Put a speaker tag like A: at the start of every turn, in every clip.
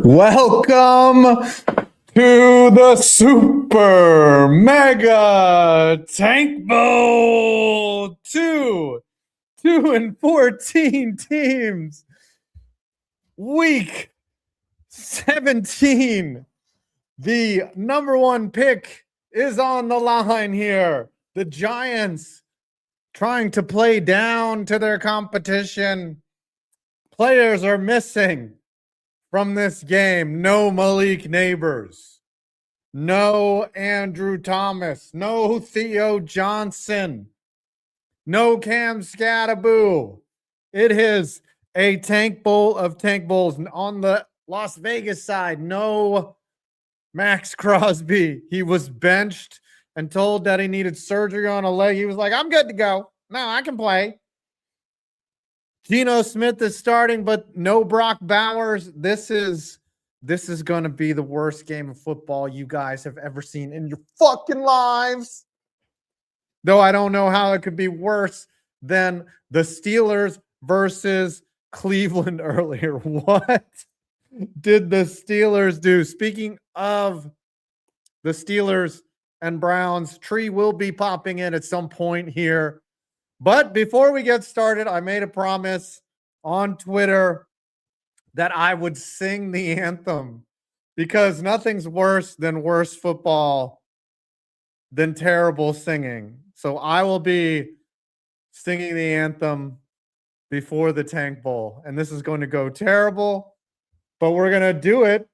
A: Welcome to the Super Mega Tank Bowl. 2-14 teams. Week 17. The number one pick is on the line here. The Giants trying to play down to their competition. Players are missing from this game. No Malik Neighbors, no Andrew Thomas, no Theo Johnson, no Cam Scattaboo. It is a tank bowl of tank bowls. On the Las Vegas side, no Max Crosby. He was benched and told that he needed surgery on a leg. He was like, I'm good to go. No, I can play. Geno Smith is starting, but no Brock Bowers. This is going to be the worst game of football you guys have ever seen in your fucking lives. Though I don't know how it could be worse than the Steelers versus Cleveland earlier. What did the Steelers do? Speaking of the Steelers and Browns, Tree will be popping in at some point here. But before we get started, I made a promise on Twitter that I would sing the anthem because nothing's worse than worse football than terrible singing. So I will be singing the anthem before the Tank Bowl. And this is going to go terrible, but we're going to do it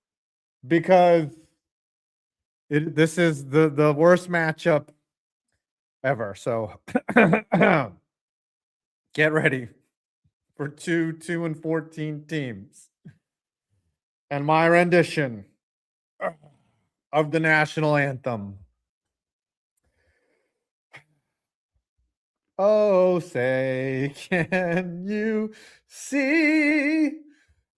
A: because this is the worst matchup ever. So get ready for 2-14 teams and my rendition of the national anthem. Oh, say, can you see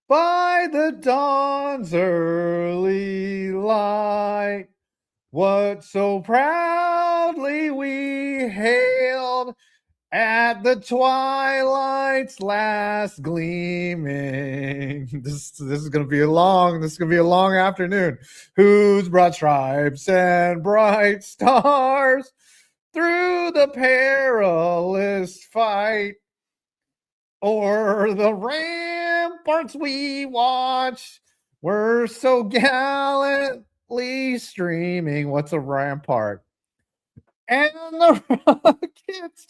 A: by the dawn's early light what so proudly we hailed at the twilight's last gleaming? This is gonna be a long afternoon. Whose broad stripes and bright stars through the perilous fight o'er the ramparts we watched were so gallantly streaming. What's a rampart? And the rockets,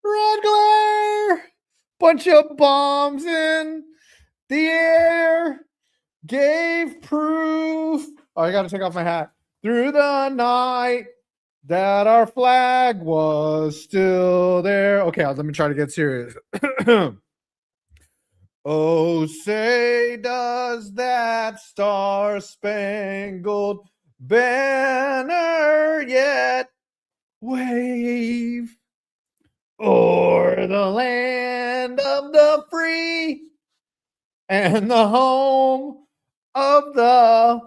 A: red glare, bunch of bombs in the air, gave proof. Oh, I got to take off my hat. Through the night that our flag was still there. Okay, let me try to get serious. Oh, say does that star-spangled banner yet wave o'er the land of the free and the home of the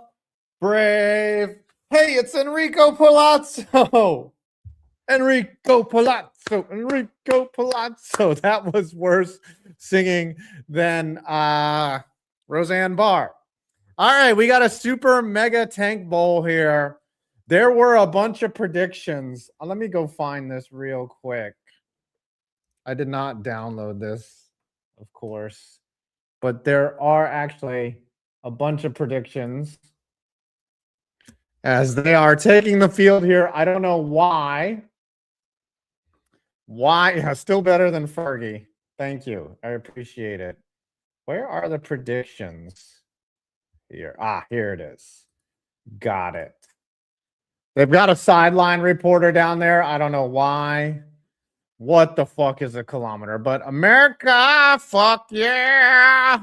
A: brave? Hey, it's Enrico Palazzo. Enrico Palazzo. That was worse singing than Roseanne Barr. All right, we got a super mega tank bowl here. There were a bunch of predictions. Let me go find this real quick. I did not download this, of course, but there are actually a bunch of predictions as they are taking the field here. I don't know why. Yeah, still better than Fergie. Thank you. I appreciate it. Where are the predictions here? Here it is. Got it. They've got a sideline reporter down there. I don't know why. What the fuck is a kilometer? But America, fuck yeah.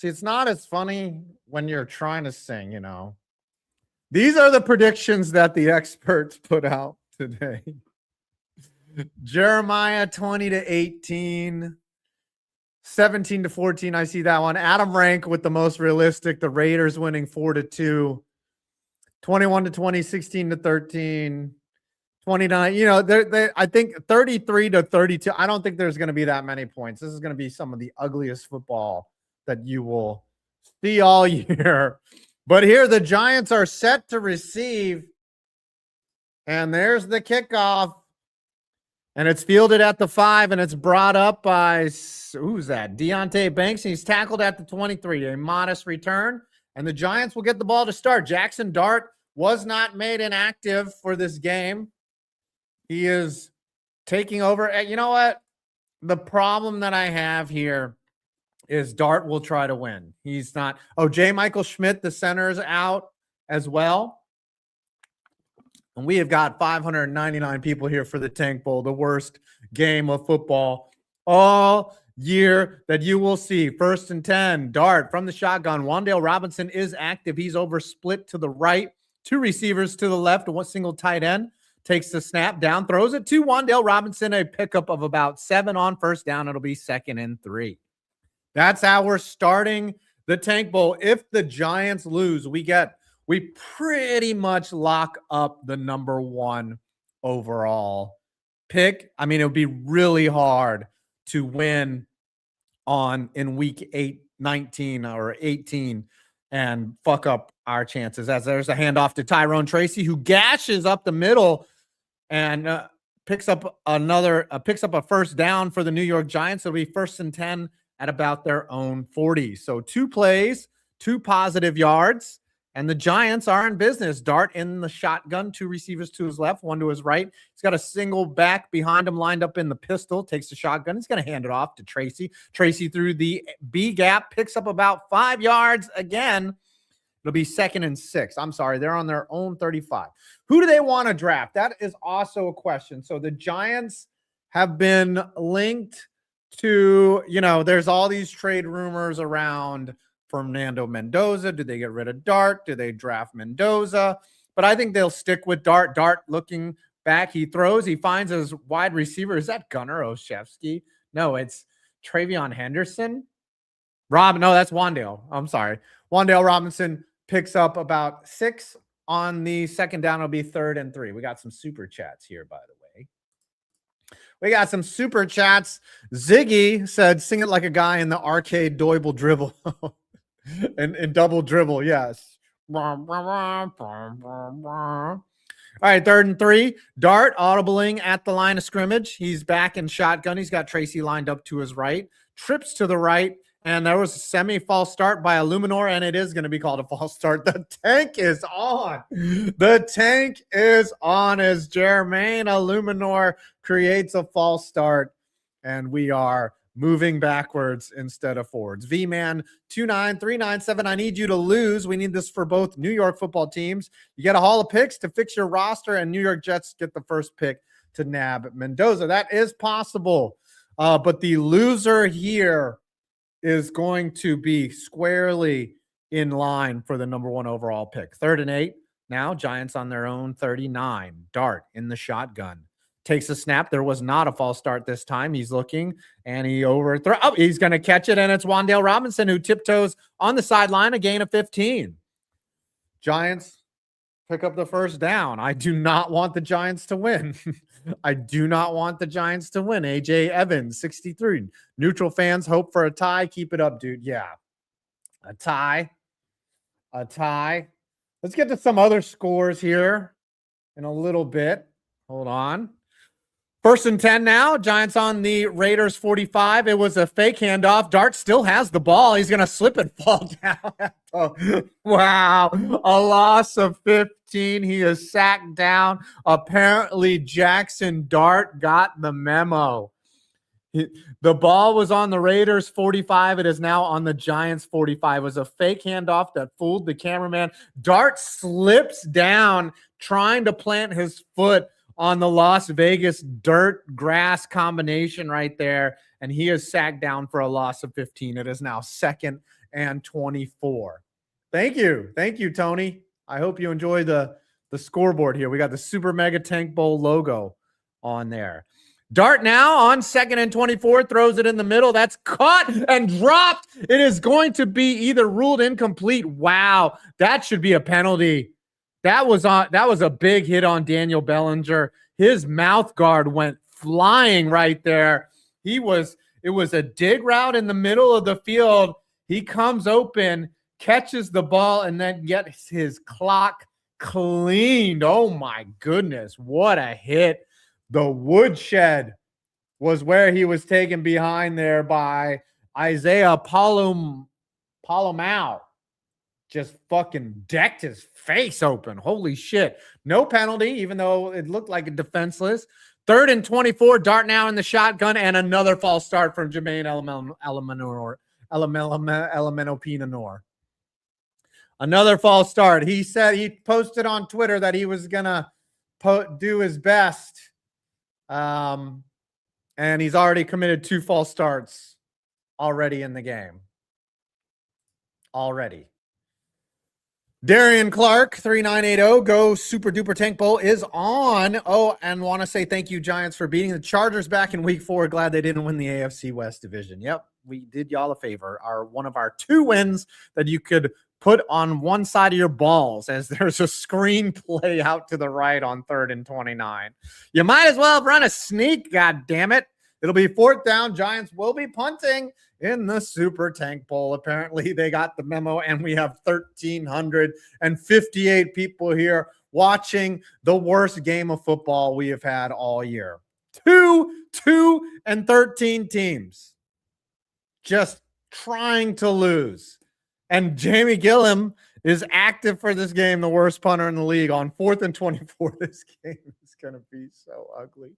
A: See, it's not as funny when you're trying to sing, you know. These are the predictions that the experts put out today. Jeremiah 20-18, 17-14. I see that one. Adam Rank with the most realistic. The Raiders winning 4-2. 21-20, 16-13, 29. You know, I think 33-32. I don't think there's going to be that many points. This is going to be some of the ugliest football that you will See all year. But here the Giants are set to receive. And there's the kickoff. And it's fielded at the 5, and it's brought up by, who's that? Deontay Banks. He's tackled at the 23. A modest return. And the Giants will get the ball to start. Jackson Dart was not made inactive for this game. He is taking over. You know what? The problem that I have here is Dart will try to win. He's not. Oh, J. Michael Schmidt, the center, is out as well. And we have got 599 people here for the Tank Bowl, the worst game of football all year that you will see. 1st and 10, Dart from the shotgun. Wan'Dale Robinson is active. He's over split to the right. 2 receivers to the left, 1 single tight end. Takes the snap down, throws it to Wan'Dale Robinson, a pickup of about 7 on 1st down. It'll be 2nd and 3. That's how we're starting the Tank Bowl. If the Giants lose, we pretty much lock up the number 1 overall pick. I mean, it would be really hard to win in week 19 or 18 and fuck up our chances. As there's a handoff to Tyrone Tracy, who gashes up the middle and picks up a 1st down for the New York Giants. It'll be 1st and 10 at about their own 40. So 2 plays, 2 positive yards. And the Giants are in business. Dart in the shotgun, 2 receivers to his left, 1 to his right. He's got a single back behind him lined up in the pistol, takes the shotgun. He's going to hand it off to Tracy. Tracy through the B gap, picks up about 5 yards again. It'll be 2nd and 6. I'm sorry, they're on their own 35. Who do they want to draft? That is also a question. So the Giants have been linked to, there's all these trade rumors around Fernando Mendoza. Do they get rid of Dart? Do they draft Mendoza? But I think they'll stick with Dart. Dart looking back. He throws. He finds his wide receiver. Is that Gunnar Olszewski? No, it's Travion Henderson. No, that's Wan'Dale. I'm sorry. Wan'Dale Robinson picks up about 6 on the 2nd down. It'll be 3rd and 3. We got some super chats here, by the way. We got some super chats. Ziggy said, sing it like a guy in the arcade Doible dribble. and double dribble, yes. All right, 3rd and 3. Dart audibling at the line of scrimmage. He's back in shotgun. He's got Tracy lined up to his right. Trips to the right. And there was a semi-false start by Illuminor, and it is going to be called a false start. The tank is on. The tank is on as Jermaine Illuminor creates a false start, and we are moving backwards instead of forwards. V-Man 29397. I need you to lose. We need this for both New York football teams. You get a haul of picks to fix your roster, and New York Jets get the 1st pick to nab Mendoza. That is possible. But the loser here is going to be squarely in line for the number 1 overall pick. 3rd and 8. Now Giants on their own 39. Dart in the shotgun. Takes a snap. There was not a false start this time. He's looking, and he overthrows. Oh, he's going to catch it, and it's Wan'Dale Robinson who tiptoes on the sideline, a gain of 15. Giants pick up the 1st down. I do not want the Giants to win. I do not want the Giants to win. AJ Evans, 63. Neutral fans hope for a tie. Keep it up, dude. Yeah. A tie. Let's get to some other scores here in a little bit. Hold on. 1st and 10 now. Giants on the Raiders 45. It was a fake handoff. Dart still has the ball. He's going to slip and fall down. Oh, wow. A loss of 15. He is sacked down. Apparently, Jackson Dart got the memo. The ball was on the Raiders 45. It is now on the Giants 45. It was a fake handoff that fooled the cameraman. Dart slips down trying to plant his foot on the Las Vegas dirt grass combination right there. And he is sacked down for a loss of 15. It is now 2nd and 24. Thank you. Thank you, Tony. I hope you enjoy the scoreboard here. We got the Super Mega Tank Bowl logo on there. Dart now on 2nd and 24, throws it in the middle. That's caught and dropped. It is going to be either ruled incomplete. Wow. That should be a penalty. That was a big hit on Daniel Bellinger. His mouth guard went flying right there. It was a dig route in the middle of the field. He comes open. catches the ball and then gets his clock cleaned. Oh my goodness, what a hit. The woodshed was where he was taken behind there by Isaiah Palomau. Just fucking decked his face open. Holy shit. No penalty, even though it looked like a defenseless. 3rd and 24, Dart now in the shotgun, and another false start from Jermaine Elemental. Another false start. He said he posted on Twitter that he was going to do his best. And he's already committed 2 false starts already in the game. Already. Darian Clark, 3980, Go Super Duper Tank Bowl is on. Oh, and want to say thank you, Giants, for beating the Chargers back in week 4. Glad they didn't win the AFC West division. Yep, we did y'all a favor. One of our 2 wins that you could put on one side of your balls, as there's a screenplay out to the right on 3rd and 29. You might as well run a sneak, god damn it. It'll be 4th down. Giants will be punting in the Super Tank Bowl. Apparently, they got the memo, and we have 1,358 people here watching the worst game of football we have had all year. 2-13 teams just trying to lose. And Jamie Gillum is active for this game, the worst punter in the league. On 4th and 24, this game is going to be so ugly.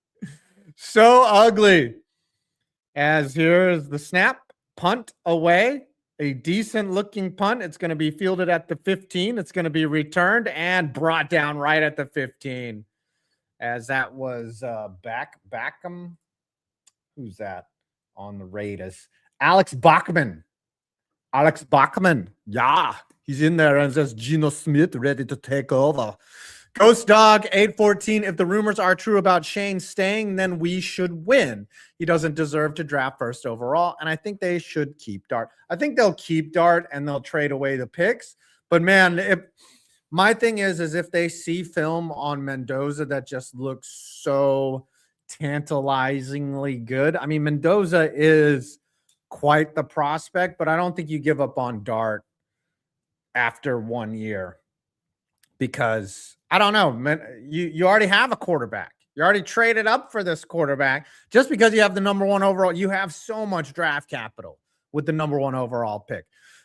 A: So ugly. As here is the snap. Punt away. A decent looking punt. It's going to be fielded at the 15. It's going to be returned and brought down right at the 15. As that was Backham. Who's that on the Raiders? Alex Bachman. Yeah, he's in there, and says Geno Smith ready to take over. Ghost Dog 814. If the rumors are true about Shane staying, then we should win. He doesn't deserve to draft 1st overall, and I think they should keep Dart. I think they'll keep Dart and they'll trade away the picks. But man, my thing is if they see film on Mendoza that just looks so tantalizingly good. I mean, Mendoza is quite the prospect, but I don't think you give up on Dart after 1 year, because I don't know, man, you already have a quarterback. You already traded up for this quarterback. Just because you have the number 1 overall, you have so much draft capital with the number 1 overall pick.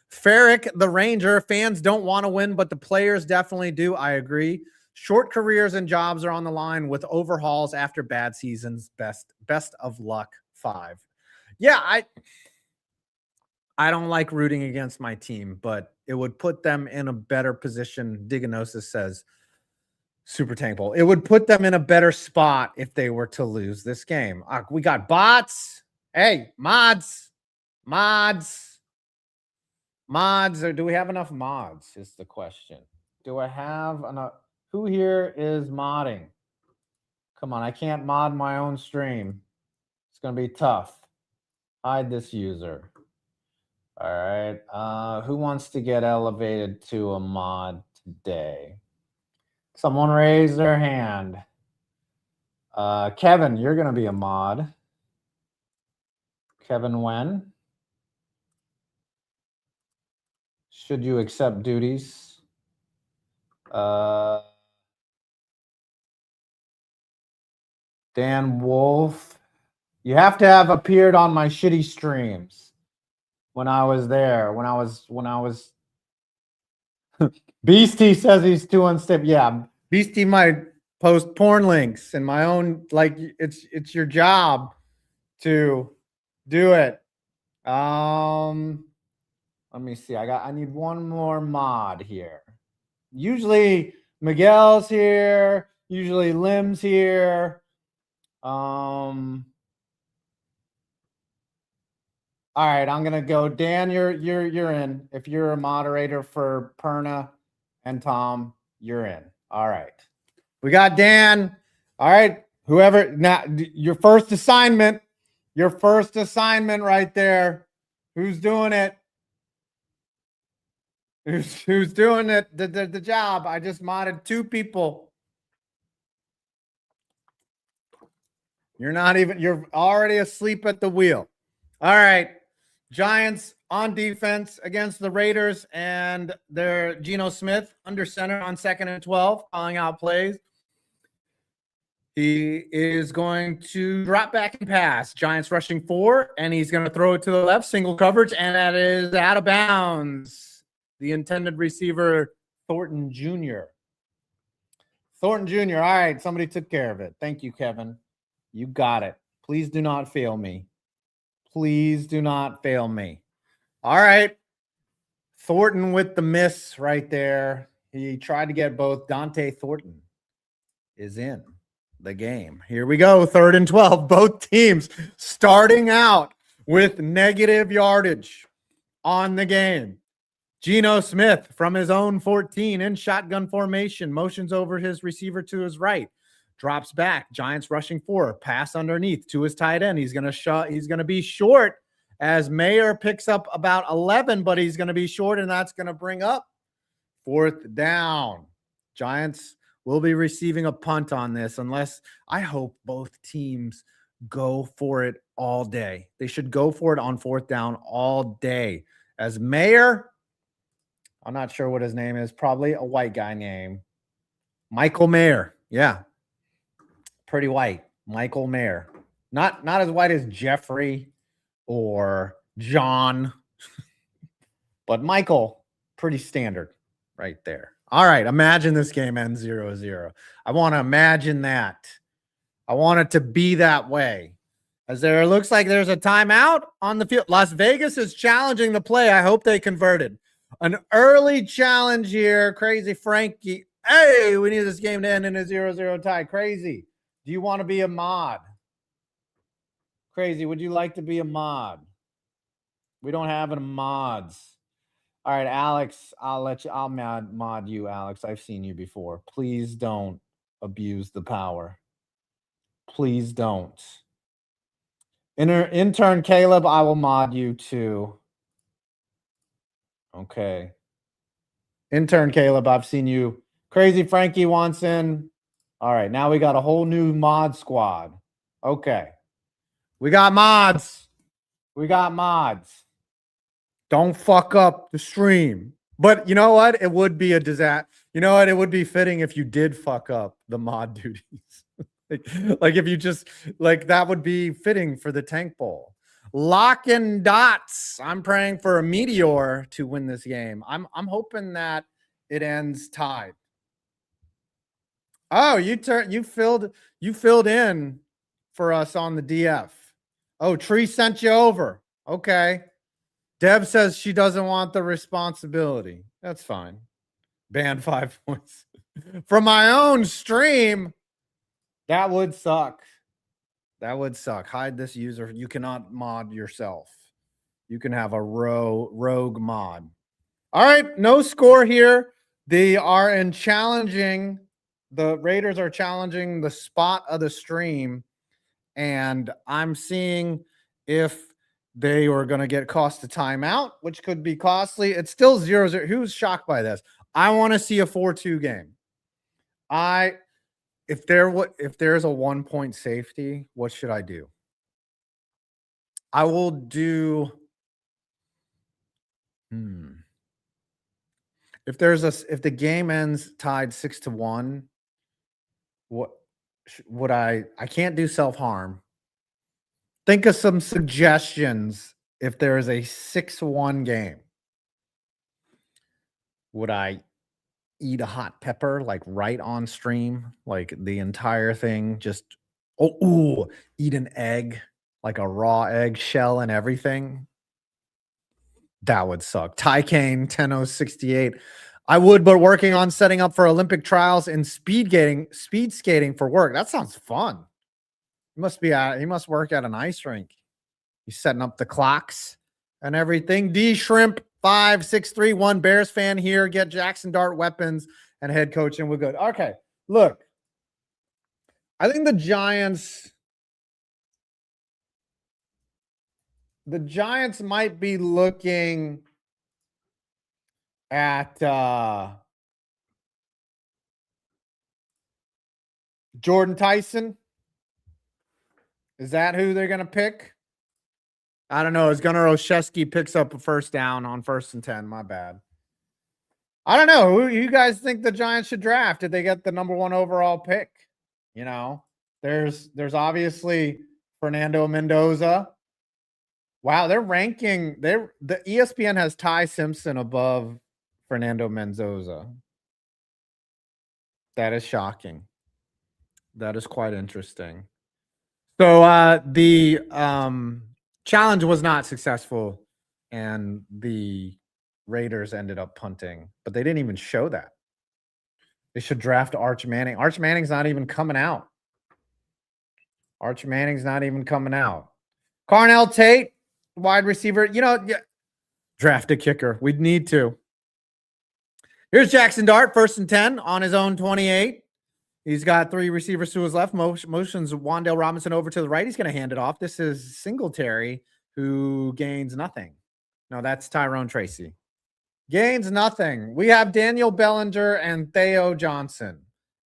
A: Ferrick, the Ranger, fans don't want to win, but the players definitely do. I agree. Short careers and jobs are on the line with overhauls after bad seasons. Best of luck, 5. Yeah, I don't like rooting against my team, but it would put them in a better position. Diganosis says Super Tank Bowl. It would put them in a better spot if they were to lose this game. We got bots. Hey, mods. Or do we have enough mods is the question. Do I have enough? Who here is modding? Come on, I can't mod my own stream. It's going to be tough. Hide this user. All right. Who wants to get elevated to a mod today? Someone raise their hand. Kevin, you're going to be a mod. Kevin, when? Should you accept duties? Dan Wolf. You have to have appeared on my shitty streams when I was there. When I was Beastie says he's too unstable. Yeah, Beastie might post porn links in my own, like it's your job to do it. Let me see. I need one more mod here. Usually Miguel's here, usually Lim's here. All right, I'm gonna go. Dan, you're in. If you're a moderator for Perna and Tom, you're in. All right. We got Dan. All right. Whoever, now your first assignment right there. Who's doing it? Who's doing it? The job. I just modded 2 people. You're already asleep at the wheel. All right. Giants on defense against the Raiders, and their Geno Smith under center on 2nd and 12, calling out plays. He is going to drop back and pass. Giants rushing 4, and he's going to throw it to the left, single coverage, and that is out of bounds. The intended receiver, Thornton Jr. Thornton Jr. All right, somebody took care of it. Thank you, Kevin. You got it. Please do not fail me. Please do not fail me. All right. Thornton with the miss right there. He tried to get both. Dante Thornton is in the game. Here we go. 3rd and 12. Both teams starting out with negative yardage on the game. Geno Smith from his own 14 in shotgun formation, motions over his receiver to his right, drops back. Giants rushing 4, pass underneath to his tight end. He's going to be short as Mayer picks up about 11, but he's going to be short, and that's going to bring up 4th down. Giants will be receiving a punt on this, unless I hope both teams go for it all day. They should go for it on 4th down all day. As Mayer, I'm not sure what his name is, probably a white guy name. Michael Mayer. Yeah. Pretty white. Michael Mayer. Not as white as Jeffrey or John, but Michael, pretty standard right there. All right, imagine this game ends 0-0. I want to imagine that. I want it to be that way. As there looks like there's a timeout on the field. Las Vegas is challenging the play. I hope they converted. An early challenge here. Crazy Frankie. Hey, we need this game to end in a 0-0 tie. Crazy. Do you want to be a mod? Crazy, would you like to be a mod? We don't have any mods. All right, Alex, I'll mod you, Alex. I've seen you before. Please don't abuse the power. Please don't. Intern Caleb, I will mod you too. Okay. Intern Caleb, I've seen you. Crazy Frankie wants in. All right, now we got a whole new mod squad. Okay. We got mods. We got mods. Don't fuck up the stream. But you know what? It would be a disaster. You know what? It would be fitting if you did fuck up the mod duties. like if you just that would be fitting for the Tank Bowl. Lock and dots. I'm praying for a meteor to win this game. I'm hoping that it ends tied. Oh, you filled in for us on the DF. Oh, Tree sent you over. Okay. Deb says she doesn't want the responsibility. That's fine. Banned 5 points. From my own stream, that would suck. That would suck. Hide this user. You cannot mod yourself. You can have a rogue mod. All right, no score here. They are in challenging. The Raiders are challenging the spot of the stream, and I'm seeing if they were going to get cost a timeout, which could be costly. It's still 0-0. Who's shocked by this? I want to see a 4-2 game. If there's a 1 point safety, what should I do? I will do. If the game ends tied 6-1, what would I can't do self-harm. Think of some suggestions if there is a 6-1 game. Would I eat a hot pepper right on stream, the entire thing? Just eat an egg, like a raw egg shell and everything? That would suck. Ty Kane 10068. I would, but working on setting up for Olympic trials and speed skating for work. That sounds fun. He must work at an ice rink. He's setting up the clocks and everything. D Shrimp 5631 Bears fan here. Get Jackson Dart weapons and head coach, and we're good. Okay, look. I think the Giants might be looking at Jordan Tyson. Is that who they're going to pick? I don't know. As Gunnar Olszewski picks up a first down on 1st and 10. My bad. I don't know. Who you guys think the Giants should draft? Did they get the number 1 overall pick? You know, there's obviously Fernando Mendoza. Wow, they're ranking. The ESPN has Ty Simpson above Fernando Mendoza. That is shocking. That is quite interesting. So the challenge was not successful, and the Raiders ended up punting, but they didn't even show that. They should draft Arch Manning. Arch Manning's not even coming out. Arch Manning's not even coming out. Carnell Tate, wide receiver. You know, draft a kicker. We'd need to. Here's Jackson Dart, 1st and 10 on his own 28. He's got 3 receivers to his left. Motions Wan'Dale Robinson over to the right. He's going to hand it off. This is Singletary, who gains nothing. No, that's Tyrone Tracy. Gains nothing. We have Daniel Bellinger and Theo Johnson.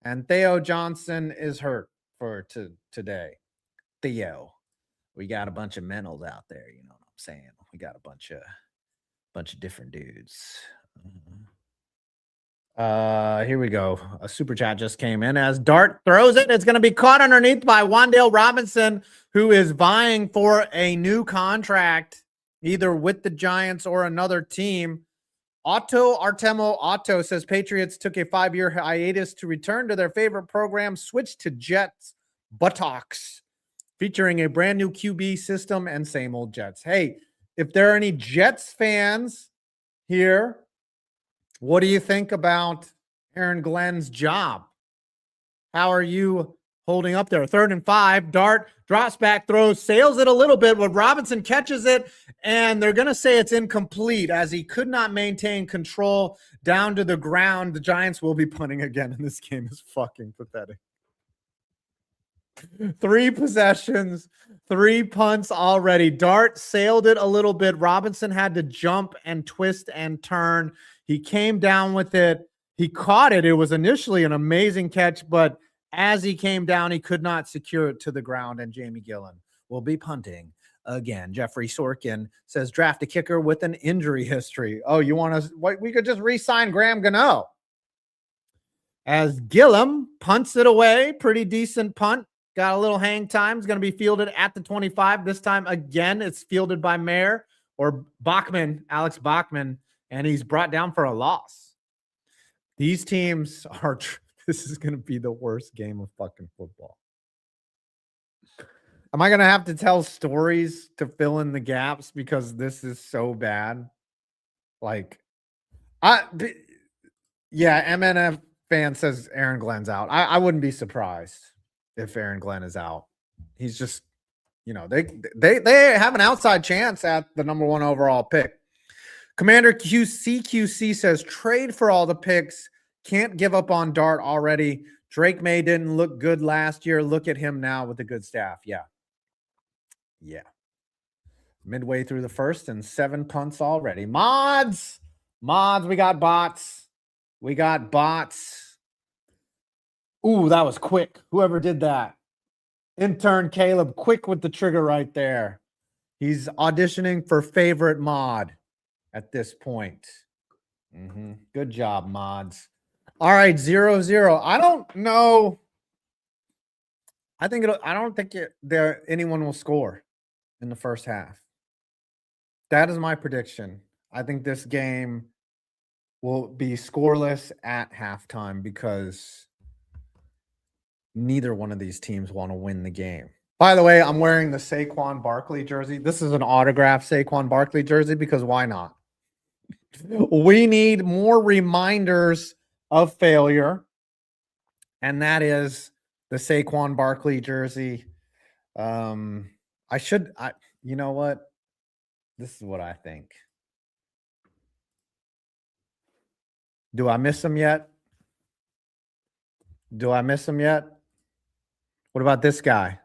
A: And Theo Johnson is hurt for today. Theo. We got a bunch of mentals out there, you know what I'm saying? We got a bunch of different dudes. Here we go. A super chat just came in as Dart throws it. It's going to be caught underneath by Wan'Dale Robinson, who is vying for a new contract, either with the Giants or another team. Artemo Otto says Patriots took a 5-year hiatus to return to their favorite program, switched to Jets Buttocks, featuring a brand new QB system and same old Jets. Hey, if there are any Jets fans here, what do you think about Aaron Glenn's job? How are you holding up there? 3rd and 5. Dart drops back, throws, sails it a little bit, but Robinson catches it, and they're going to say it's incomplete as he could not maintain control down to the ground. The Giants will be punting again, and this game is fucking pathetic. 3 possessions, 3 punts already. Dart sailed it a little bit. Robinson had to jump and twist and turn. He came down with it. He caught it. It was initially an amazing catch, but as he came down, he could not secure it to the ground, and Jamie Gillen will be punting again. Jeffrey Sorkin says draft a kicker with an injury history. Oh, you want us? We could just re-sign Graham Gano. As Gillum punts it away, pretty decent punt. Got a little hang time. It's going to be fielded at the 25. This time, again, it's fielded by Mayer or Bachman, Alex Bachman, and he's brought down for a loss. These teams are this is going to be the worst game of fucking football. Am I going to have to tell stories to fill in the gaps because this is so bad? Like, MNF fan says Aaron Glenn's out. I wouldn't be surprised if Aaron Glenn is out. He's just, they have an outside chance at the number 1 overall pick. Commander QC says trade for all the picks. Can't give up on Dart already. Drake May didn't look good last year. Look at him now with a good staff. Yeah. Midway through the first and 7 punts already. Mods, we got bots. Ooh, that was quick. Whoever did that. Intern Caleb, quick with the trigger right there. He's auditioning for favorite mod at this point. Good job, mods. All right, 0-0. I don't know. I don't think anyone will score in the first half. That is my prediction. I think this game will be scoreless at halftime because neither one of these teams want to win the game. By the way, I'm wearing the Saquon Barkley jersey. This is an autographed Saquon Barkley jersey because why not? We need more reminders of failure, and that is the Saquon Barkley jersey. You know what? This is what I think. Do I miss him yet? What about this guy?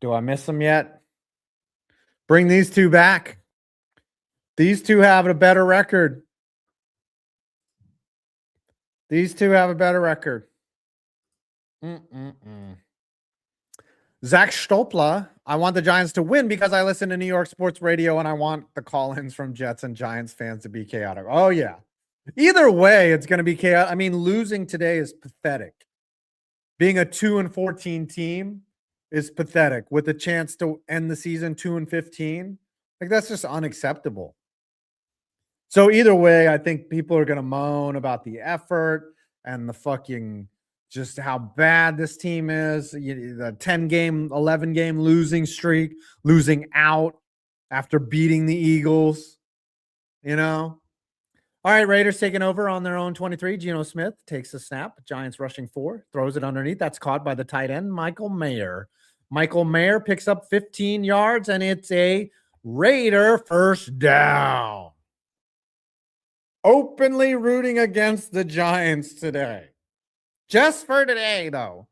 A: Do I miss him yet? Bring these two back. These two have a better record. Zach Stopla, I want the Giants to win because I listen to New York sports radio and I want the call-ins from Jets and Giants fans to be chaotic. Oh, yeah. Either way, it's going to be chaotic. I mean, losing today is pathetic. Being a 2-14 team is pathetic with a chance to end the season 2-15. Like, that's just unacceptable. So either way, I think people are going to moan about the effort and the fucking just how bad this team is. The 10-game, 11-game losing streak, losing out after beating the Eagles, you know? All right, Raiders taking over on their own 23. Geno Smith takes a snap. Giants rushing 4, throws it underneath. That's caught by the tight end, Michael Mayer. Michael Mayer picks up 15 yards, and it's a Raider first down. Openly rooting against the Giants today. Just for today, though.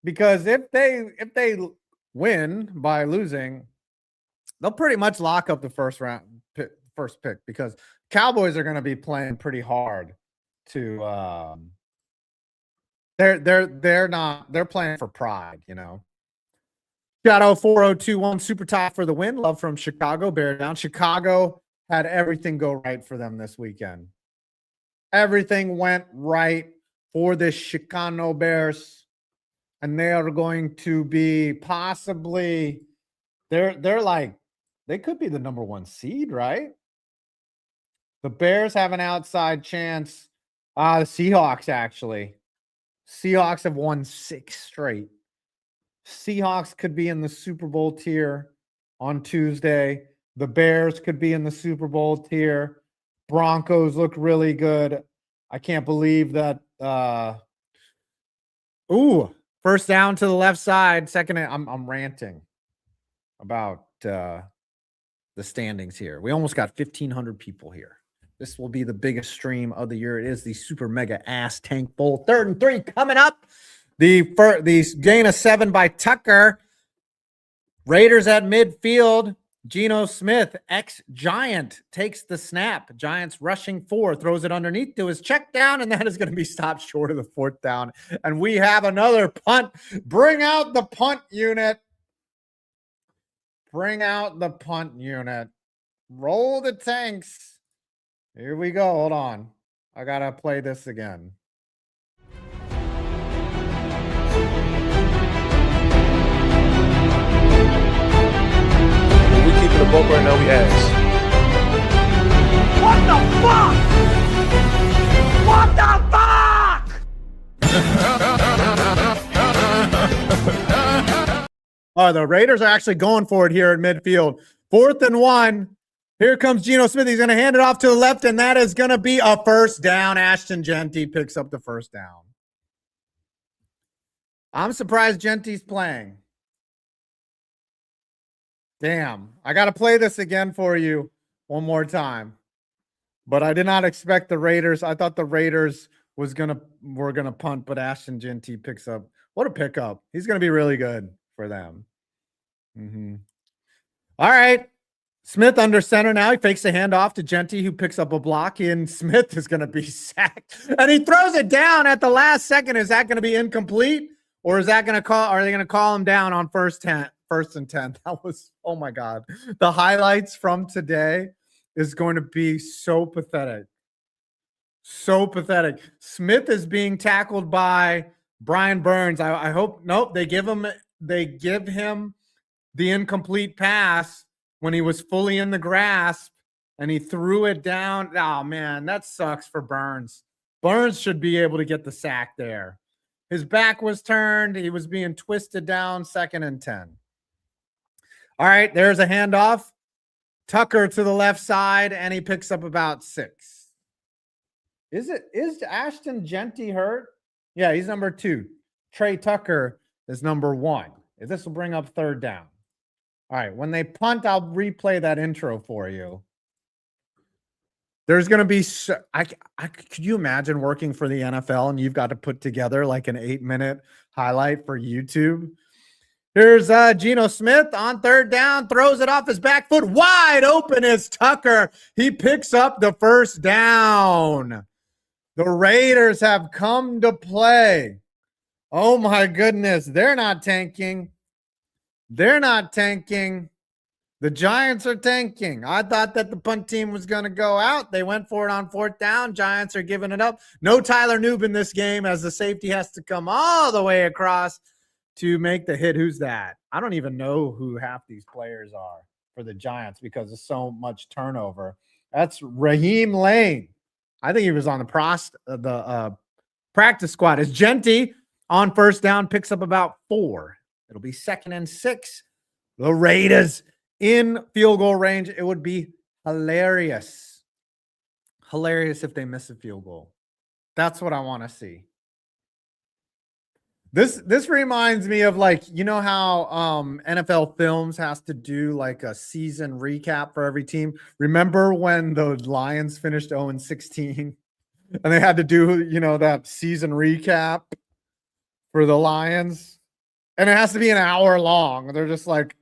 A: Because if they win by losing, they'll pretty much lock up the first pick because Cowboys are going to be playing pretty hard to they're playing for pride, you know. Shadow 4021 super top for the win. Love from Chicago. Bear down. Chicago had everything go right for them this weekend. Everything went right for the Chicano Bears, and they are going to be possibly they're like they could be the number 1 seed, right? The Bears have an outside chance. The Seahawks actually. Seahawks have won 6 straight. Seahawks could be in the Super Bowl tier on Tuesday. The Bears could be in the Super Bowl tier. Broncos look really good. I can't believe that. First down to the left side. Second, I'm ranting about the standings here. We almost got 1,500 people here. This will be the biggest stream of the year. It is the Super Mega Ass Tank Bowl. 3rd and 3 coming up. The gain of 7 by Tucker. Raiders at midfield. Geno Smith, ex-Giant, takes the snap. Giants rushing 4, throws it underneath to his check down, and that is going to be stopped short of the 4th down. And we have another punt. Bring out the punt unit. Bring out the punt unit. Roll the tanks. Here we go. Hold on. I got to play this again.
B: The boat right now, we ask.
C: What the fuck?
A: Oh, the Raiders are actually going for it here at midfield. 4th and 1. Here comes Geno Smith. He's going to hand it off to the left, and that is going to be a first down. Ashton Genty picks up the first down. I'm surprised Genty's playing. Damn, I got to play this again for you one more time. But I did not expect the Raiders. I thought the Raiders were gonna punt, but Ashton Genty picks up. What a pickup. He's going to be really good for them. All right. Smith under center now. He fakes the handoff to Genty, who picks up a block, and Smith is going to be sacked. And he throws it down at the last second. Is that going to be incomplete? Or is that going to are they going to call him down on first and 10? That was, oh my God. The highlights from today is going to be so pathetic. So pathetic. Smith is being tackled by Brian Burns. I hope, nope, they give him the incomplete pass when he was fully in the grasp and he threw it down. Oh man, that sucks for Burns. Burns should be able to get the sack there. His back was turned. He was being twisted down. 2nd and 10. All right, there's a handoff. Tucker to the left side, and he picks up about 6. Is Ashton Genty hurt? Yeah, he's number 2. Trey Tucker is number 1. This will bring up 3rd down. All right, when they punt, I'll replay that intro for you. There's going to be could you imagine working for the NFL and you've got to put together like an 8-minute highlight for YouTube? Here's Geno Smith on 3rd down, throws it off his back foot. Wide open is Tucker. He picks up the first down. The Raiders have come to play. Oh my goodness, they're not tanking. They're not tanking. The Giants are tanking. I thought that the punt team was going to go out. They went for it on 4th down. Giants are giving it up. No Tyler Noob in this game as the safety has to come all the way across to make the hit. Who's that? I don't even know who half these players are for the Giants because of so much turnover. That's Raheem Lane. I think he was on the practice squad. As Genty on 1st down picks up about 4. It'll be 2nd and 6. The Raiders in field goal range. It would be hilarious. Hilarious if they miss a field goal. That's what I want to see. This reminds me of, like, you know how NFL Films has to do like a season recap for every team. Remember when the Lions finished 0-16 and they had to do, you know, that season recap for the Lions? And it has to be an hour long. They're just like,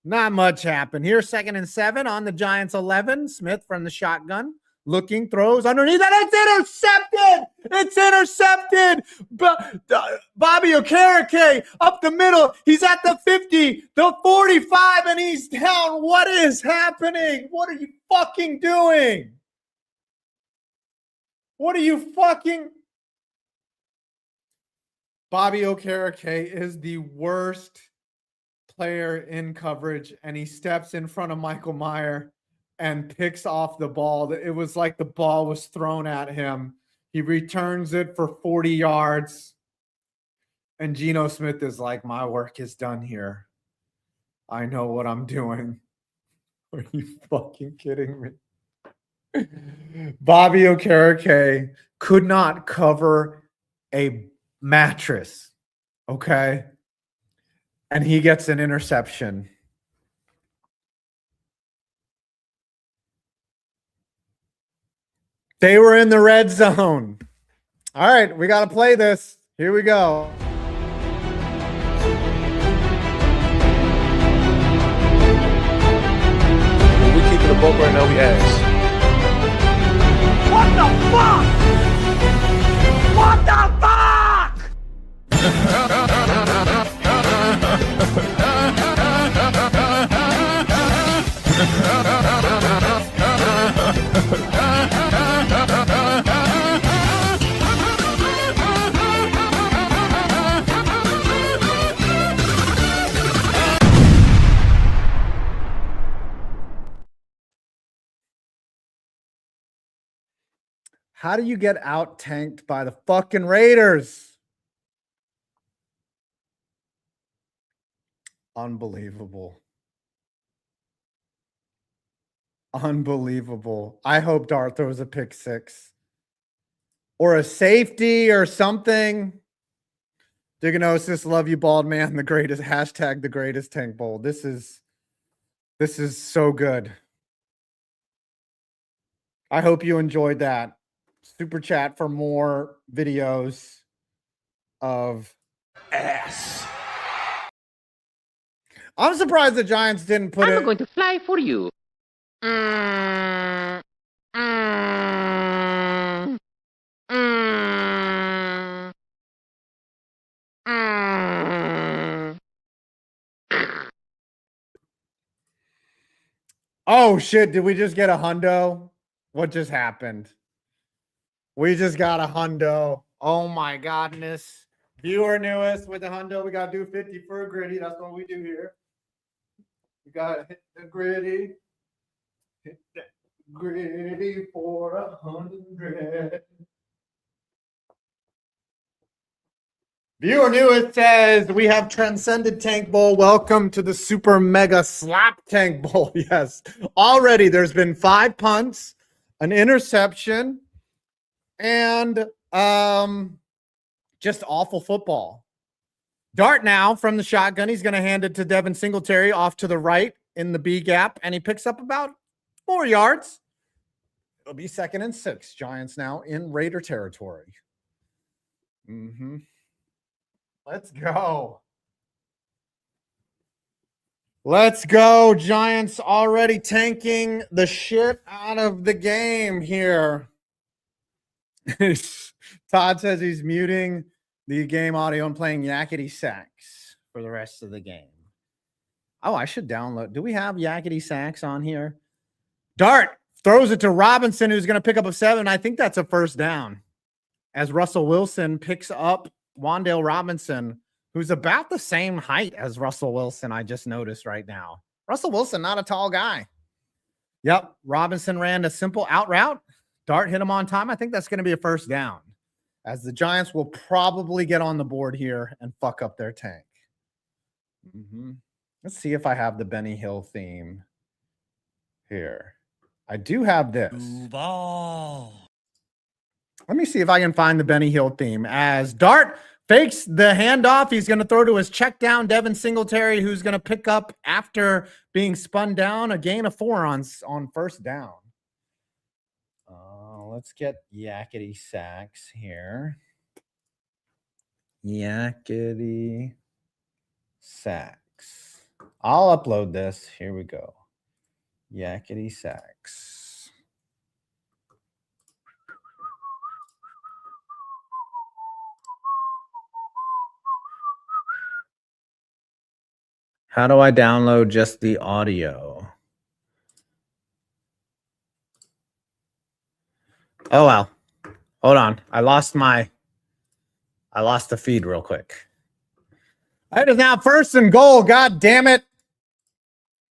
A: not much happened. Here, 2nd and 7 on the Giants 11. Smith from the shotgun. Looking, throws underneath, and it's intercepted. It's intercepted. Bobby Okereke up the middle. He's at the 50, the 45, and he's down. What is happening? What are you fucking doing? What are you fucking... Bobby Okereke is the worst player in coverage, and he steps in front of Michael Mayer and picks off the ball. It was like the ball was thrown at him. He returns it for 40 yards. And Geno Smith is like, my work is done here. I know what I'm doing. Are you fucking kidding me? Bobby Okereke could not cover a mattress. Okay. And he gets an interception. They were in the red zone. All right, we got to play this. Here we go.
B: We keeping the boat right now, we ass.
C: What the fuck? What the
A: How do you get out tanked by the fucking Raiders? Unbelievable. Unbelievable. I hope Dart throws a pick 6 or a safety or something. Diganosis, love you, bald man. The greatest, hashtag the greatest tank bowl. This is so good. I hope you enjoyed that. Super chat for more videos of ass. I'm surprised the Giants didn't put it.
D: I'm going to fly for you.
A: Oh shit, did we just get a hundo? What just happened? We just got a hundo. Oh my godness. Viewer newest with the hundo. We got to do 50 for a gritty. That's what we do here. We got to hit the gritty. Hit that gritty for 100. Viewer newest says we have transcended Tank Bowl. Welcome to the super mega slap Tank Bowl. Yes. Already there's been 5 punts, an interception, and just awful football. Dart now from the shotgun. He's going to hand it to Devin Singletary off to the right in the B gap, and he picks up about 4 yards. It'll be 2nd and 6. Giants now in Raider territory. Let's go. Let's go. Giants already tanking the shit out of the game here. Todd says he's muting the game audio and playing yakety sax for the rest of the game. Oh, I should download. Do we have Yakety Sax on here? Dart throws it to Robinson, who's going to pick up a 7. I think that's a first down. As Russell Wilson picks up Wan'Dale Robinson, who's about the same height as Russell Wilson, I just noticed right now. Russell Wilson, not a tall guy. Yep, Robinson ran a simple out route. Dart hit him on time. I think that's going to be a first down, as the Giants will probably get on the board here and fuck up their tank. Let's see if I have the Benny Hill theme here. I do have this. Duval. Let me see if I can find the Benny Hill theme. As Dart fakes the handoff, he's going to throw to his check down, Devin Singletary, who's going to pick up after being spun down, a gain of 4 on first down. Let's get Yakety Sax here. Yakety Sax. I'll upload this. Here we go. Yakety Sax. How do I download just the audio? Oh, well. Hold on. I lost the feed real quick. It is now first and goal. God damn it.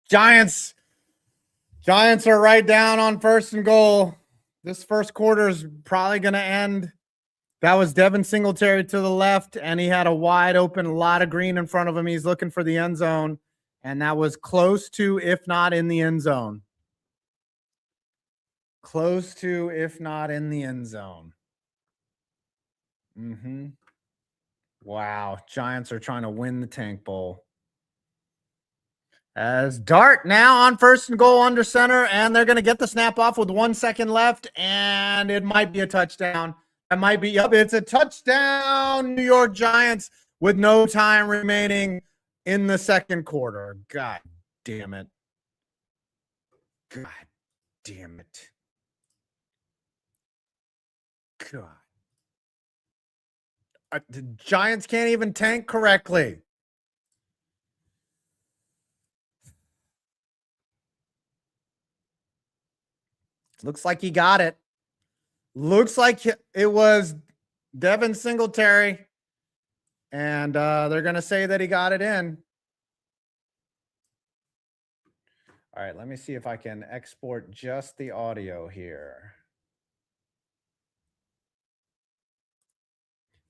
A: Giants are right down on first and goal. This first quarter is probably going to end. That was Devin Singletary to the left, and he had a wide open lot of green in front of him. He's looking for the end zone, and that was close to, if not in the end zone. Close to, if not in the end zone. Wow. Giants are trying to win the Tank Bowl. As Dart now on first and goal under center, and they're going to get the snap off with 1 second left, and it might be a touchdown. That might be, yep, it's a touchdown, New York Giants, with no time remaining in the second quarter. God damn it. God damn it. God. The Giants can't even tank correctly. Looks like he got it. Looks like it was Devin Singletary. And they're going to say that he got it in. All right, let me see if I can export just the audio here.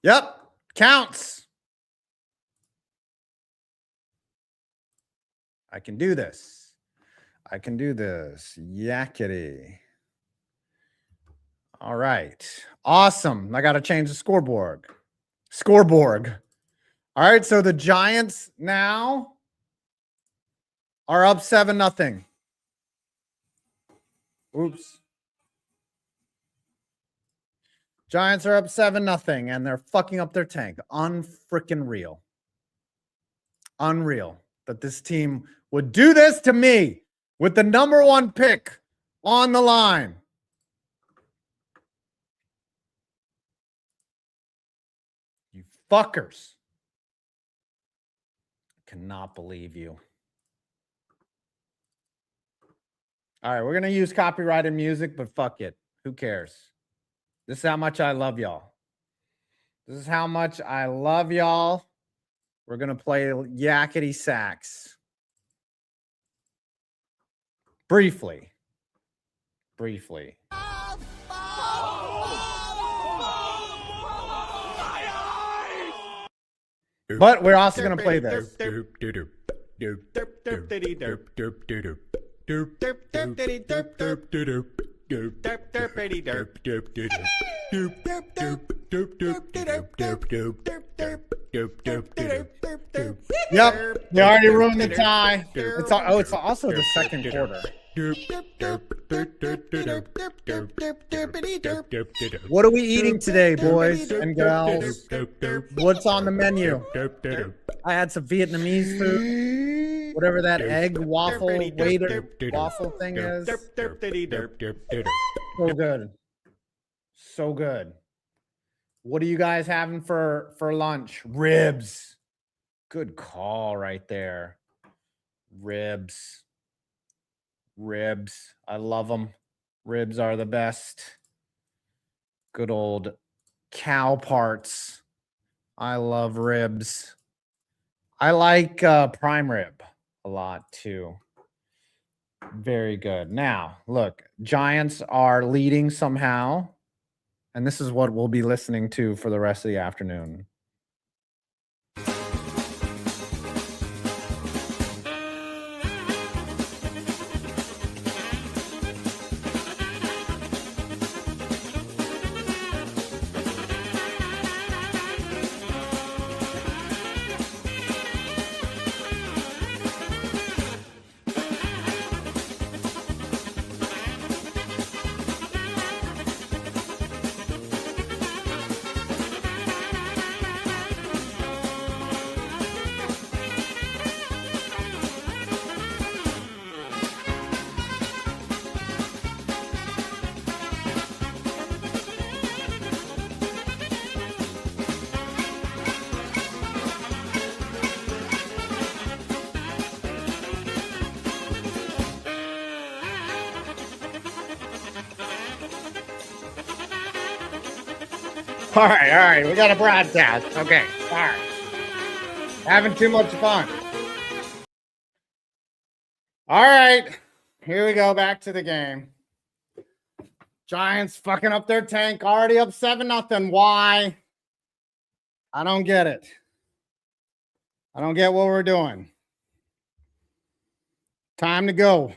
A: Yep, counts. I can do this. I can do this. Yakety. All right. Awesome. I got to change the scoreboard. All right, so the Giants now are up 7-0. Oops. Giants are up 7-0, and they're fucking up their tank. Unfreaking real. Unreal that this team would do this to me with the #1 pick on the line. You fuckers. Cannot believe you. All right, we're going to use copyrighted music, but fuck it. Who cares? This is how much I love y'all. This is how much I love y'all. We're going to play Yakety Sax. Briefly. But we're also going to play this. Yep, they already ruined the tie. It's also the second quarter. What are we eating today, boys and girls? What's on the menu? I had some Vietnamese food. Whatever that egg waffle waffle thing is. So good. So good. What are you guys having for lunch? Ribs. Good call right there. Ribs. Ribs. I love them. Ribs are the best. Good old cow parts. I love ribs. I like prime rib a lot too. Very good. Now, look, Giants are leading somehow. And this is what we'll be listening to for the rest of the afternoon. All right. We got a broadcast. Okay, all right. Having too much fun. All right, here we go. Back to the game. Giants fucking up their tank. Already up 7-0. Why? I don't get it. I don't get what we're doing. Time to go.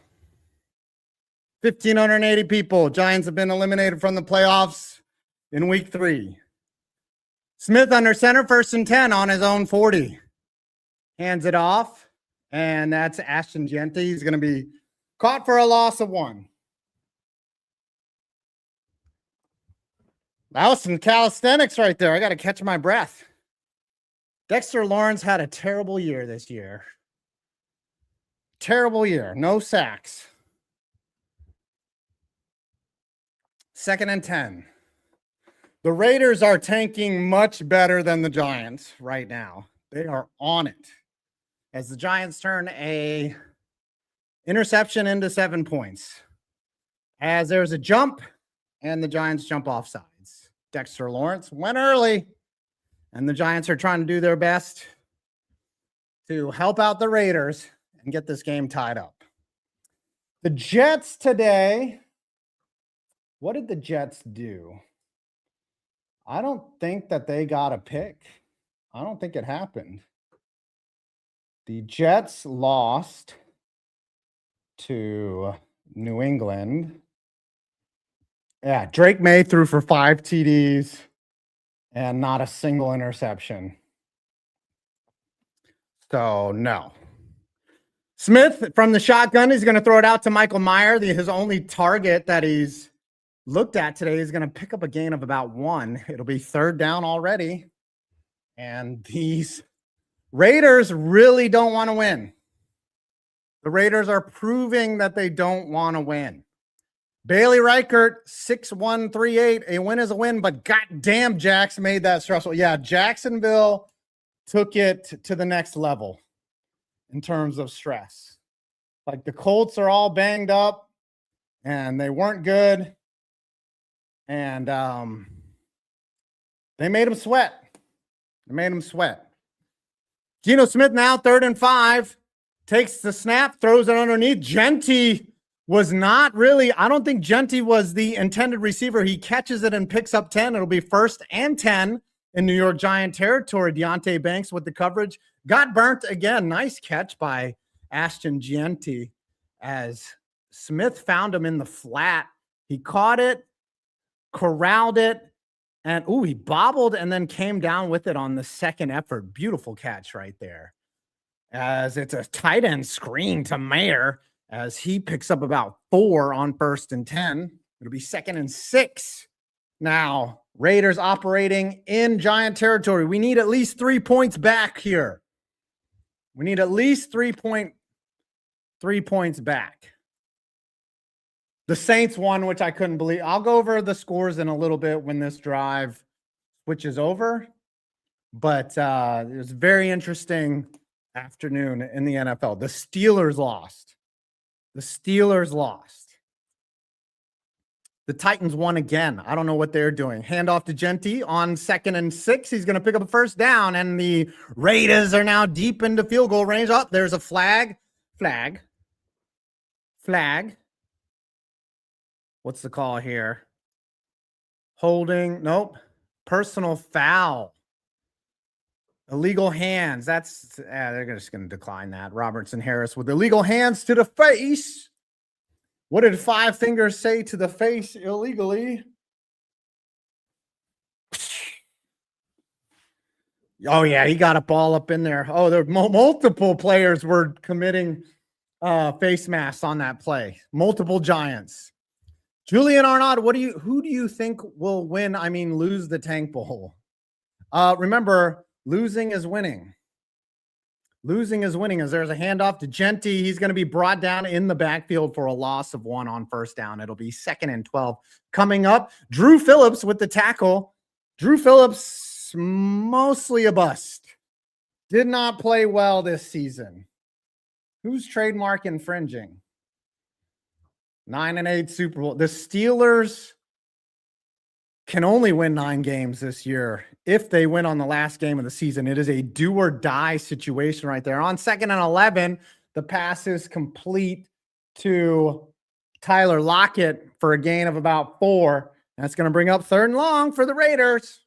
A: 1,580 people. Giants have been eliminated from the playoffs in week 3. Smith under center, 1st and 10 on his own 40. Hands it off, and that's Ashton Gente. He's going to be caught for a loss of 1. That was some calisthenics right there. I got to catch my breath. Dexter Lawrence had a terrible year this year. Terrible year. No sacks. 2nd and 10. The Raiders are tanking much better than the Giants right now. They are on it. As the Giants turn a interception into 7 points. As there's a jump and the Giants jump off sides. Dexter Lawrence went early, and the Giants are trying to do their best to help out the Raiders and get this game tied up. The Jets today, what did the Jets do? I don't think that they got a pick. I don't think it happened. The Jets lost to New England. Yeah, Drake May threw for 5 TDs and not a single interception. So, no. Smith from the shotgun is going to throw it out to Michael Meyer. His only target that he's looked at today is going to pick up a gain of about 1. It'll be 3rd down already. And these Raiders really don't want to win. The Raiders are proving that they don't want to win. Bailey Reichert, 6-1-3-8. A win is a win, but goddamn, Jax made that stressful. Yeah, Jacksonville took it to the next level in terms of stress. Like the Colts are all banged up and they weren't good. And they made him sweat. Geno Smith now 3rd and 5. Takes the snap, throws it underneath. Gente was not really, I don't think Gente was the intended receiver. He catches it and picks up 10. It'll be 1st and 10 in New York Giant territory. Deontay Banks with the coverage. Got burnt again. Nice catch by Ashton Gente as Smith found him in the flat. He caught it, corralled it, and he bobbled and then came down with it on the 2nd effort. Beautiful catch right there. As it's a tight end screen to Mayer as he picks up about 4 on 1st and 10. It'll be 2nd and 6. Now, Raiders operating in Giant territory. We need at least 3 points back here. We need at least 3 points back. The Saints won, which I couldn't believe. I'll go over the scores in a little bit when this drive switches over. But it was a very interesting afternoon in the NFL. The Steelers lost. The Steelers lost. The Titans won again. I don't know what they're doing. Handoff to Genti on 2nd and 6. He's going to pick up a first down, and the Raiders are now deep into field goal range. Oh, there's a flag. Flag. What's the call here? Holding. Nope. Personal foul. Illegal hands. They're just going to decline that. Robertson Harris with illegal hands to the face. What did Five Fingers say to the face illegally? Oh, yeah, he got a ball up in there. Oh, there multiple players were committing face masks on that play. Multiple Giants. Julian Arnaud, who do you think will win? I mean, lose the Tank Bowl? Remember, losing is winning. Losing is winning as there's a handoff to Genti. He's going to be brought down in the backfield for a loss of 1 on first down. It'll be 2nd and 12 coming up. Drew Phillips with the tackle. Drew Phillips, mostly a bust. Did not play well this season. Who's trademark infringing? 9-8 Super Bowl. The Steelers can only win 9 games this year if they win on the last game of the season. It is a do or die situation right there. On 2nd and 11, the pass is complete to Tyler Lockett for a gain of about 4. That's going to bring up 3rd and long for the Raiders.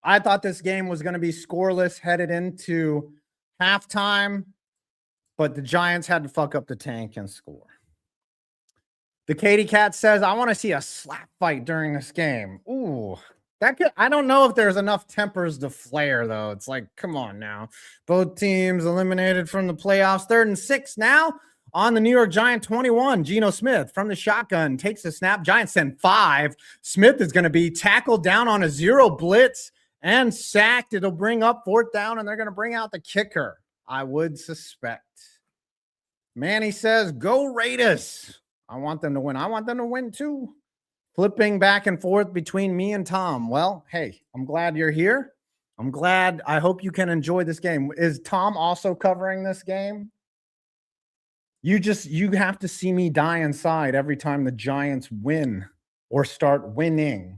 A: I thought this game was going to be scoreless headed into halftime, but the Giants had to fuck up the tank and score. The Katy Cat says, I want to see a slap fight during this game. Ooh, I don't know if there's enough tempers to flare, though. It's like, come on now. Both teams eliminated from the playoffs. 3rd and 6 now on the New York Giant 21. Geno Smith from the shotgun takes the snap. Giants send 5. Smith is going to be tackled down on a 0 blitz and sacked. It'll bring up 4th down, and they're going to bring out the kicker, I would suspect. Manny says, go Raiders. I want them to win. I want them to win too. Flipping back and forth between me and Tom. Well, hey, I'm glad you're here. I hope you can enjoy this game. Is Tom also covering this game? You have to see me die inside every time the Giants win or start winning.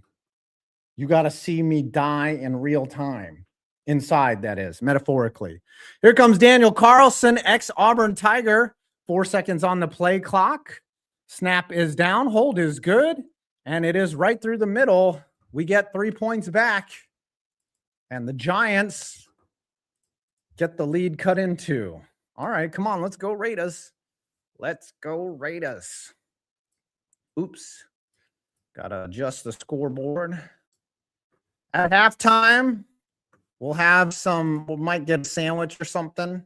A: You got to see me die in real time. Inside, that is, metaphorically. Here comes Daniel Carlson, ex-Auburn Tiger. 4 seconds on the play clock. Snap is down. Hold is good. And it is right through the middle. We get 3 points back. And the Giants get the lead cut into. All right, come on. Let's go Raiders. Let's go Raiders. Oops. Got to adjust the scoreboard. At halftime, we might get a sandwich or something.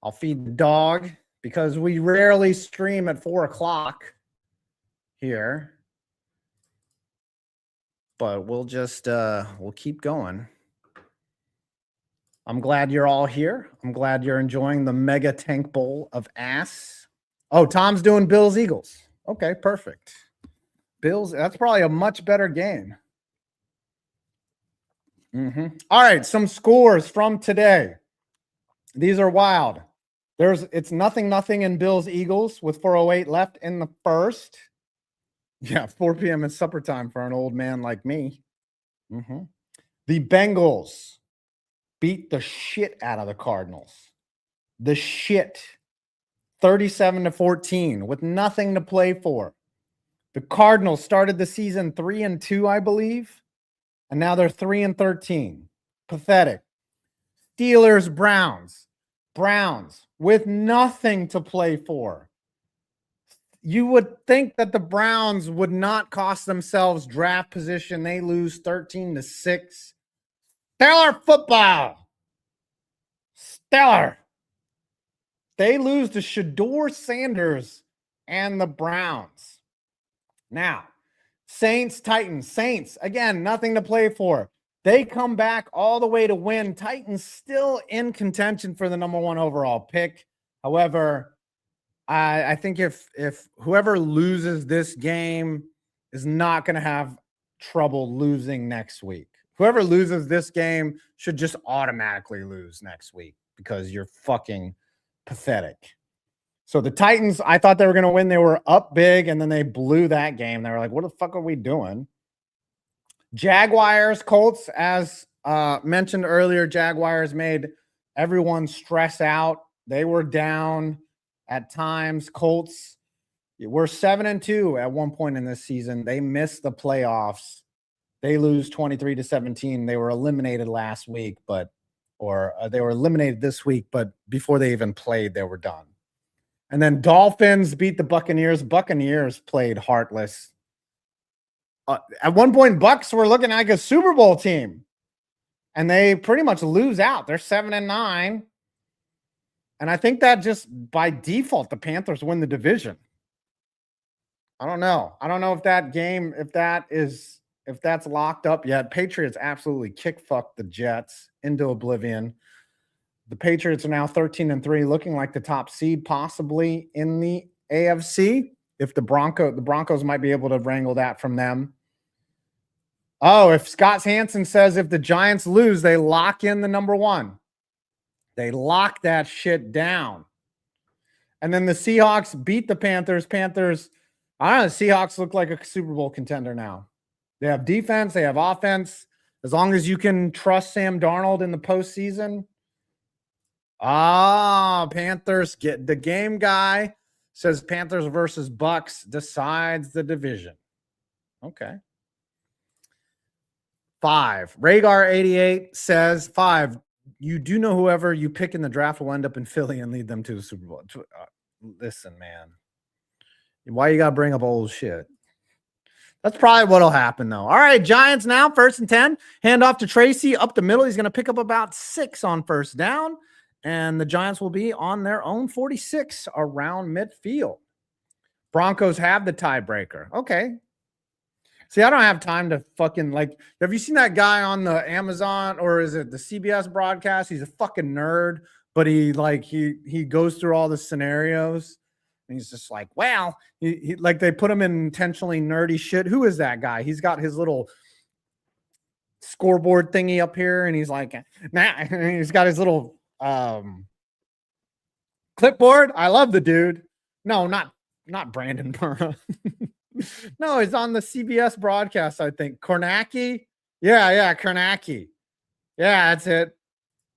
A: I'll feed the dog because we rarely stream at 4 o'clock here. But we'll just, we'll keep going. I'm glad you're all here. I'm glad you're enjoying the mega tank bowl of ass. Oh, Tom's doing Bills Eagles. Okay, perfect. Bills, that's probably a much better game. All right, some scores from today. These are wild. It's 0-0 in Bills Eagles with 4:08 left in the first. Yeah, 4 p.m. is supper time for an old man like me. The Bengals beat the shit out of the Cardinals. The shit. 37-14 with nothing to play for. The Cardinals started the season 3-2, I believe. And now they're 3-13. Pathetic. Steelers, Browns. Browns with nothing to play for. You would think that the Browns would not cost themselves draft position. They lose 13-6. Stellar football. Stellar. They lose to Shador Sanders and the Browns. Now, Saints, Titans. Saints, again, nothing to play for. They come back all the way to win. Titans still in contention for the number 1 overall pick. However, I think if whoever loses this game is not going to have trouble losing next week. Whoever loses this game should just automatically lose next week because you're fucking pathetic. So the Titans, I thought they were going to win. They were up big, and then they blew that game. They were like, what the fuck are we doing? Jaguars, Colts, as mentioned earlier, Jaguars made everyone stress out. They were down at times. Colts were 7-2 at one point in this season. They missed the playoffs. They lose 23-17. They were eliminated last week, they were eliminated this week, but before they even played, they were done. And then Dolphins beat the Buccaneers. Buccaneers played heartless. At one point, Bucs were looking like a Super Bowl team, and they pretty much lose out. They're 7-9. And I think that just by default, the Panthers win the division. I don't know. I don't know if that game, if that's locked up yet. Patriots absolutely kick fucked the Jets into oblivion. The Patriots are now 13-3, looking like the top seed possibly in the AFC. If the Broncos might be able to wrangle that from them. Oh, if Scott Hansen says if the Giants lose, they lock in the number 1. They lock that shit down. And then the Seahawks beat the Panthers. I don't know, the Seahawks look like a Super Bowl contender now. They have defense. They have offense. As long as you can trust Sam Darnold in the postseason. Panthers get the game guy says Panthers versus Bucks decides the division. Okay. 5. Rhaegar88 says 5. You do know whoever you pick in the draft will end up in Philly and lead them to the Super Bowl. Listen, man. Why you got to bring up old shit? That's probably what'll happen, though. All right, Giants now, 1st and 10. Hand off to Tracy up the middle. He's going to pick up about 6 on first down. And the Giants will be on their own 46 around midfield. Broncos have the tiebreaker. Okay. See, I don't have time to fucking have you seen that guy on the Amazon or is it the CBS broadcast? He's a fucking nerd, but he goes through all the scenarios and he's just like, well, he they put him in intentionally nerdy shit. Who is that guy? He's got his little scoreboard thingy up here and he's like, nah, he's got his little clipboard. I love the dude. No, not Brandon Burra. No, he's on the CBS broadcast, I think. Kornacki. Yeah, Kornacki. Yeah, that's it.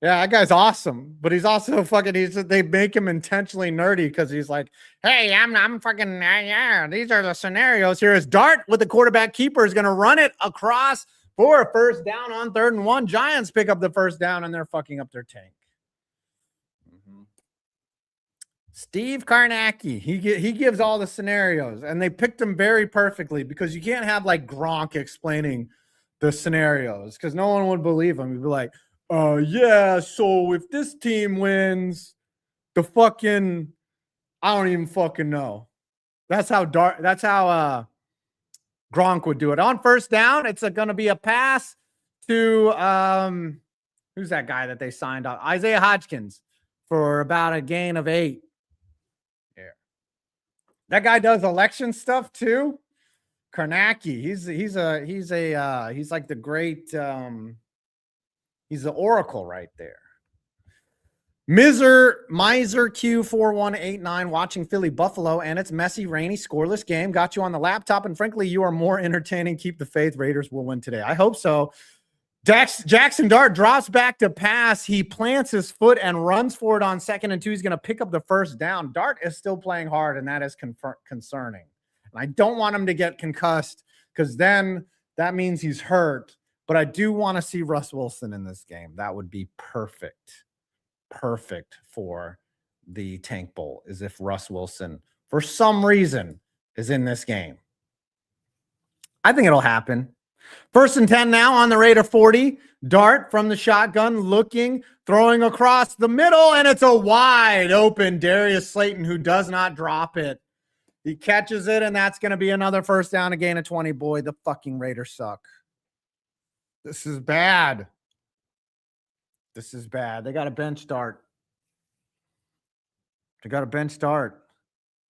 A: Yeah, that guy's awesome. But he's also they make him intentionally nerdy because he's like, hey, I'm fucking, yeah, these are the scenarios. Here is Dart with the quarterback keeper is going to run it across for a first down on 3rd and 1. Giants pick up the first down and they're fucking up their tank. Steve Kornacki, he gives all the scenarios, and they picked him very perfectly because you can't have Gronk explaining the scenarios because no one would believe him. He'd be like, yeah, so if this team wins, I don't even fucking know. That's how Gronk would do it. On first down, it's going to be a pass to who's that guy that they signed up? Isaiah Hodgkins for about a gain of 8. That guy does election stuff too. Kornacki, he's like the great he's the oracle right there. Miser Q4189 watching Philly Buffalo and it's messy, rainy, scoreless game. Got you on the laptop and frankly, you are more entertaining. Keep the faith. Raiders will win today. I hope so. Jackson Dart drops back to pass. He plants his foot and runs for it on 2nd and 2. He's going to pick up the first down. Dart is still playing hard, and that is concerning. And I don't want him to get concussed because then that means he's hurt. But I do want to see Russ Wilson in this game. That would be perfect. Perfect for the Tank Bowl is if Russ Wilson, for some reason, is in this game. I think it'll happen. 1st and 10 now on the Raider 40. Dart from the shotgun looking, throwing across the middle, and it's a wide open Darius Slayton who does not drop it. He catches it, and that's going to be another first down, a gain of 20. Boy, the fucking Raiders suck. This is bad. This is bad. They got a bench Dart.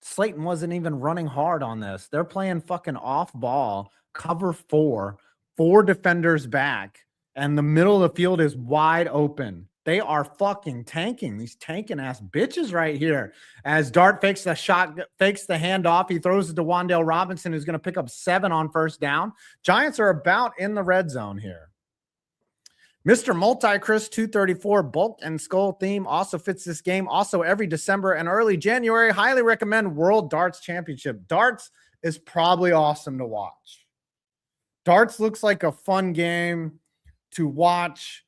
A: Slayton wasn't even running hard on this. They're playing fucking off ball, cover 4 defenders back, and the middle of the field is wide open. They are fucking tanking. These tanking ass bitches right here. As Dart fakes the shot, fakes the handoff. He throws it to Wan'Dale Robinson, who's going to pick up 7 on first down. Giants are about in the red zone here. Mr. Multi-Chris 234 bulk and skull theme also fits this game. Also, every December and early January, highly recommend World Darts Championship. Darts is probably awesome to watch. Darts looks like a fun game to watch.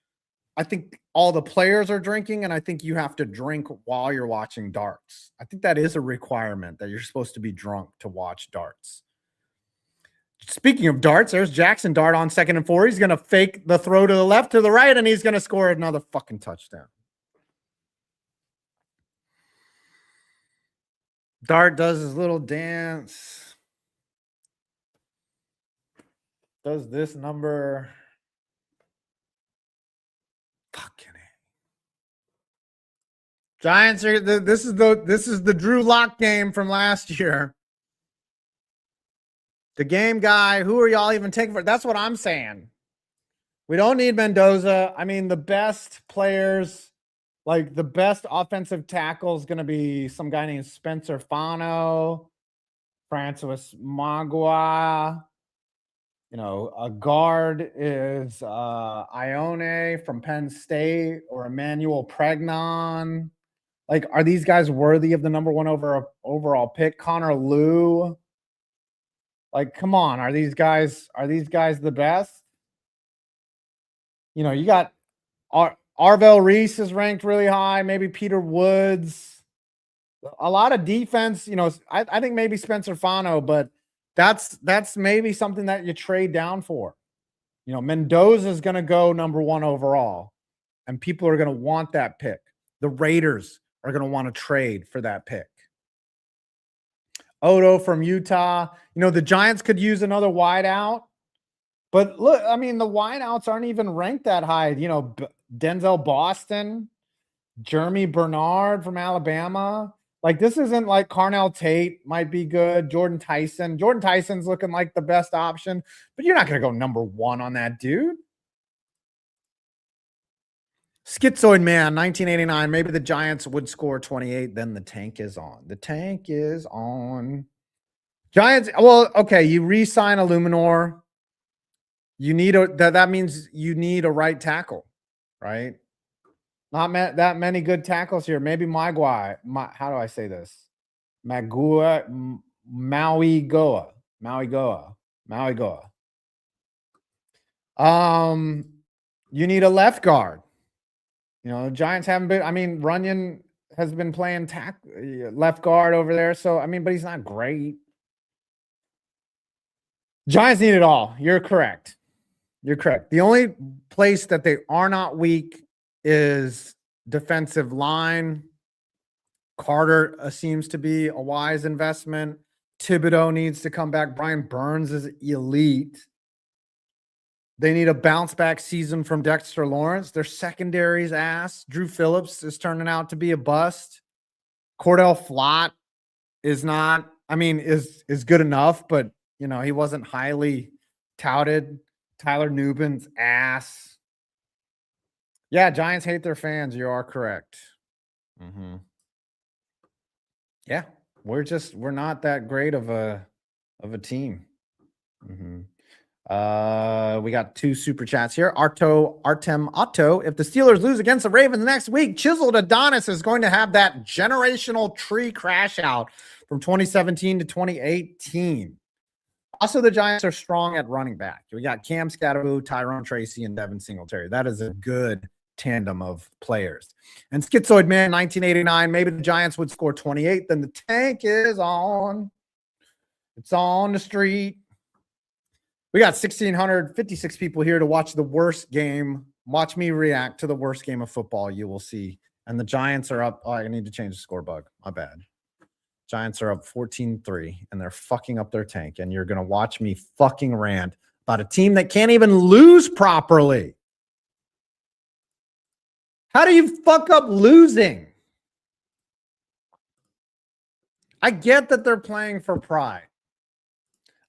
A: I think all the players are drinking, and I think you have to drink while you're watching darts. I think that is a requirement that you're supposed to be drunk to watch darts. Speaking of darts, there's Jackson Dart on 2nd and 4. He's going to fake the throw to the left, to the right, and he's going to score another fucking touchdown. Dart does his little dance. Does this number. Fucking A. Giants are this is the Drew Lock game from last year. The game guy, who are y'all even taking for? That's what I'm saying. We don't need Mendoza. I mean, the best players, like the best offensive tackle is going to be some guy named Spencer Fano, Francois Magua. You know, a guard is Ione from Penn State or Emmanuel Pregnon. Like, are these guys worthy of the number 1 overall pick? Connor Liu. Like, come on, are these guys the best? You know, you got Arvell Reese is ranked really high, maybe Peter Woods. A lot of defense, you know, I think maybe Spencer Fano, but that's maybe something that you trade down for. You know, Mendoza is going to go number 1 overall, and people are going to want that pick. The Raiders are going to want to trade for that pick. Odo from Utah. You know, the Giants could use another wideout. But look, I mean, the wideouts aren't even ranked that high. You know, Denzel Boston, Jeremy Bernard from Alabama. Like, this isn't like Carnell Tate might be good. Jordan Tyson. Jordan Tyson's looking like the best option. But you're not going to go number 1 on that dude. Schizoid Man, 1989. Maybe the Giants would score 28. Then the tank is on. The tank is on. Giants. Well, okay. You re-sign a Luminor. You need that means you need a right tackle, right? Not that many good tackles here. Maybe Maui. How do I say this? Maui Goa. You need a left guard. You know, the Giants haven't been. I mean, Runyon has been playing left guard over there. So, I mean, but he's not great. Giants need it all. You're correct. The only place that they are not weak is defensive line. Carter seems to be a wise investment. Thibodeau needs to come back. Brian Burns is elite. They need a bounce back season from Dexter Lawrence. Their secondary's ass. Drew Phillips is turning out to be a bust. Cordell Flott is not, I mean, is good enough, but you know, he wasn't highly touted. Tyler Nubin's ass. Yeah, Giants hate their fans. You are correct. Yeah, we're not that great of a team. We got 2 super chats here. Artem Otto. If the Steelers lose against the Ravens next week, Chiseled Adonis is going to have that generational tree crash out from 2017 to 2018. Also, the Giants are strong at running back. We got Cam Scatterboo, Tyrone Tracy, and Devin Singletary. That is a good tandem of players. And Schizoid Man, 1989. Maybe the Giants would score 28. Then the tank is on. It's on the street. We got 1,656 people here to watch the worst game. Watch me react to the worst game of football you will see. And the Giants are up. Oh, I need to change the score bug. My bad. Giants are up 14-3, and they're fucking up their tank. And you're going to watch me fucking rant about a team that can't even lose properly. How do you fuck up losing? I get that they're playing for pride.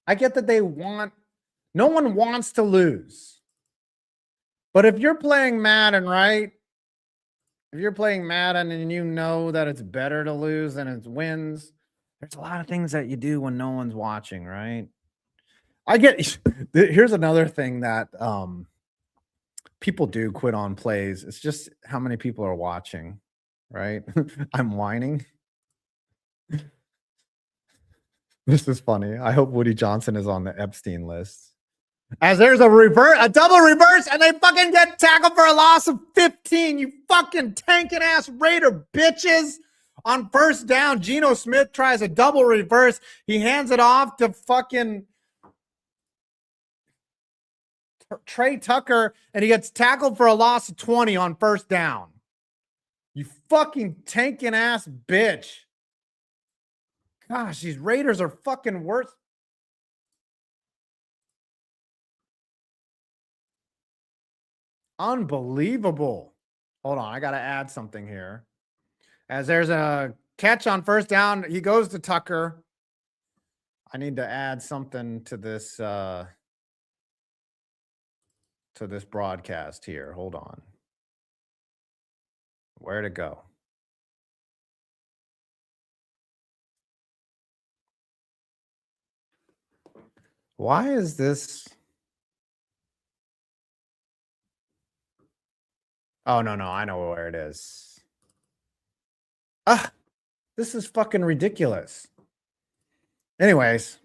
A: I get that no one wants to lose. But if you're playing Madden, right? If you're playing Madden and you know that it's better to lose than it's wins, there's a lot of things that you do when no one's watching, right? I get here's another thing that people do quit on plays. It's just how many people are watching, right? I'm whining. This is funny. I hope Woody Johnson is on the Epstein list. As there's a double reverse, and they fucking get tackled for a loss of 15. You fucking tanking ass Raider bitches. On first down, Geno Smith tries a double reverse. He hands it off to fucking Trey Tucker, and he gets tackled for a loss of 20 on first down. You fucking tanking ass bitch. Gosh, these Raiders are fucking worse. Unbelievable. Hold on, I got to add something here. As there's a catch on first down, he goes to Tucker. I need to add something to this broadcast here. Hold on. Where to go? Why is this? Oh, no, I know where it is. This is fucking ridiculous. Anyways.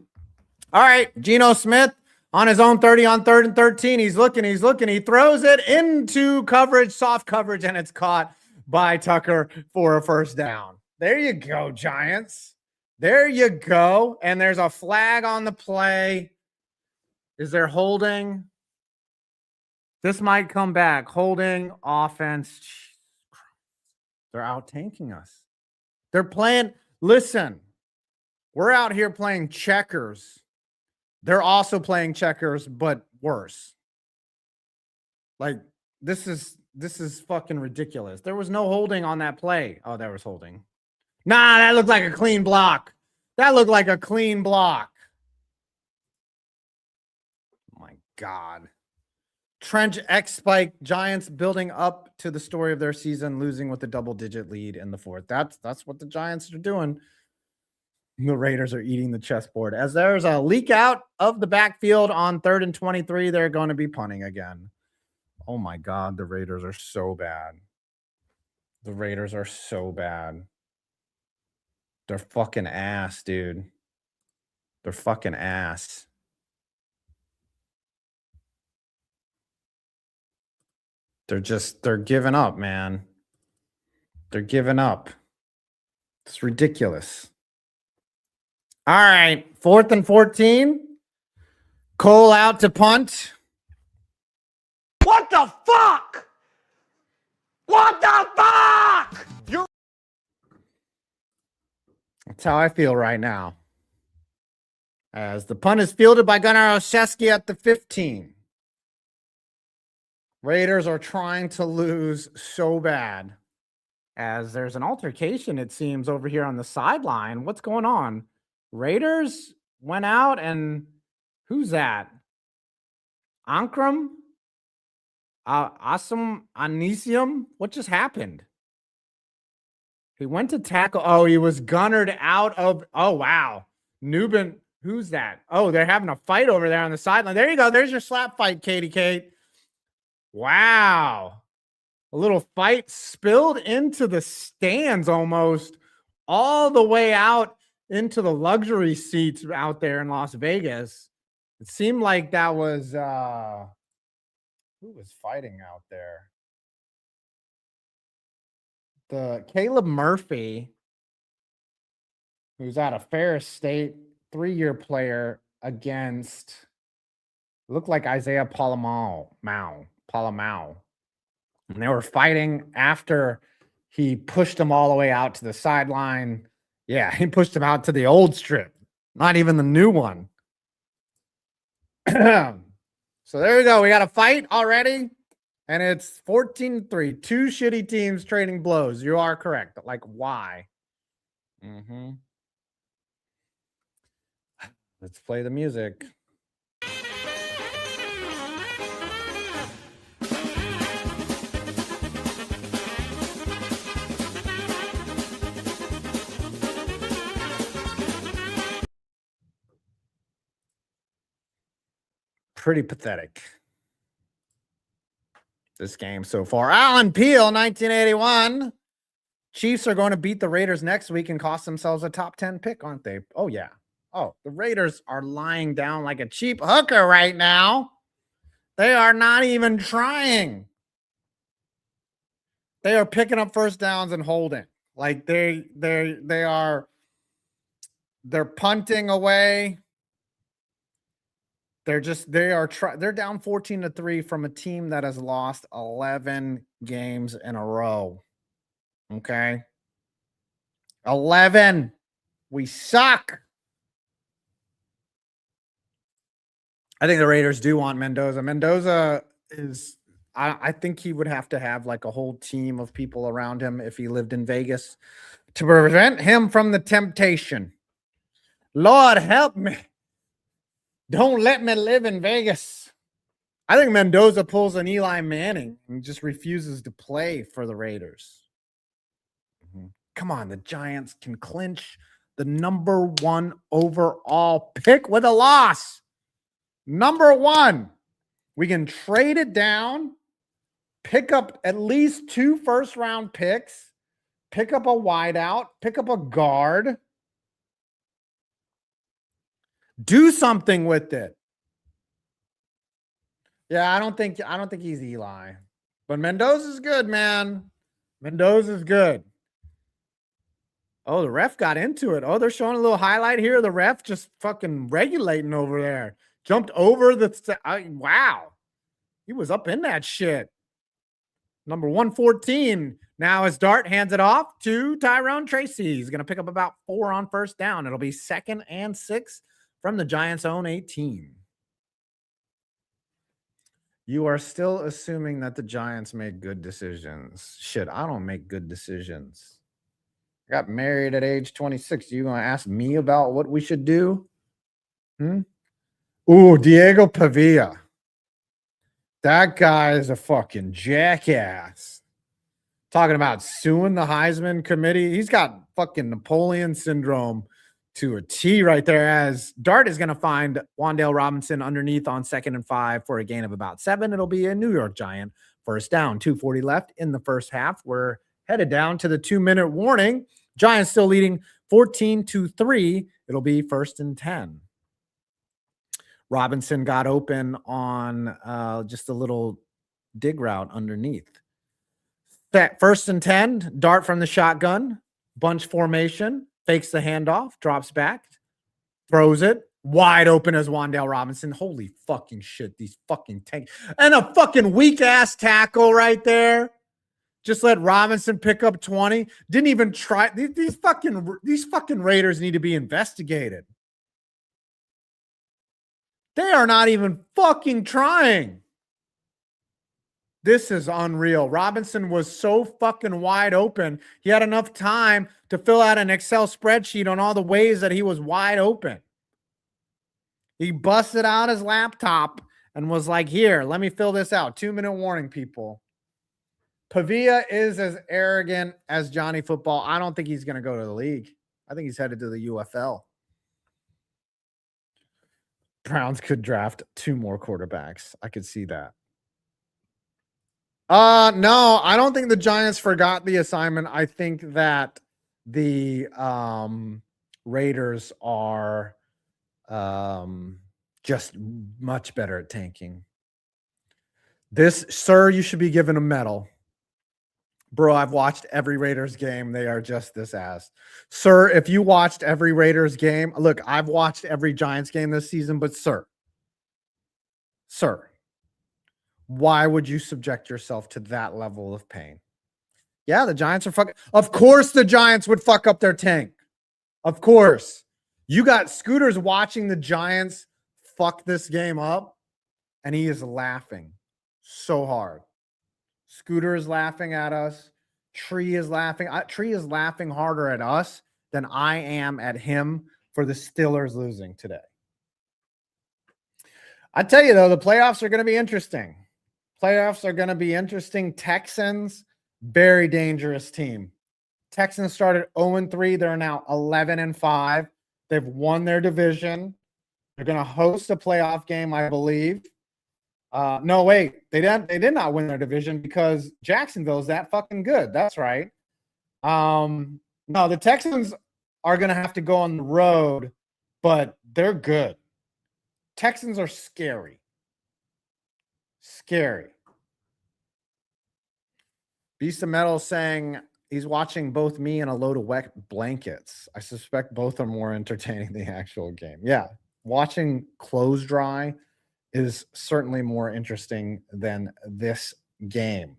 A: All right, Geno Smith on his own 30 on 3rd and 13. He's looking. He throws it into coverage, soft coverage, and it's caught by Tucker for a first down. There you go, Giants. There you go. And there's a flag on the play. Is there holding? This might come back. Holding offense. They're out tanking us. They're playing. Listen, we're out here playing checkers. They're also playing checkers, but worse. Like, this is fucking ridiculous. There was no holding on that play. Oh, there was holding. Nah, that looked like a clean block. That looked like a clean block. My God. Trench X spike, Giants building up to the story of their season, losing with a double-digit lead in the fourth. That's what the Giants are doing. The Raiders are eating the chessboard. As there's a leak out of the backfield on 3rd and 23, they're going to be punting again. Oh my God, the Raiders are so bad. The Raiders are so bad. They're fucking ass, dude. They're fucking ass. They're giving up, man. They're giving up. It's ridiculous. All right, 4th and 14. Cole out to punt.
C: What the fuck? What the fuck?
A: That's how I feel right now. As the punt is fielded by Gunnar Olszewski at the 15. Raiders are trying to lose so bad. As there's an altercation, it seems, over here on the sideline. What's going on? Raiders went out, and who's that? Ankrum? Anisium? What just happened? He went to tackle. Oh, he was gunnered out of. Oh, wow. Newbin. Who's that? Oh, they're having a fight over there on the sideline. There you go. There's your slap fight, Katie Kate. Wow. A little fight spilled into the stands almost all the way out into the luxury seats out there in Las Vegas. It seemed like that was who was fighting out there? The Caleb Murphy, who's out of Ferris State, 3-year player against looked like Isaiah Palomau. And they were fighting after he pushed them all the way out to the sideline. Yeah, he pushed them out to the old strip, not even the new one. So there we go. We got a fight already, and it's 14-3. Two shitty teams trading blows. You are correct. Like, why? Let's play the music. pretty pathetic. This game so far. Alan Peel, 1981. Chiefs are going to beat the Raiders next week and cost themselves a top 10 pick, aren't they? Oh, yeah. Oh, the Raiders are lying down like a cheap hooker right now. They are not even trying. They are picking up first downs and holding. Like they're punting away. They're down 14-3 from a team that has lost 11 games in a row. Okay. 11. We suck. I think the Raiders do want Mendoza. Mendoza is, I think he would have to have like a whole team of people around him if he lived in Vegas to prevent him from the temptation. Lord help me. Don't let me live in Vegas. I think Mendoza pulls an Eli Manning and just refuses to play for the Raiders. Come on, the Giants can clinch the number 1 overall pick with a loss. Number 1. We can trade it down, pick up at least 2 first-round picks, pick up a wideout, pick up a guard. Do something with it. Yeah, I don't think he's Eli. But Mendoza's good, man. Mendoza's good. Oh, the ref got into it. Oh, they're showing a little highlight here. The ref just fucking regulating over there. Jumped over the wow. He was up in that shit. Number 114. Now as Dart hands it off to Tyrone Tracy. He's going to pick up about 4 on first down. It'll be 2nd and 6 from the Giants' own 18. You are still assuming that the Giants make good decisions. Shit, I don't make good decisions. I got married at age 26. You going to ask me about what we should do? Ooh, Diego Pavia. That guy is a fucking jackass. Talking about suing the Heisman committee. He's got fucking Napoleon syndrome to a T right there, as Dart is going to find Wan'Dale Robinson underneath on 2nd and 5 for a gain of about 7. It'll be a New York Giant first down. 2:40 left in the first half. We're headed down to the 2-minute warning. Giants still leading 14-3. It'll be 1st and 10. Robinson got open on just a little dig route underneath. That 1st and 10, Dart from the shotgun, bunch formation, fakes the handoff, drops back, throws it wide open as Wan'Dale Robinson. Holy fucking shit, these fucking tank and a fucking weak ass tackle right there. Just let Robinson pick up 20. Didn't even try. These fucking Raiders need to be investigated. They are not even fucking trying. This is unreal. Robinson was so fucking wide open. He had enough time to fill out an Excel spreadsheet on all the ways that he was wide open. He busted out his laptop and was like, here, let me fill this out. 2-minute warning, people. Pavia is as arrogant as Johnny Football. I don't think he's going to go to the league. I think he's headed to the UFL. Browns could draft 2 more quarterbacks. I could see that. No, I don't think the Giants forgot the assignment. I think that the Raiders are just much better at tanking. This, sir, you should be given a medal. Bro, I've watched every Raiders game. They are just this ass. Sir, if you watched every Raiders game, look, I've watched every Giants game this season, but sir, why would you subject yourself to that level of pain? Yeah, the Giants are fucking. Of course the Giants would fuck up their tank. Of course. You got Scooters watching the Giants fuck this game up, and he is laughing so hard. Scooter is laughing at us. Tree is laughing. Tree is laughing harder at us than I am at him for the Steelers losing today. I tell you, though, the playoffs are going to be interesting. Playoffs are going to be interesting. Texans, very dangerous team. Texans started 0-3. They're now 11-5. They've won their division. They're going to host a playoff game, I believe. No, wait, they did not win their division because Jacksonville's that fucking good. That's right. No, the Texans are gonna have to go on the road, but they're good. Texans are scary. Scary. Beast of Metal saying he's watching both me and a load of wet blankets. I suspect both are more entertaining than the actual game. Yeah, watching clothes dry is certainly more interesting than this game.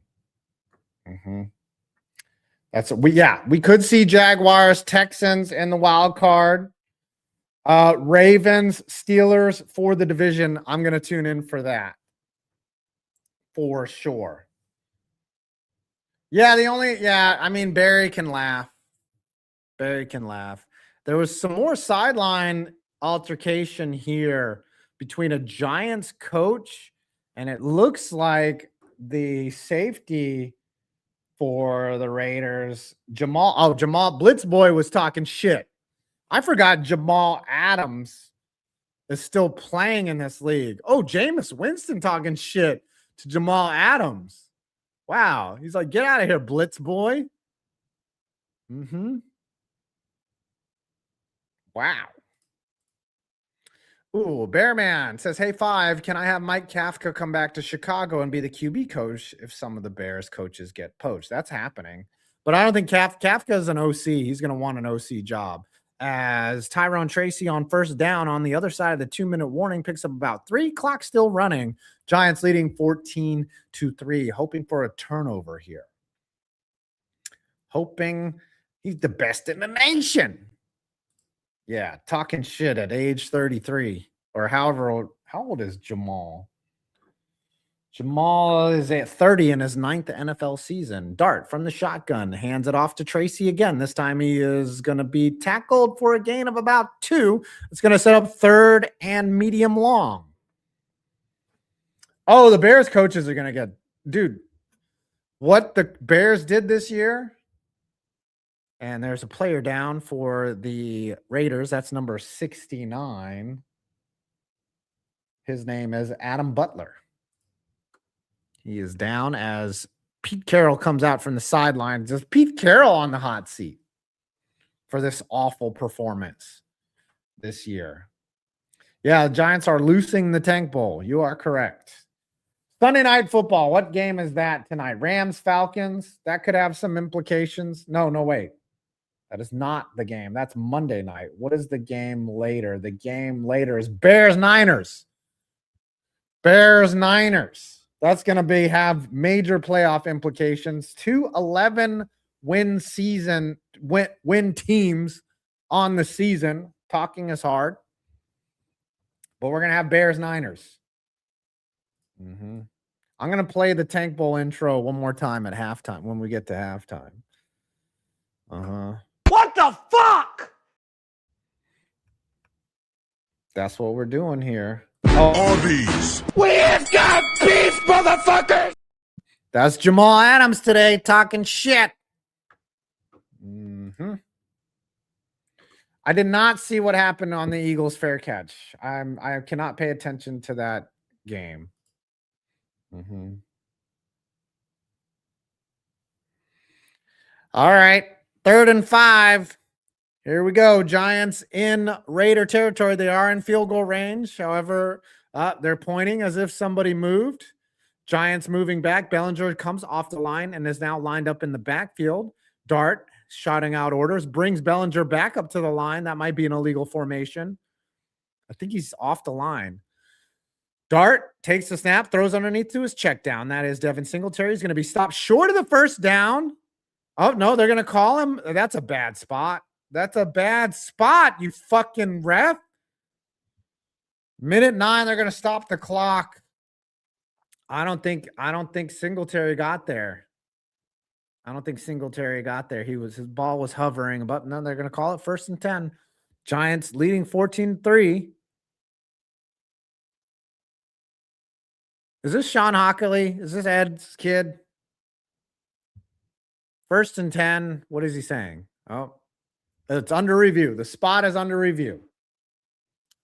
A: We could see Jaguars, Texans in the wild card. Ravens, Steelers for the division. I'm going to tune in for that for sure. Yeah, I mean, Barry can laugh. Barry can laugh. There was some more sideline altercation here between a Giants coach and it looks like the safety for the Raiders, Jamal Blitzboy was talking shit. I forgot Jamal Adams is still playing in this league. Oh, Jameis Winston talking shit to Jamal Adams. Wow. He's like, get out of here, Blitzboy. Wow. Ooh, Bearman says, hey, Five, can I have Mike Kafka come back to Chicago and be the QB coach if some of the Bears coaches get poached? That's happening. But I don't think Kafka is an OC. He's going to want an OC job. As Tyrone Tracy on first down on the other side of the 2-minute warning picks up about 3 clock still running. Giants leading 14-3, hoping for a turnover here. Hoping he's the best in the nation. Yeah, talking shit at age 33 or however old. How old is Jamal? Jamal is at 30 in his 9th NFL season. Dart from the shotgun, hands it off to Tracy again. This time he is going to be tackled for a gain of about 2. It's going to set up 3rd and medium long. Oh, the Bears coaches are going to get, dude, what the Bears did this year. And there's a player down for the Raiders. That's number 69. His name is Adam Butler. He is down as Pete Carroll comes out from the sideline. Just Pete Carroll on the hot seat for this awful performance this year. Yeah, the Giants are losing the Tank Bowl. You are correct. Sunday Night Football. What game is that tonight? Rams, Falcons. That could have some implications. No, wait. That is not the game. That's Monday night. What is the game later? The game later is Bears, Niners. Bears, Niners. That's going to have major playoff implications. 2 11-win season, win teams on the season. Talking is hard. But we're going to have Bears, Niners. I'm going to play the Tank Bowl intro one more time at halftime when we get to halftime.
C: What the fuck?
A: That's what we're doing here.
D: Arby's.
C: We have got beef, motherfuckers!
A: That's Jamal Adams today talking shit. I did not see what happened on the Eagles fair catch. I cannot pay attention to that game. All right. 3rd and 5. Here we go. Giants in Raider territory. They are in field goal range. However, they're pointing as if somebody moved. Giants moving back. Bellinger comes off the line and is now lined up in the backfield. Dart shouting out orders, brings Bellinger back up to the line. That might be an illegal formation. I think he's off the line. Dart takes the snap, throws underneath to his check down. That is Devin Singletary. He's going to be stopped short of the first down. Oh, no, they're going to call him. That's a bad spot. That's a bad spot, you fucking ref. Minute 9, they're going to stop the clock. I don't think Singletary got there. His ball was hovering, but no, they're going to call it 1st and 10. Giants leading 14-3. Is this Sean Hockley? Is this Ed's kid? 1st and 10. What is he saying? Oh, it's under review. The spot is under review.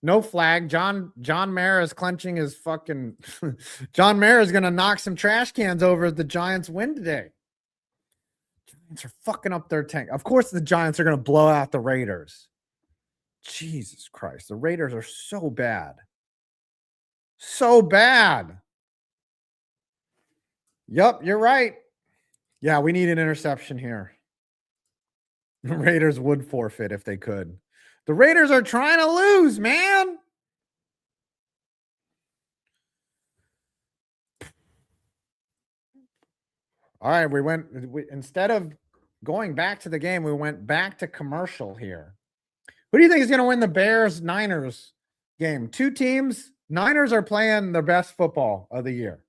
A: No flag. John Mara is clenching his fucking. John Mara is going to knock some trash cans over if the Giants win today. Giants are fucking up their tank. Of course, the Giants are going to blow out the Raiders. Jesus Christ. The Raiders are so bad. So bad. Yup, you're right. Yeah, we need an interception here. The Raiders would forfeit if they could. The Raiders are trying to lose, man. All right, instead of going back to the game, we went back to commercial here. Who do you think is going to win the Bears-Niners game? Two teams. Niners are playing their best football of the year.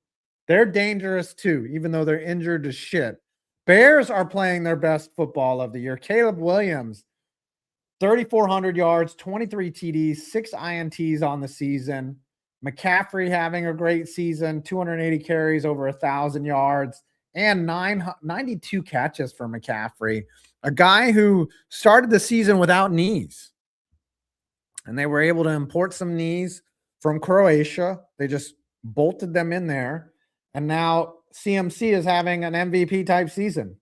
A: They're dangerous too, even though they're injured as shit. Bears are playing their best football of the year. Caleb Williams, 3,400 yards, 23 TDs, 6 INTs on the season. McCaffrey having a great season, 280 carries, over 1,000 yards, and 92 catches for McCaffrey, a guy who started the season without knees. And they were able to import some knees from Croatia. They just bolted them in there. And now CMC is having an MVP type season.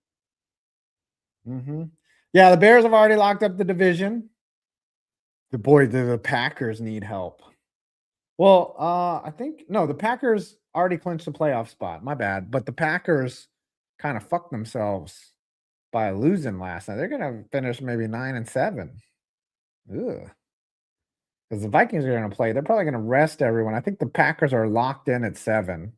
A: Yeah, the Bears have already locked up the division. The Packers need help. Well, I think, no, the Packers already clinched the playoff spot. My bad. But the Packers kind of fucked themselves by losing last night. They're going to finish maybe 9-7. Ugh. Because the Vikings are going to play. They're probably going to rest everyone. I think the Packers are locked in at 7.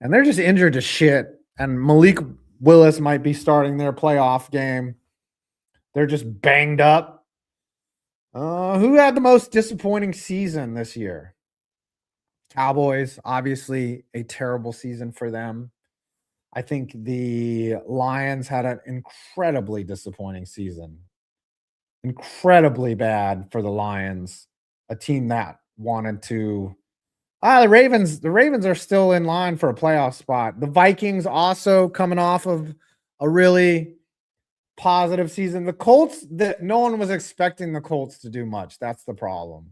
A: And they're just injured to shit. And Malik Willis might be starting their playoff game. They're just banged up. Who had the most disappointing season this year? Cowboys, obviously a terrible season for them. I think the Lions had an incredibly disappointing season. Incredibly bad for the Lions, a team that wanted to. The Ravens are still in line for a playoff spot. The Vikings also coming off of a really positive season. The Colts, that no one was expecting the Colts to do much. That's the problem.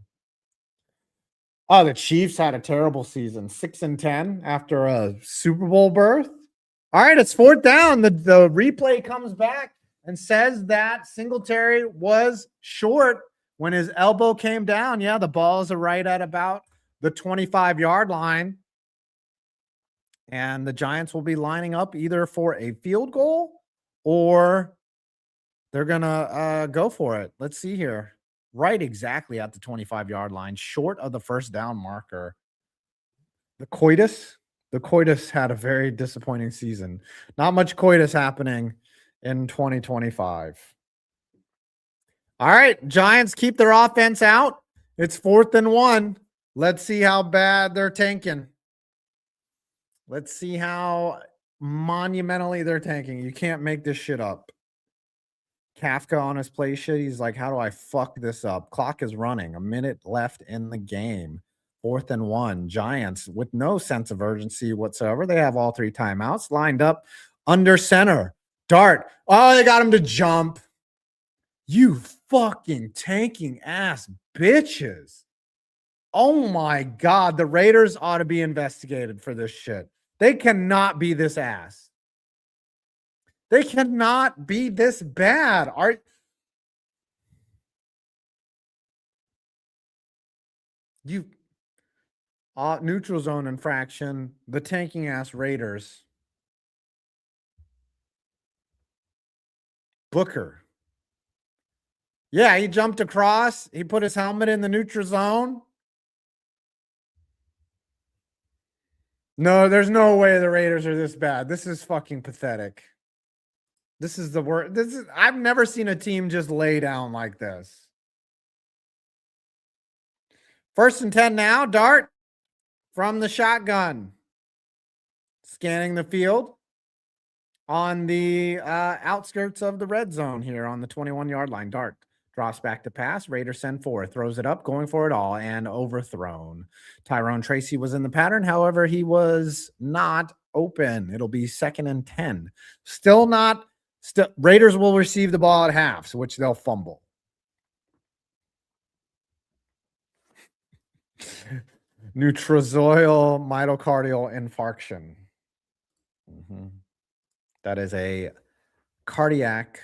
A: Oh, the Chiefs had a terrible season, 6-10 after a Super Bowl berth. All right, it's 4th down. The replay comes back and says that Singletary was short when his elbow came down. Yeah, the balls are right at about the 25-yard line. And the Giants will be lining up either for a field goal or they're going to go for it. Let's see here. Right exactly at the 25-yard line, short of the first down marker. The Coitus had a very disappointing season. Not much coitus happening in 2025. All right, Giants keep their offense out. It's 4th and 1. Let's see how bad they're tanking. Let's see how monumentally they're tanking. You can't make this shit up. Kafka on his play shit. He's like, how do I fuck this up? Clock is running. A minute left in the game. 4th and 1. Giants with no sense of urgency whatsoever. They have all 3 timeouts lined up under center. Dart. Oh, they got him to jump. You fucking tanking ass bitches. Oh my God. The Raiders ought to be investigated for this shit. They cannot be this ass. They cannot be this bad. You neutral zone infraction, the tanking ass Raiders. Booker. Yeah, he jumped across. He put his helmet in the neutral zone. No, there's no way the Raiders are this bad. This is fucking pathetic. This is the worst. I've never seen a team just lay down like this. 1st and 10 now. Dart from the shotgun. Scanning the field on the outskirts of the red zone here on the 21-yard line. Dart drops back to pass. Raiders send 4. Throws it up, going for it all, and overthrown. Tyrone Tracy was in the pattern. However, he was not open. It'll be 2nd and 10. Raiders will receive the ball at half, which they'll fumble. Neutrozoal myocardial infarction. That is a cardiac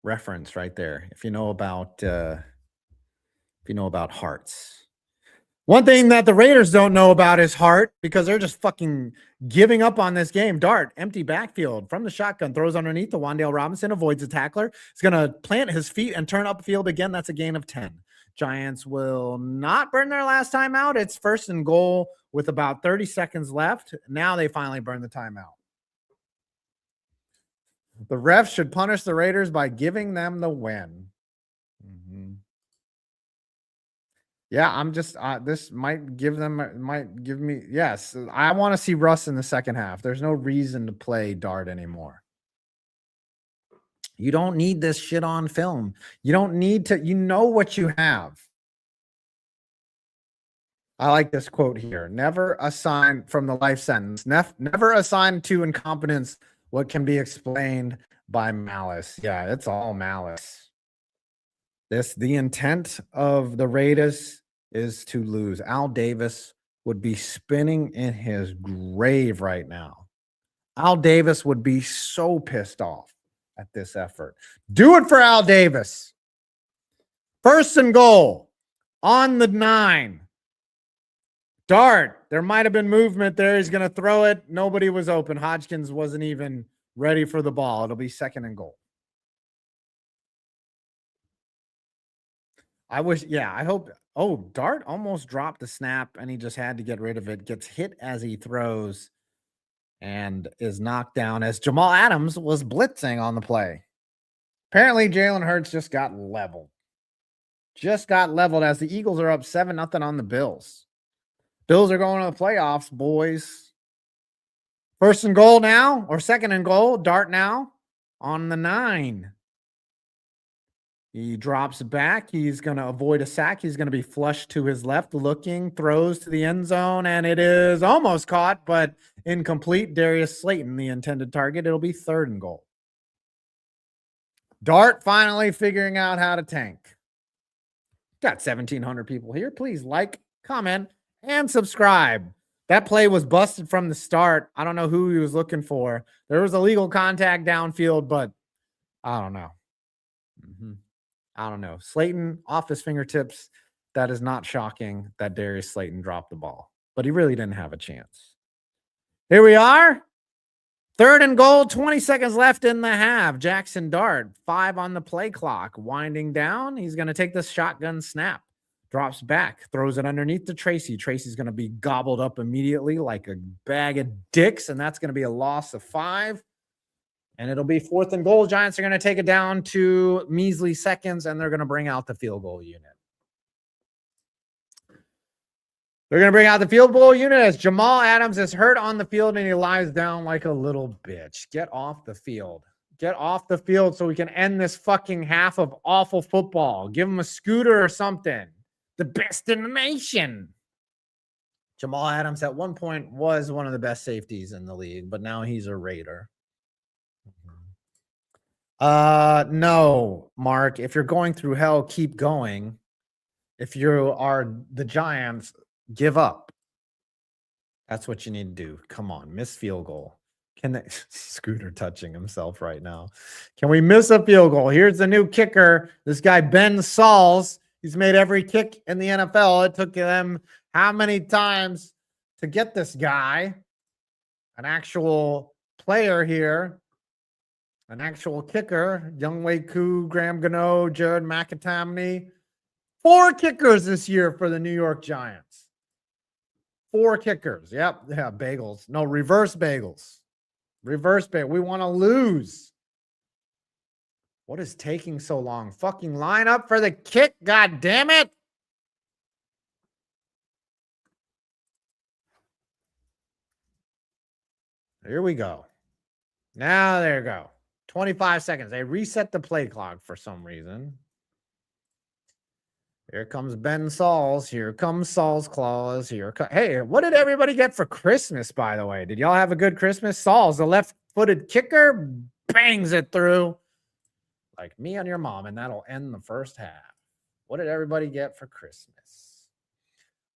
A: reference right there. If you know about hearts. One thing that the Raiders don't know about is heart because they're just fucking giving up on this game. Dart, empty backfield from the shotgun, throws underneath to Wan'Dale Robinson, avoids a tackler. He's going to plant his feet and turn upfield again. That's a gain of 10. Giants will not burn their last timeout. It's 1st and goal with about 30 seconds left. Now they finally burn the timeout. The refs should punish the Raiders by giving them the win. Yeah, I'm just this might give me yes. I want to see Russ in the second half. There's no reason to play Dart anymore. You don't need this shit on film. You don't need to, you know what you have. I like this quote here. Never assign from the life sentence. Never assign to incompetence what can be explained by malice. Yeah, it's all malice. The intent of the Raiders is to lose. Al Davis would be spinning in his grave right now. Al Davis would be so pissed off at this effort. Do it for Al Davis. 1st and goal on the 9. Dart. There might have been movement there. He's going to throw it. Nobody was open. Hodgkins wasn't even ready for the ball. It'll be 2nd and goal. I hope. Oh, Dart almost dropped the snap and he just had to get rid of it. Gets hit as he throws and is knocked down as Jamal Adams was blitzing on the play. Apparently, Jalen Hurts just got leveled. Just got leveled as the Eagles are up 7-0 on the Bills. Bills are going to the playoffs, boys. 1st and goal now, or 2nd and goal. Dart now on the 9. He drops back. He's going to avoid a sack. He's going to be flushed to his left, looking, throws to the end zone, and it is almost caught, but incomplete. Darius Slayton, the intended target. It'll be 3rd and goal. Dart finally figuring out how to tank. Got 1,700 people here. Please like, comment, and subscribe. That play was busted from the start. I don't know who he was looking for. There was illegal contact downfield, but I don't know. I don't know. Slayton off his fingertips. That is not shocking that Darius Slayton dropped the ball, but he really didn't have a chance. Here we are. 3rd and goal, 20 seconds left in the half. Jackson Dart, 5 on the play clock. Winding down. He's going to take the shotgun snap. Drops back, throws it underneath to Tracy. Tracy's going to be gobbled up immediately like a bag of dicks, and that's going to be a loss of 5. And it'll be 4th and goal. Giants are going to take it down to measly seconds, and they're going to bring out the field goal unit. They're going to bring out the field goal unit as Jamal Adams is hurt on the field, and he lies down like a little bitch. Get off the field. Get off the field so we can end this fucking half of awful football. Give him a scooter or something. The best in the nation. Jamal Adams at one point was one of the best safeties in the league, but now he's a Raider. No, Mark, if you're going through hell, keep going. If you are the Giants, give up. That's what you need to do. Come on, miss field goal. Can they Scooter touching himself right now? Can we miss a field goal? Here's the new kicker. This guy, Ben Sauls. He's made every kick in the NFL. It took them how many times to get this guy? An actual player here. An actual kicker. Younghoe Koo, Graham Gano, Jared McIntyre. 4 kickers this year for the New York Giants. 4 kickers. Yep. Yeah, bagels. No, reverse bagels. Reverse bagel. We want to lose. What is taking so long? Fucking line up for the kick. God damn it. Here we go. Now there you go. 25 seconds. They reset the play clock for some reason. Here comes Ben Sauls. Here comes Saul's Claws. Hey, what did everybody get for Christmas, by the way? Did y'all have a good Christmas? Sauls, the left-footed kicker, bangs it through like me and your mom, and that'll end the first half. What did everybody get for Christmas?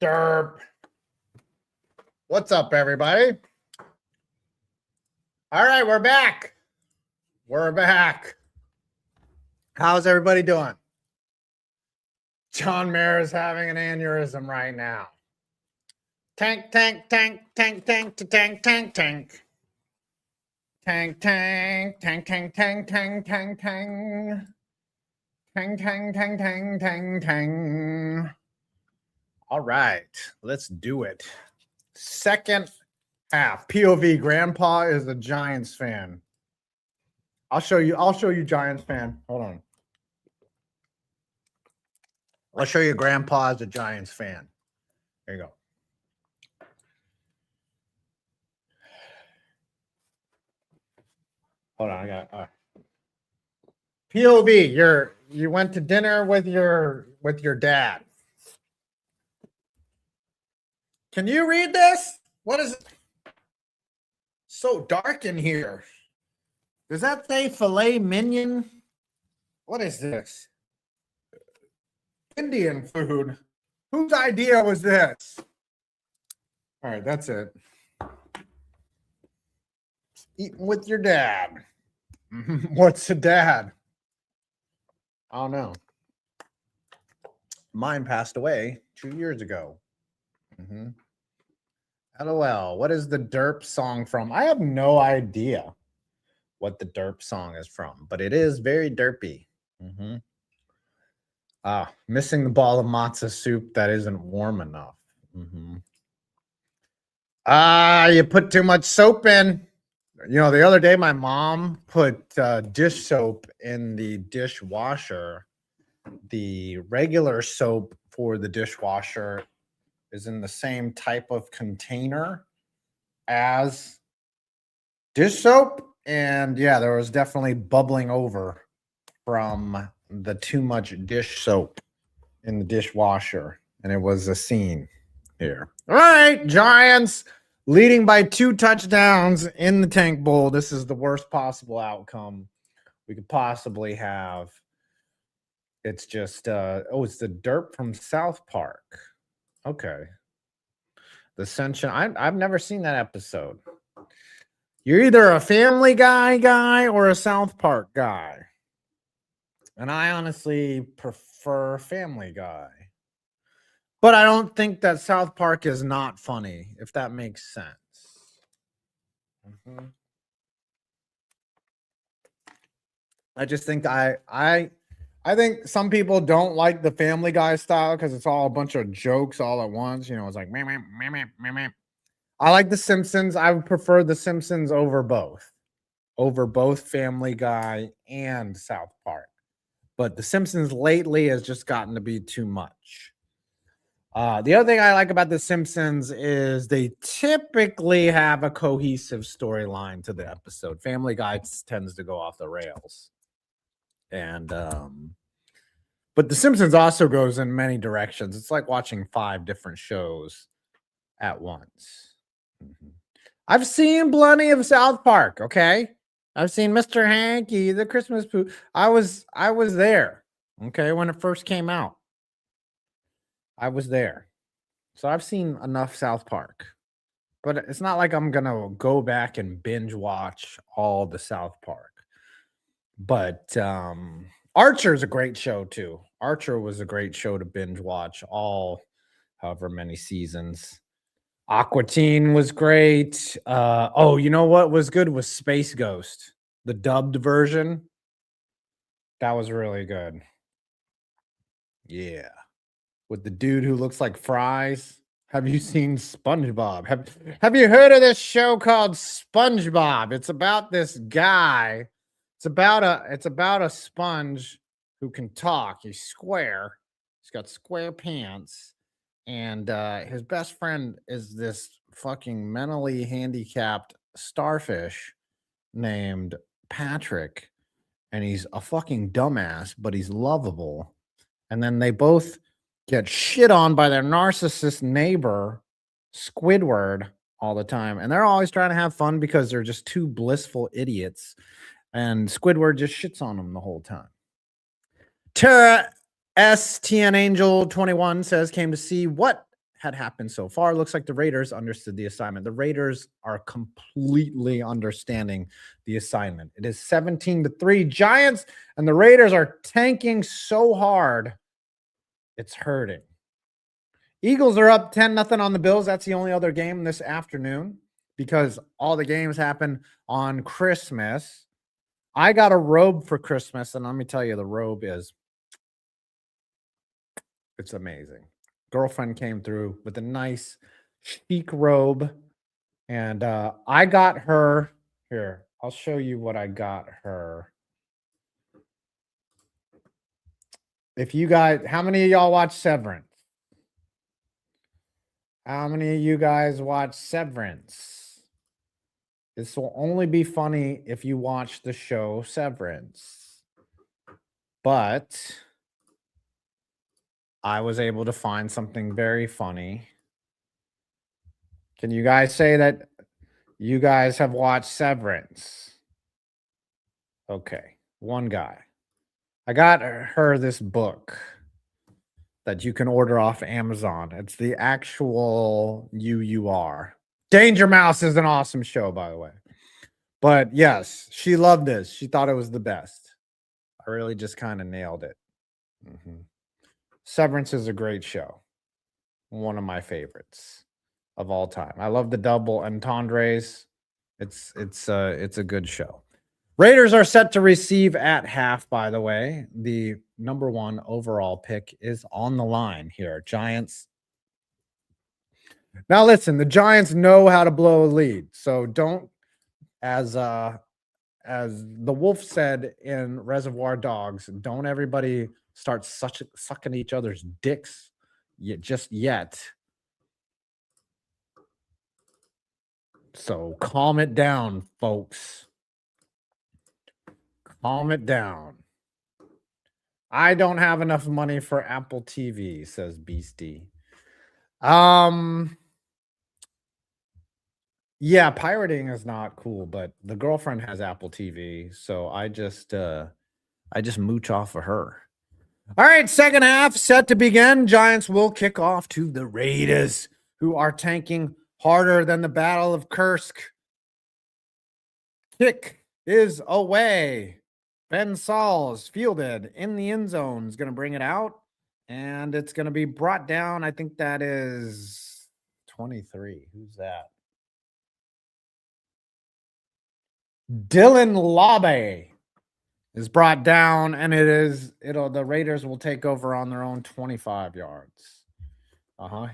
A: Derp. What's up, everybody? All right, we're back. We're back. How's everybody doing? John Mayer is having an aneurysm right now. Tank, tank, tank, tank, tank, tank, tank, tank. Tank, tank, tank, tank, tank, tank, tank, tank. Tang, tang, tang, tang, tang, tang. All right, let's do it. Second half. POV. Grandpa is a Giants fan. I'll show you Giants fan. Hold on. I'll show you Grandpa is a Giants fan. There you go. Hold on, I got POV. You went to dinner with your dad. Can you read this? What is it? So dark in here. Does that say filet mignon? What is this? Indian food. Whose idea was this? All right, that's it. Eating with your dad. What's a dad? I don't know. Mine passed away 2 years ago. LOL. What is the derp song from? I have no idea what the derp song is from, but it is very derpy. Missing the ball of matzo soup that isn't warm enough. You put too much soap in. You know, the other day my mom put dish soap in the dishwasher. The regular soap for the dishwasher is in the same type of container as dish soap. And yeah, there was definitely bubbling over from the too much dish soap in the dishwasher. And it was a scene here. All right, Giants leading by 2 touchdowns in the Tank Bowl. This is the worst possible outcome we could possibly have. It's just, it's the derp from South Park. Okay. The Ascension. I've never seen that episode. You're either a Family Guy or a South Park guy. And I honestly prefer Family Guy. But I don't think that South Park is not funny, if that makes sense. I just think I think some people don't like the Family Guy style because it's all a bunch of jokes all at once. You know, it's like meh, meh, meh, meh, meh, meh. I like The Simpsons. I would prefer The Simpsons over both Family Guy and South Park. But The Simpsons lately has just gotten to be too much. The other thing I like about The Simpsons is they typically have a cohesive storyline to the episode. Family Guy tends to go off the rails. And but The Simpsons also goes in many directions. It's like watching 5 different shows at once. I've seen plenty of South Park, okay? I've seen Mr. Hanky, the Christmas Pooh. I was there, okay, when it first came out. I was there. So I've seen enough South Park. But it's not like I'm going to go back and binge watch all the South Park. But Archer is a great show too. Archer was a great show to binge watch all however many seasons. Aqua Teen was great. Oh, you know what was good was Space Ghost, the dubbed version. That was really good. Yeah. With the dude who looks like fries. Have you seen SpongeBob? Have you heard of this show called SpongeBob? It's about this guy. It's about a sponge who can talk. He's square. He's got square pants. And his best friend is this fucking mentally handicapped starfish named Patrick. And he's a fucking dumbass, but he's lovable. And then they both get shit on by their narcissist neighbor, Squidward, all the time. And they're always trying to have fun because they're just two blissful idiots. And Squidward just shits on them the whole time. Tara STN Angel 21 says, came to see what had happened so far. Looks like the Raiders understood the assignment. The Raiders are completely understanding the assignment. It is 17-3 Giants, and the Raiders are tanking so hard. It's hurting. Eagles are up 10-0 on the Bills. That's the only other game this afternoon because all the games happen on Christmas. I got a robe for Christmas, and let me tell you, the robe it's amazing. Girlfriend came through with a nice chic robe, and I got her here. I'll show you what I got her. If you guys, how many of y'all watch Severance? How many of you guys watch Severance? This will only be funny if you watch the show Severance. But I was able to find something very funny. Can you guys say that you guys have watched Severance? Okay, one guy. I got her this book that you can order off Amazon. It's the actual UUR. Danger Mouse is an awesome show, by the way. But yes, she loved this. She thought it was the best. I really just kind of nailed it. Severance is a great show. One of my favorites of all time. I love the double entendres. It's a good show. Raiders are set to receive at half, by the way. The number 1 overall pick is on the line here. Giants. Now listen, the Giants know how to blow a lead. So don't, as the wolf said in Reservoir Dogs, don't everybody start sucking each other's dicks just yet. So calm it down, folks. Calm it down. I don't have enough money for Apple TV, says Beastie. Yeah, pirating is not cool, but the girlfriend has Apple TV, so I just mooch off of her. All right, second half set to begin. Giants will kick off to the Raiders, who are tanking harder than the Battle of Kursk. Kick is away. Ben Saul's fielded in the end zone. Is going to bring it out, and it's going to be brought down. I think that is 23. Who's that? Dylan Lobbe is brought down, and the Raiders will take over on their own 25 yards.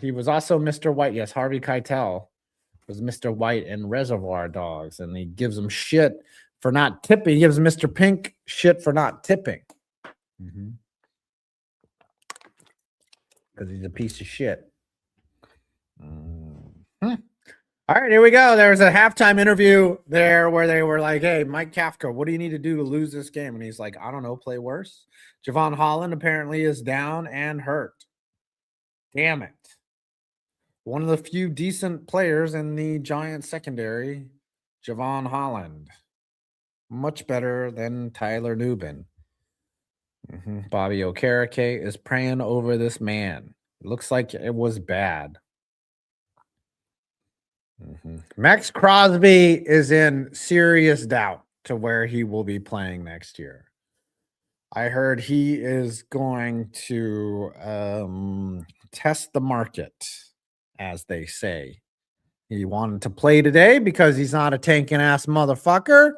A: He was also Mr. White. Yes, Harvey Keitel was Mr. White in Reservoir Dogs, and he gives him shit for not tipping. He gives Mr. Pink shit for not tipping. Because he's a piece of shit. All right, here we go. There was a halftime interview there where they were like, hey, Mike Kafka, what do you need to do to lose this game? And he's like, I don't know, play worse. Javon Holland apparently is down and hurt. Damn it. One of the few decent players in the Giants secondary, Javon Holland. Much better than Tyler Nubin. Bobby Okereke is praying over this man. It looks like it was bad. Max Crosby is in serious doubt to where he will be playing next year. I heard he is going to test the market, as they say He wanted to play today because he's not a tanking ass motherfucker.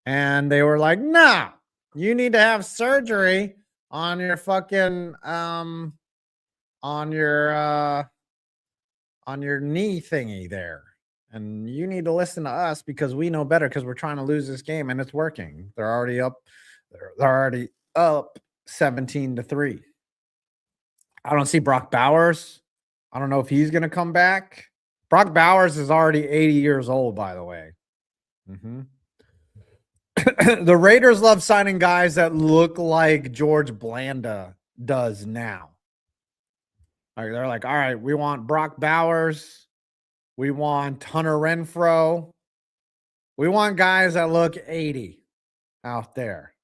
A: And they were like, nah, you need to have surgery on your fucking on your knee thingy there. And you need to listen to us because we know better because we're trying to lose this game and it's working. They're already up. They're already up 17-3. I don't see Brock Bowers. I don't know if he's going to come back. Brock Bowers is already 80 years old, by the way. The Raiders love signing guys that look like George Blanda does now. Like they're like, all right, we want Brock Bowers. We want Hunter Renfro. We want guys that look 80 out there.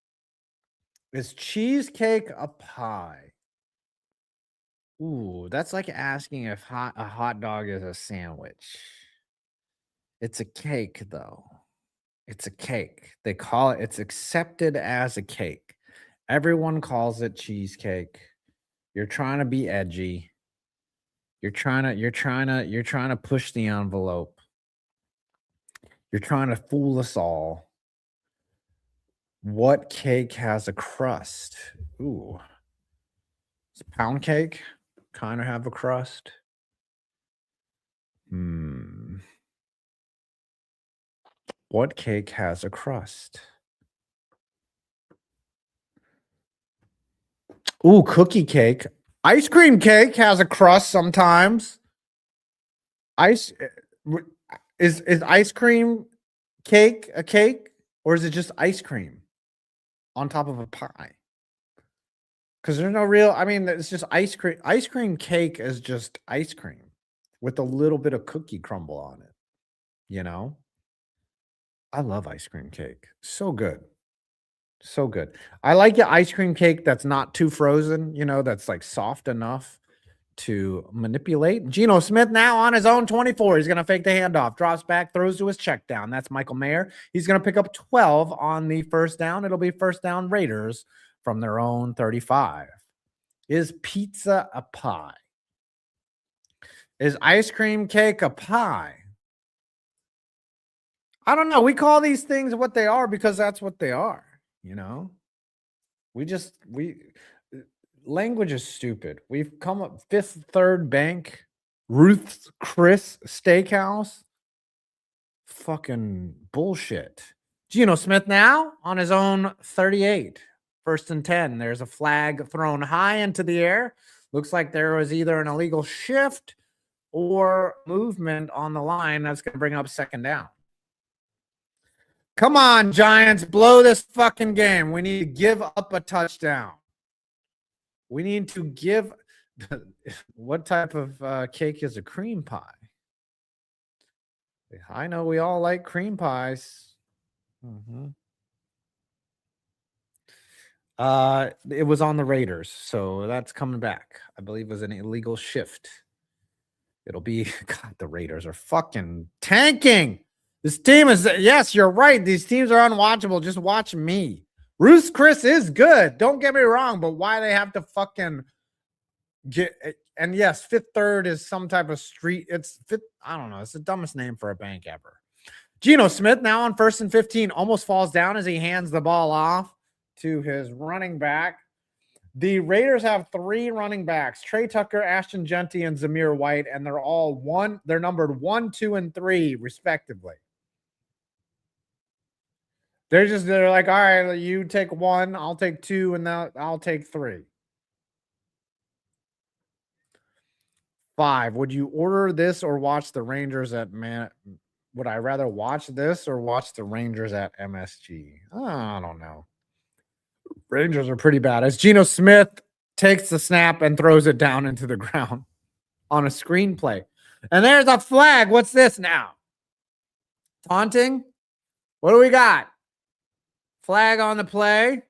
A: Is cheesecake a pie? Ooh, that's like asking if a hot dog is a sandwich. It's a cake, though. It's a cake. They call it, it's accepted as a cake. Everyone calls it cheesecake. You're trying to be edgy. You're trying to push the envelope. You're trying to fool us all. What cake has a crust? Ooh. Does pound cake kind of have a crust? What cake has a crust? Ooh, cookie cake. Ice cream cake has a crust sometimes. Is ice cream cake a cake, or is it just ice cream on top of a pie? Because there's no real, I mean, it's just ice cream. Ice cream cake is just ice cream with a little bit of cookie crumble on it. You know? I love ice cream cake. So good. So good. I like the ice cream cake that's not too frozen, that's like soft enough to manipulate. Geno Smith now on his own 24. He's going to fake the handoff, drops back, throws to his check down. That's Michael Mayer. He's going to pick up 12 on the first down. It'll be first down Raiders from their own 35. Is pizza a pie? Is ice cream cake a pie? I don't know. We call these things what they are because that's what they are. Language is stupid. We've come up Fifth Third Bank, Ruth's Chris Steakhouse. Fucking bullshit. Geno Smith now on his own 38. First and 10. There's a flag thrown high into the air. Looks like there was either an illegal shift or movement on the line that's going to bring up second down. Come on, Giants, blow this fucking game. We need to give up a touchdown. We need to give. What type of cake is a cream pie? I know we all like cream pies. It was on the Raiders, so that's coming back. I believe it was an illegal shift. It'll be, God, the Raiders are fucking tanking. This team is, yes, you're right. These teams are unwatchable. Just watch me. Ruth's Chris is good. Don't get me wrong, but why they have to fucking get, and yes, Fifth Third is some type of street. It's fifth, I don't know. It's the dumbest name for a bank ever. Geno Smith now on first and 15 almost falls down as he hands the ball off to his running back. The Raiders have 3 running backs, Trey Tucker, Ashton Genty, and Zamir White, and they're numbered 1, 2, and 3 respectively. They're like, all right, you take 1, I'll take 2, and now I'll take 3. 5. Would you order this or watch the Rangers at would I rather watch this or watch the Rangers at MSG? I don't know. Rangers are pretty bad. As Geno Smith takes the snap and throws it down into the ground on a screenplay. And there's a flag. What's this now? Taunting? What do we got? Flag on the play.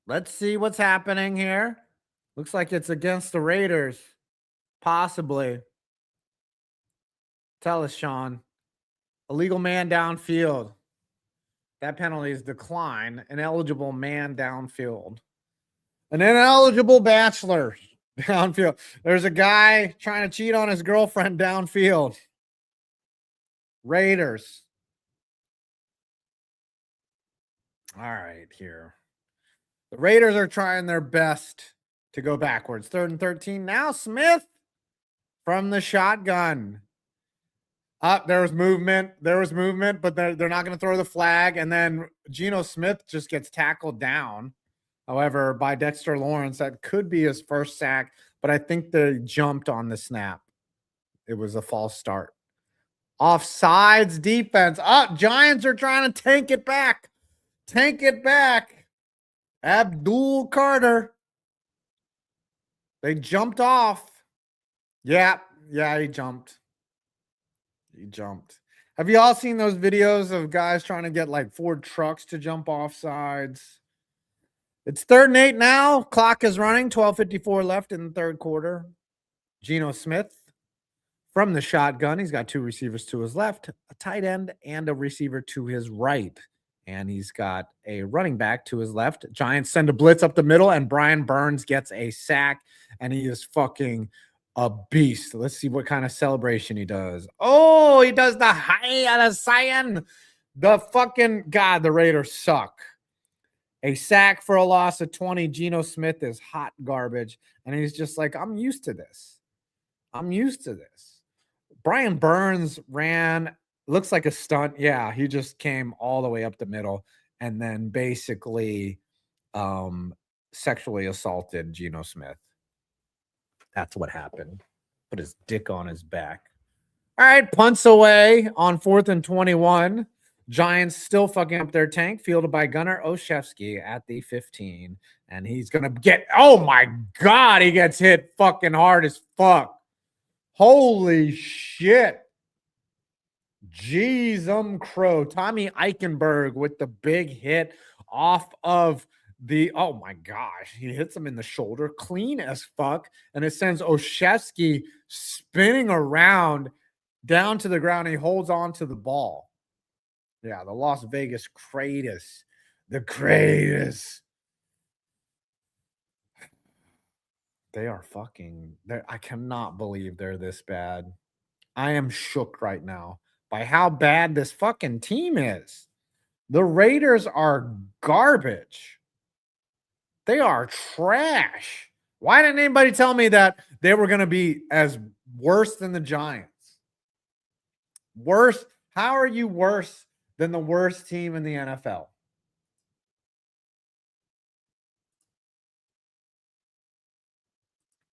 A: Let's see what's happening here. Looks like it's against the Raiders. Possibly. Tell us, Sean. Illegal man downfield. That penalty is decline. Ineligible man downfield. An ineligible bachelor. Downfield. There's a guy trying to cheat on his girlfriend downfield. Raiders. All right, here. The Raiders are trying their best to go backwards. 3rd and 13. Now Smith from the shotgun. Up, there was movement. There was movement, but they're not going to throw the flag. And then Geno Smith just gets tackled down. However, by Dexter Lawrence, that could be his first sack, but I think they jumped on the snap. It was a false start. Offsides defense. Giants are trying to tank it back. Tank it back. Abdul Carter. They jumped off. Yeah, he jumped. He jumped. Have you all seen those videos of guys trying to get like Ford trucks to jump off sides? It's 3rd and 8 now. Clock is running. 12:54 left in the third quarter. Geno Smith from the shotgun. He's got 2 receivers to his left, a tight end, and a receiver to his right. And he's got a running back to his left. Giants send a blitz up the middle, and Brian Burns gets a sack, and he is fucking a beast. Let's see what kind of celebration he does. Oh, he does the high Cyan. The fucking God, the Raiders suck. A sack for a loss of 20. Geno Smith is hot garbage, and he's just like, I'm used to this. I'm used to this. Brian Burns ran, looks like a stunt. Yeah, he just came all the way up the middle and then basically sexually assaulted Geno Smith. That's what happened. Put his dick on his back. All right, punts away on 4th and 21. Giants still fucking up their tank, fielded by Gunnar Olszewski at the 15. And he's going to get, oh my God, he gets hit fucking hard as fuck. Holy shit. Jeez, crow. Tommy Eichenberg with the big hit off of the, oh my gosh, he hits him in the shoulder, clean as fuck. And it sends Olszewski spinning around down to the ground. He holds on to the ball. Yeah, the Las Vegas Raiders. The Raiders. They are fucking, I cannot believe they're this bad. I am shook right now by how bad this fucking team is. The Raiders are garbage. They are trash. Why didn't anybody tell me that they were going to be as worse than the Giants? Worse? How are you worse than the worst team in the NFL?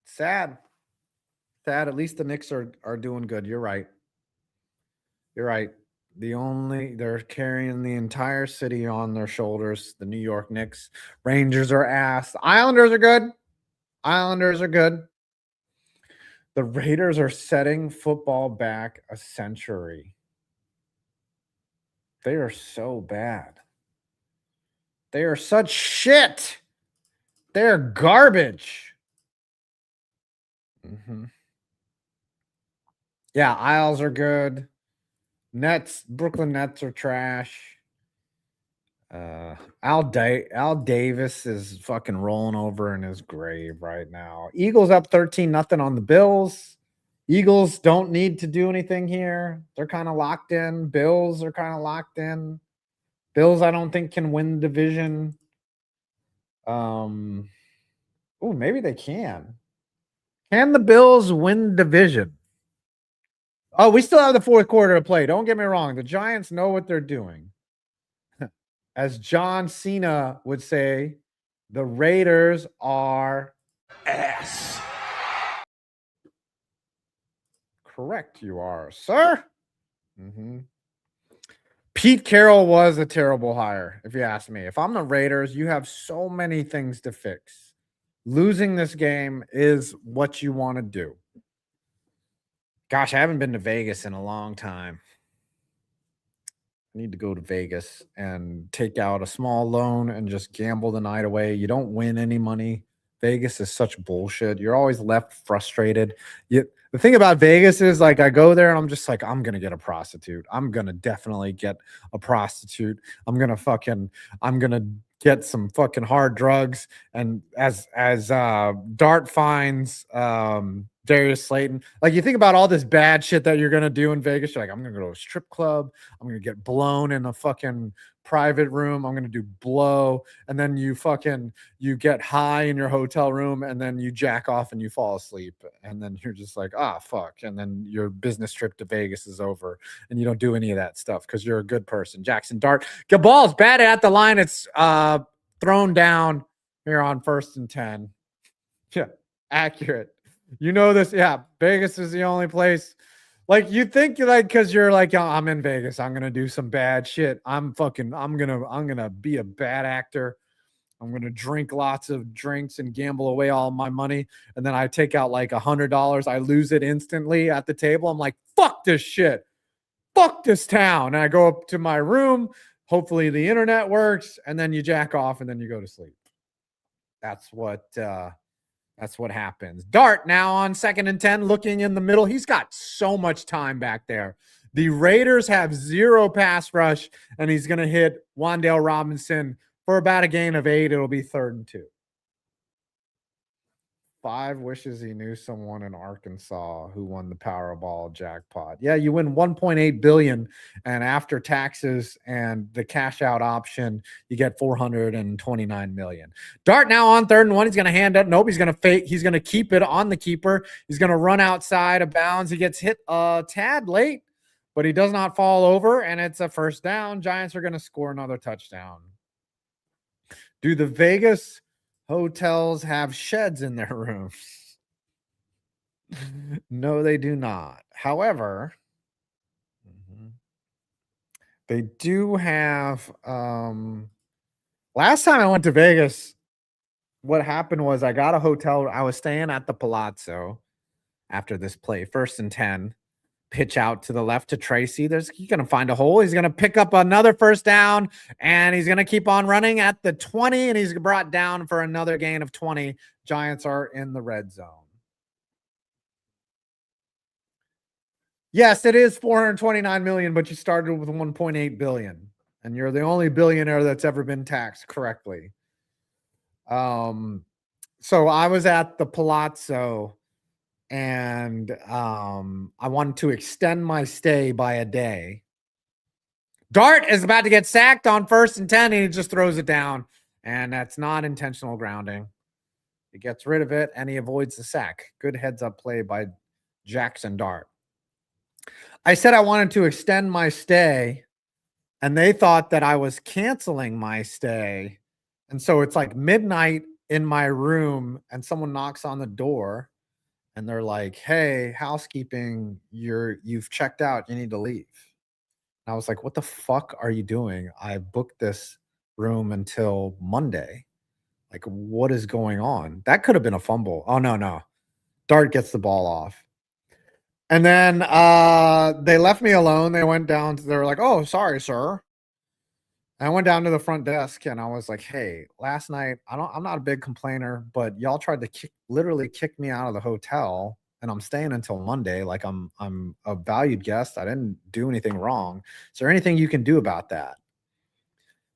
A: Sad. Sad. At least the Knicks are doing good. You're right. You're right. They're carrying the entire city on their shoulders. The New York Knicks. Rangers are ass. The Islanders are good. Islanders are good. The Raiders are setting football back a century. They are so bad. They are such shit. They're garbage. Yeah, Isles are good. Nets, Brooklyn Nets are trash. Al Davis is fucking rolling over in his grave right now. Eagles up 13-0 on the Bills. Eagles don't need to do anything here. They're kind of locked in. Bills are kind of locked in. Bills, I don't think, can win the division. Maybe they can. Can the Bills win the division? Oh, we still have the fourth quarter to play. Don't get me wrong. The Giants know what they're doing. As John Cena would say, the Raiders are
B: Ass.
A: correct. You are, sir. Pete Carroll was a terrible hire, if you ask me. If I'm the Raiders, you have so many things to fix. Losing this game is what you want to do. Gosh, I haven't been to Vegas in a long time. I need to go to Vegas and take out a small loan and just gamble the night away. You don't win any money. Vegas is such bullshit. You're always left frustrated. The thing about Vegas is, like, I go there and I'm just like, I'm going to get a prostitute. I'm going to definitely get a prostitute. I'm going to get some fucking hard drugs. And as Dart finds Darius Slayton, like you think about all this bad shit that you're gonna do in Vegas. You're like, I'm gonna go to a strip club. I'm gonna get blown in a fucking private room. I'm gonna do blow, and then you get high in your hotel room, and then you jack off and you fall asleep, and then you're just like, ah, fuck, and then your business trip to Vegas is over, and you don't do any of that stuff because you're a good person. Jackson Dart, the ball's bad at the line. It's thrown down here on 1st and 10. Yeah, accurate. You know this. Yeah, Vegas is the only place. Like you think like because you're like, oh, I'm in Vegas, I'm gonna do some bad shit. I'm gonna be a bad actor. I'm gonna drink lots of drinks and gamble away all my money, and then I take out like $100. I lose it instantly at the table. I'm like, fuck this shit, fuck this town, and I go up to my room. Hopefully the internet works, and then you jack off, and then you go to sleep. That's what happens. Dart now on 2nd and 10, looking in the middle. He's got so much time back there. The Raiders have 0 pass rush, and he's going to hit Wan'Dale Robinson for about a gain of 8. It'll be 3rd and 2. 5 wishes he knew someone in Arkansas who won the Powerball jackpot. Yeah, you win 1.8 billion, and after taxes and the cash out option, you get 429 million. Dart now on 3rd and 1. He's going to hand up. Nope, he's going to fake. He's going to keep it on the keeper. He's going to run outside of bounds. He gets hit a tad late, but he does not fall over, and it's a 1st down. Giants are going to score another touchdown. Do the Vegas hotels have sheds in their rooms? No, they do not. However, they do have last time I went to Vegas, what happened was I got a hotel. I was staying at the Palazzo after this play. 1st and 10. Pitch out to the left to Tracy. He's going to find a hole. He's going to pick up another 1st down, and he's going to keep on running at the 20, and he's brought down for another gain of 20. Giants are in the red zone. Yes, it is 429 million, but you started with 1.8 billion, and you're the only billionaire that's ever been taxed correctly. So I was at the Palazzo, and I wanted to extend my stay by a day. Dart is about to get sacked on 1st and 10, and he just throws it down, and that's not intentional grounding. He gets rid of it, and he avoids the sack. Good heads-up play by Jackson Dart. I said I wanted to extend my stay, and they thought that I was canceling my stay, and so it's like midnight in my room, and someone knocks on the door, and they're like, hey, housekeeping, you've checked out. You need to leave. And I was like, what the fuck are you doing? I booked this room until Monday. Like, what is going on? That could have been a fumble. Oh, no. Dart gets the ball off. And then they left me alone. They went down. They were like, oh, sorry, sir. I went down to the front desk, and I was like, hey, last night, I'm not a big complainer, but y'all tried to literally kick me out of the hotel, and I'm staying until Monday. Like I'm a valued guest. I didn't do anything wrong. Is there anything you can do about that?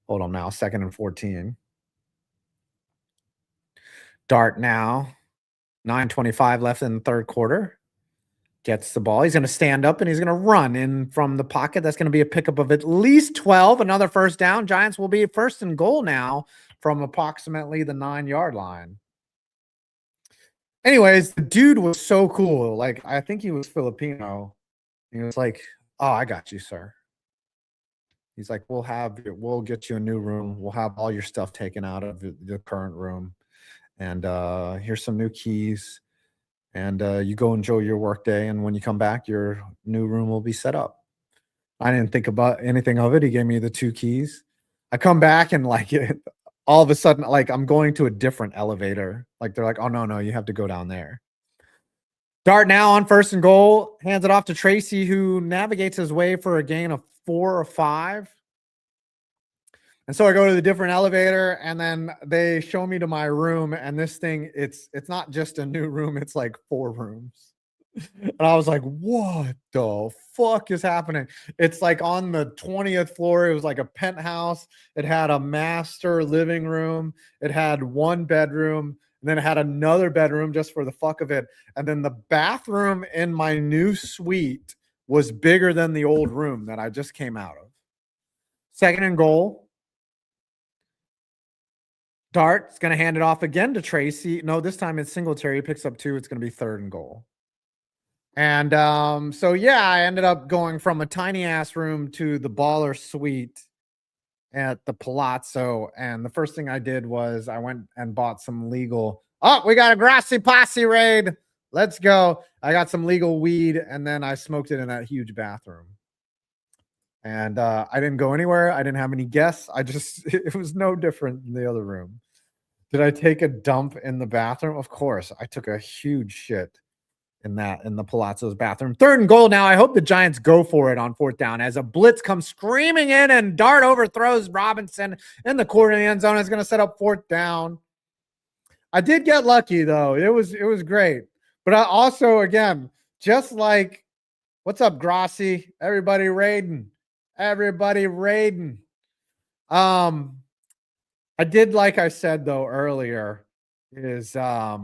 A: Hold on now, 2nd and 14. Dart now, 9:25 left in the 3rd quarter. Gets the ball. He's going to stand up, and he's going to run in from the pocket. That's going to be a pickup of at least 12. Another 1st down. Giants will be 1st and goal now from approximately the 9-yard line. Anyways, the dude was so cool. Like, I think he was Filipino. He was like, oh, I got you, sir. He's like, we'll get you a new room. We'll have all your stuff taken out of the current room. And here's some new keys. And you go enjoy your work day. And when you come back, your new room will be set up. I didn't think about anything of it. He gave me the 2 keys. I come back, and like all of a sudden, like I'm going to a different elevator. Like they're like, oh, no, you have to go down there. Dart now on 1st and goal. Hands it off to Tracy, who navigates his way for a gain of 4 or 5. And so I go to the different elevator, and then they show me to my room. And this thing, it's not just a new room. It's like 4 rooms. And I was like, what the fuck is happening? It's like on the 20th floor. It was like a penthouse. It had a master living room. It had one bedroom. And then it had another bedroom just for the fuck of it. And then the bathroom in my new suite was bigger than the old room that I just came out of. Second and goal. Dart's going to hand it off again to Tracy. No, this time it's Singletary. He picks up 2. It's going to be third and goal. And so, yeah, I ended up going from a tiny ass room to the baller suite at the Palazzo. And the first thing I did was I went and bought some legal. Oh, we got a Grassy Posse raid. Let's go. I got some legal weed and then I smoked it in that huge bathroom. And I didn't go anywhere. I didn't have any guests. It was no different than the other room. Did I take a dump in the bathroom? Of course. I took a huge shit in the Palazzo's bathroom. Third and goal now. I hope the Giants go for it on fourth down as a blitz comes screaming in and Dart overthrows Robinson in the corner of the end zone. Is going to set up fourth down. I did get lucky though. It was great. But I also, again, just like, what's up, Grossi? Everybody raiding. Everybody raiding. I did, like I said though earlier, is I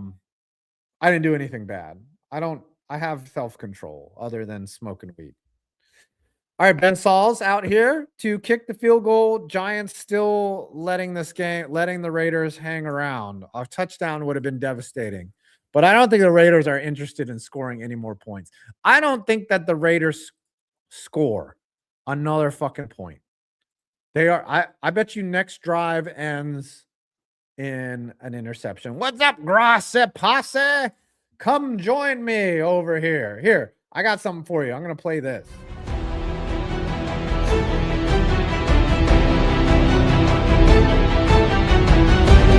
A: didn't do anything bad. I have self-control other than smoking weed. All right, Ben Saul's out here to kick the field goal. Giants still letting the Raiders hang around. A touchdown would have been devastating. But I don't think the Raiders are interested in scoring any more points. I don't think that the Raiders score another fucking point. They are. I bet you next drive ends in an interception. What's up, Grassy Posse? Come join me over here. Here, I got something for you. I'm going to play this.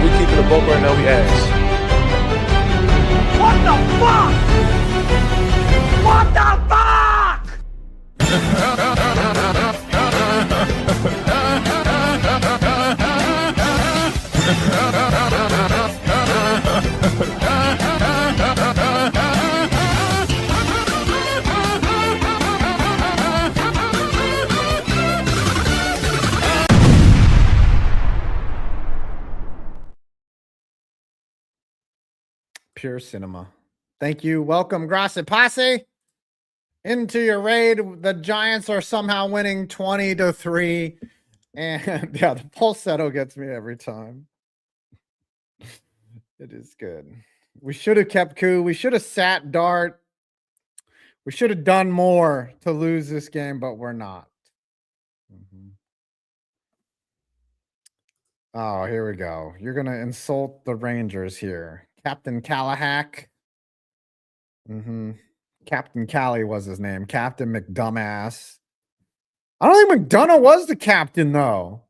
B: We keeping the boat right now, we ask.
C: What the fuck? What the
A: Pure cinema. Thank you. Welcome, Grassy Posse. Into your raid. The Giants are somehow winning 20-3. And yeah, the falsetto gets me every time. It is good. We should have kept Koo. We should have sat Dart. We should have done more to lose this game, but we're not. Oh, here we go. You're going to insult the Rangers here. Captain Callahack. Captain Callie was his name. Captain McDumbass. I don't think McDonough was the captain, though.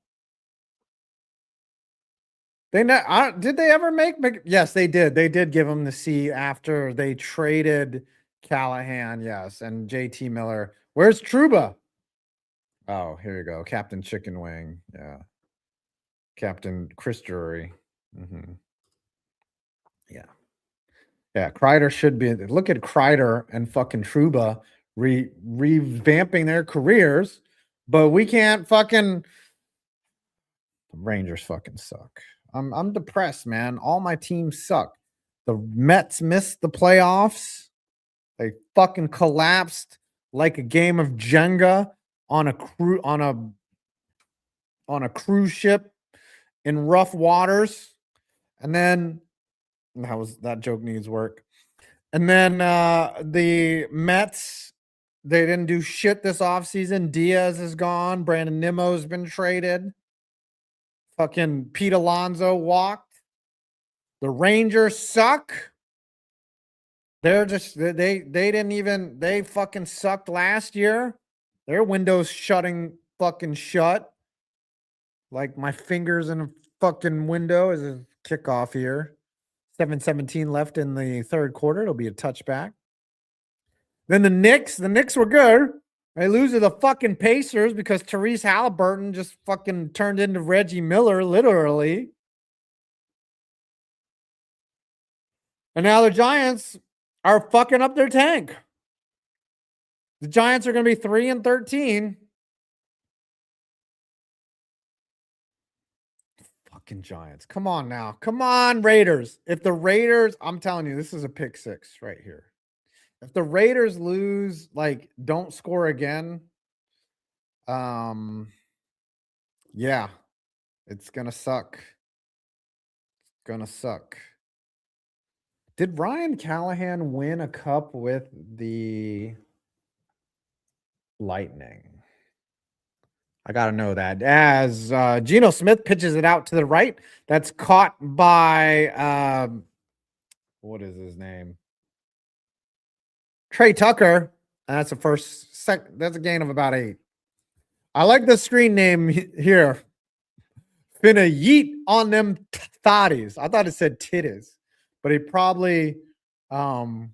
A: Did they ever make? Yes, they did. They did give him the C after they traded Callahan. Yes, and JT Miller. Where's Truba? Oh, here you go. Captain Chicken Wing. Yeah. Captain Chris Drury. Yeah. Yeah, Kreider should be. Look at Kreider and fucking Truba revamping their careers, but we can't fucking. The Rangers fucking suck. I'm depressed, man. All my teams suck. The Mets missed the playoffs. They fucking collapsed like a game of Jenga on a cruise ship in rough waters. And then that joke needs work. And then the Mets, they didn't do shit this offseason. Diaz is gone. Brandon Nimmo's been traded. Fucking Pete Alonso walked. The Rangers suck. They're just they fucking sucked last year. Their window's shutting fucking shut. Like my fingers in a fucking window as a kickoff here. 7:17 left in the third quarter. It'll be a touchback. Then the Knicks were good. They lose to the fucking Pacers because Therese Halliburton just fucking turned into Reggie Miller, literally. And now the Giants are fucking up their tank. The Giants are going to be 3-13. Fucking Giants. Come on now. Come on, Raiders. If the Raiders, I'm telling you, this is a pick six right here. If the Raiders lose, like, don't score again, yeah, it's gonna suck. It's gonna suck. Did Ryan Callahan win a cup with the Lightning? I gotta know that. As Geno Smith pitches it out to the right, that's caught by what is his name? Trey Tucker. That's a that's a gain of about 8. I like the screen name here. Finna yeet on them thotties. I thought it said titties, but he probably Bo's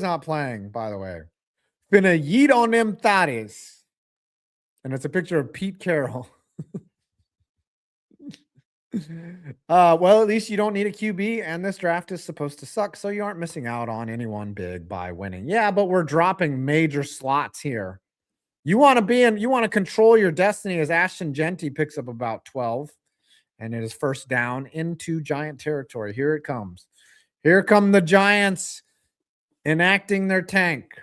A: not playing, by the way. Finna yeet on them thotties. And it's a picture of Pete Carroll. Well, at least you don't need a QB, and this draft is supposed to suck, so you aren't missing out on anyone big by winning. Yeah, but we're dropping major slots here. You want to control your destiny as Ashton Genty picks up about 12, and it is first down into Giant territory. Here it comes. Here come the Giants enacting their tank.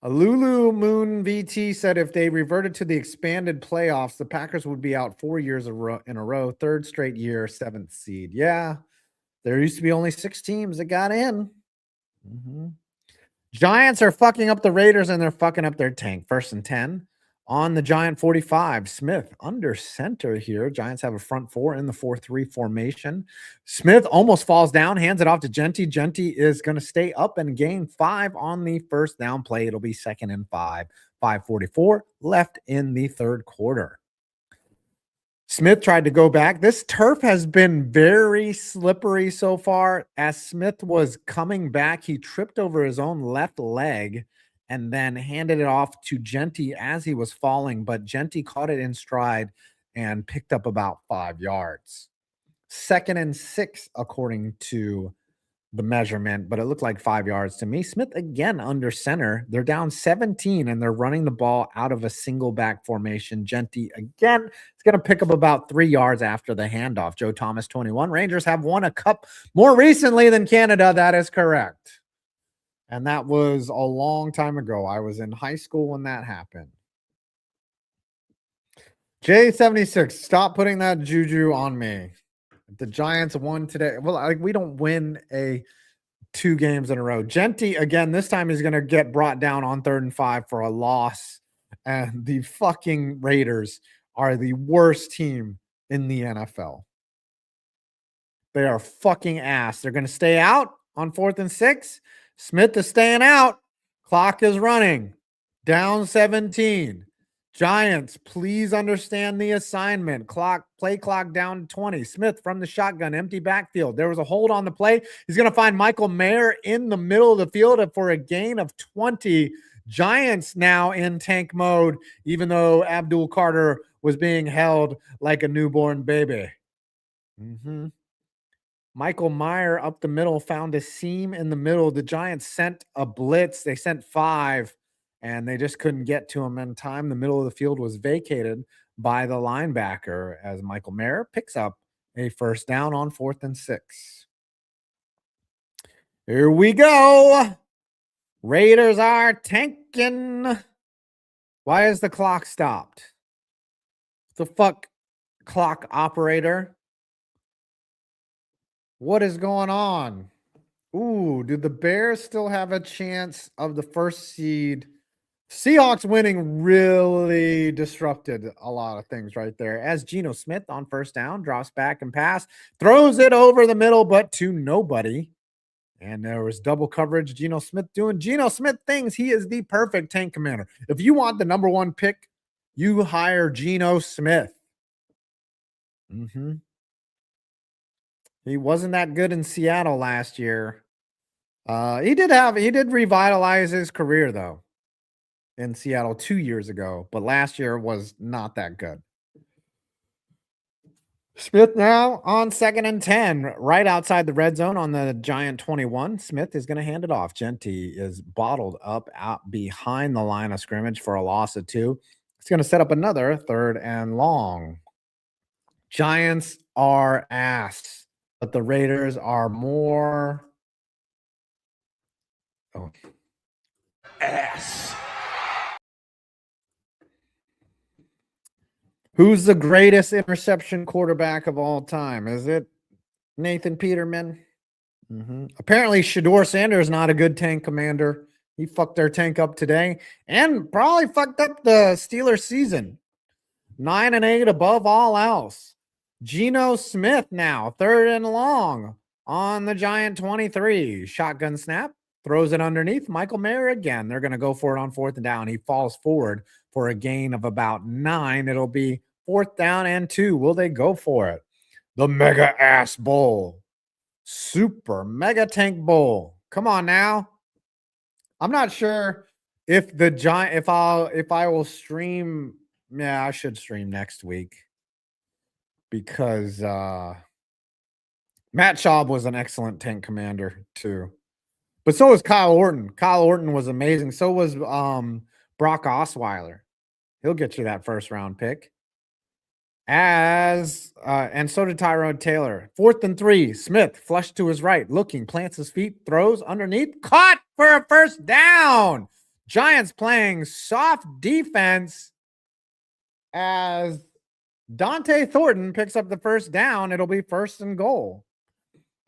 A: A Lulu Moon VT said if they reverted to the expanded playoffs, the Packers would be out 4 years in a row, third straight year, 7th seed. Yeah, there used to be only 6 teams that got in. Giants are fucking up the Raiders, and they're fucking up their tank. 1st and 10 on the Giant 45. Smith under center here. Giants have a front 4 in the 4-3 formation. Smith almost falls down, hands it off to Genty. Genty is going to stay up and gain 5 on the first down play. It'll be 2nd and 5. 5:44 left in the third quarter. Smith tried to go back. This turf has been very slippery so far. As Smith was coming back, he tripped over his own left leg and then handed it off to Genty as he was falling. But Genty caught it in stride and picked up about 5 yards. 2nd and 6, according to the measurement, but it looked like 5 yards to me. Smith again under center. They're down 17, and they're running the ball out of a single back formation. Genty again is going to pick up about 3 yards after the handoff. Joe Thomas, 21. Rangers have won a cup more recently than Canada. That is correct. And that was a long time ago. I was in high school when that happened. J76, stop putting that juju on me. The Giants won today. Well, we don't win 2 games in a row. Genty, again, this time is going to get brought down on 3rd and 5 for a loss. And the fucking Raiders are the worst team in the NFL. They are fucking ass. They're going to stay out on 4th and 6. Smith is staying out. Clock is running. Down 17. Giants, please understand the assignment. Play clock down to 20. Smith from the shotgun, empty backfield. There was a hold on the play. He's going to find Michael Mayer in the middle of the field for a gain of 20. Giants now in tank mode, even though Abdul Carter was being held like a newborn baby. Michael Mayer up the middle, found a seam in the middle. The Giants sent a blitz. They sent 5. And they just couldn't get to him in time. The middle of the field was vacated by the linebacker as Michael Mayer picks up a first down on 4th and 6. Here we go. Raiders are tanking. Why is the clock stopped? The fuck, clock operator? What is going on? Ooh, do the Bears still have a chance of the 1st seed? Seahawks winning really disrupted a lot of things right there. As Geno Smith on 1st down drops back and pass, throws it over the middle, but to nobody. And there was double coverage. Geno Smith doing Geno Smith things. He is the perfect tank commander. If you want the number 1 pick, you hire Geno Smith. He wasn't that good in Seattle last year. He did revitalize his career though in Seattle 2 years ago, but last year was not that good. Smith now on 2nd and 10, right outside the red zone on the Giant 21. Smith is going to hand it off. Genty is bottled up out behind the line of scrimmage for a loss of 2. It's going to set up another 3rd and long. Giants are ass, but the Raiders are more
B: Ass.
A: Who's the greatest interception quarterback of all time? Is it Nathan Peterman? Apparently, Shador Sanders is not a good tank commander. He fucked their tank up today and probably fucked up the Steelers season. 9-8 above all else. Geno Smith now, 3rd and long on the Giant 23. Shotgun snap, throws it underneath. Michael Mayer again. They're going to go for it on 4th and down. He falls forward for a gain of about 9. It'll be 4th down and 2. Will they go for it? The Mega Ass Bowl. Super Mega Tank Bowl. Come on now. I'm not sure if the Giant, if I will stream. Yeah, I should stream next week because Matt Schaub was an excellent tank commander too. But so was Kyle Orton. Kyle Orton was amazing. So was Brock Osweiler. He'll get you that 1st round pick. And so did Tyrod Taylor. 4th and 3. Smith flush to his right, looking, plants his feet, throws underneath, caught for a 1st down. Giants playing soft defense as Dante Thornton picks up the 1st down. It'll be 1st and goal.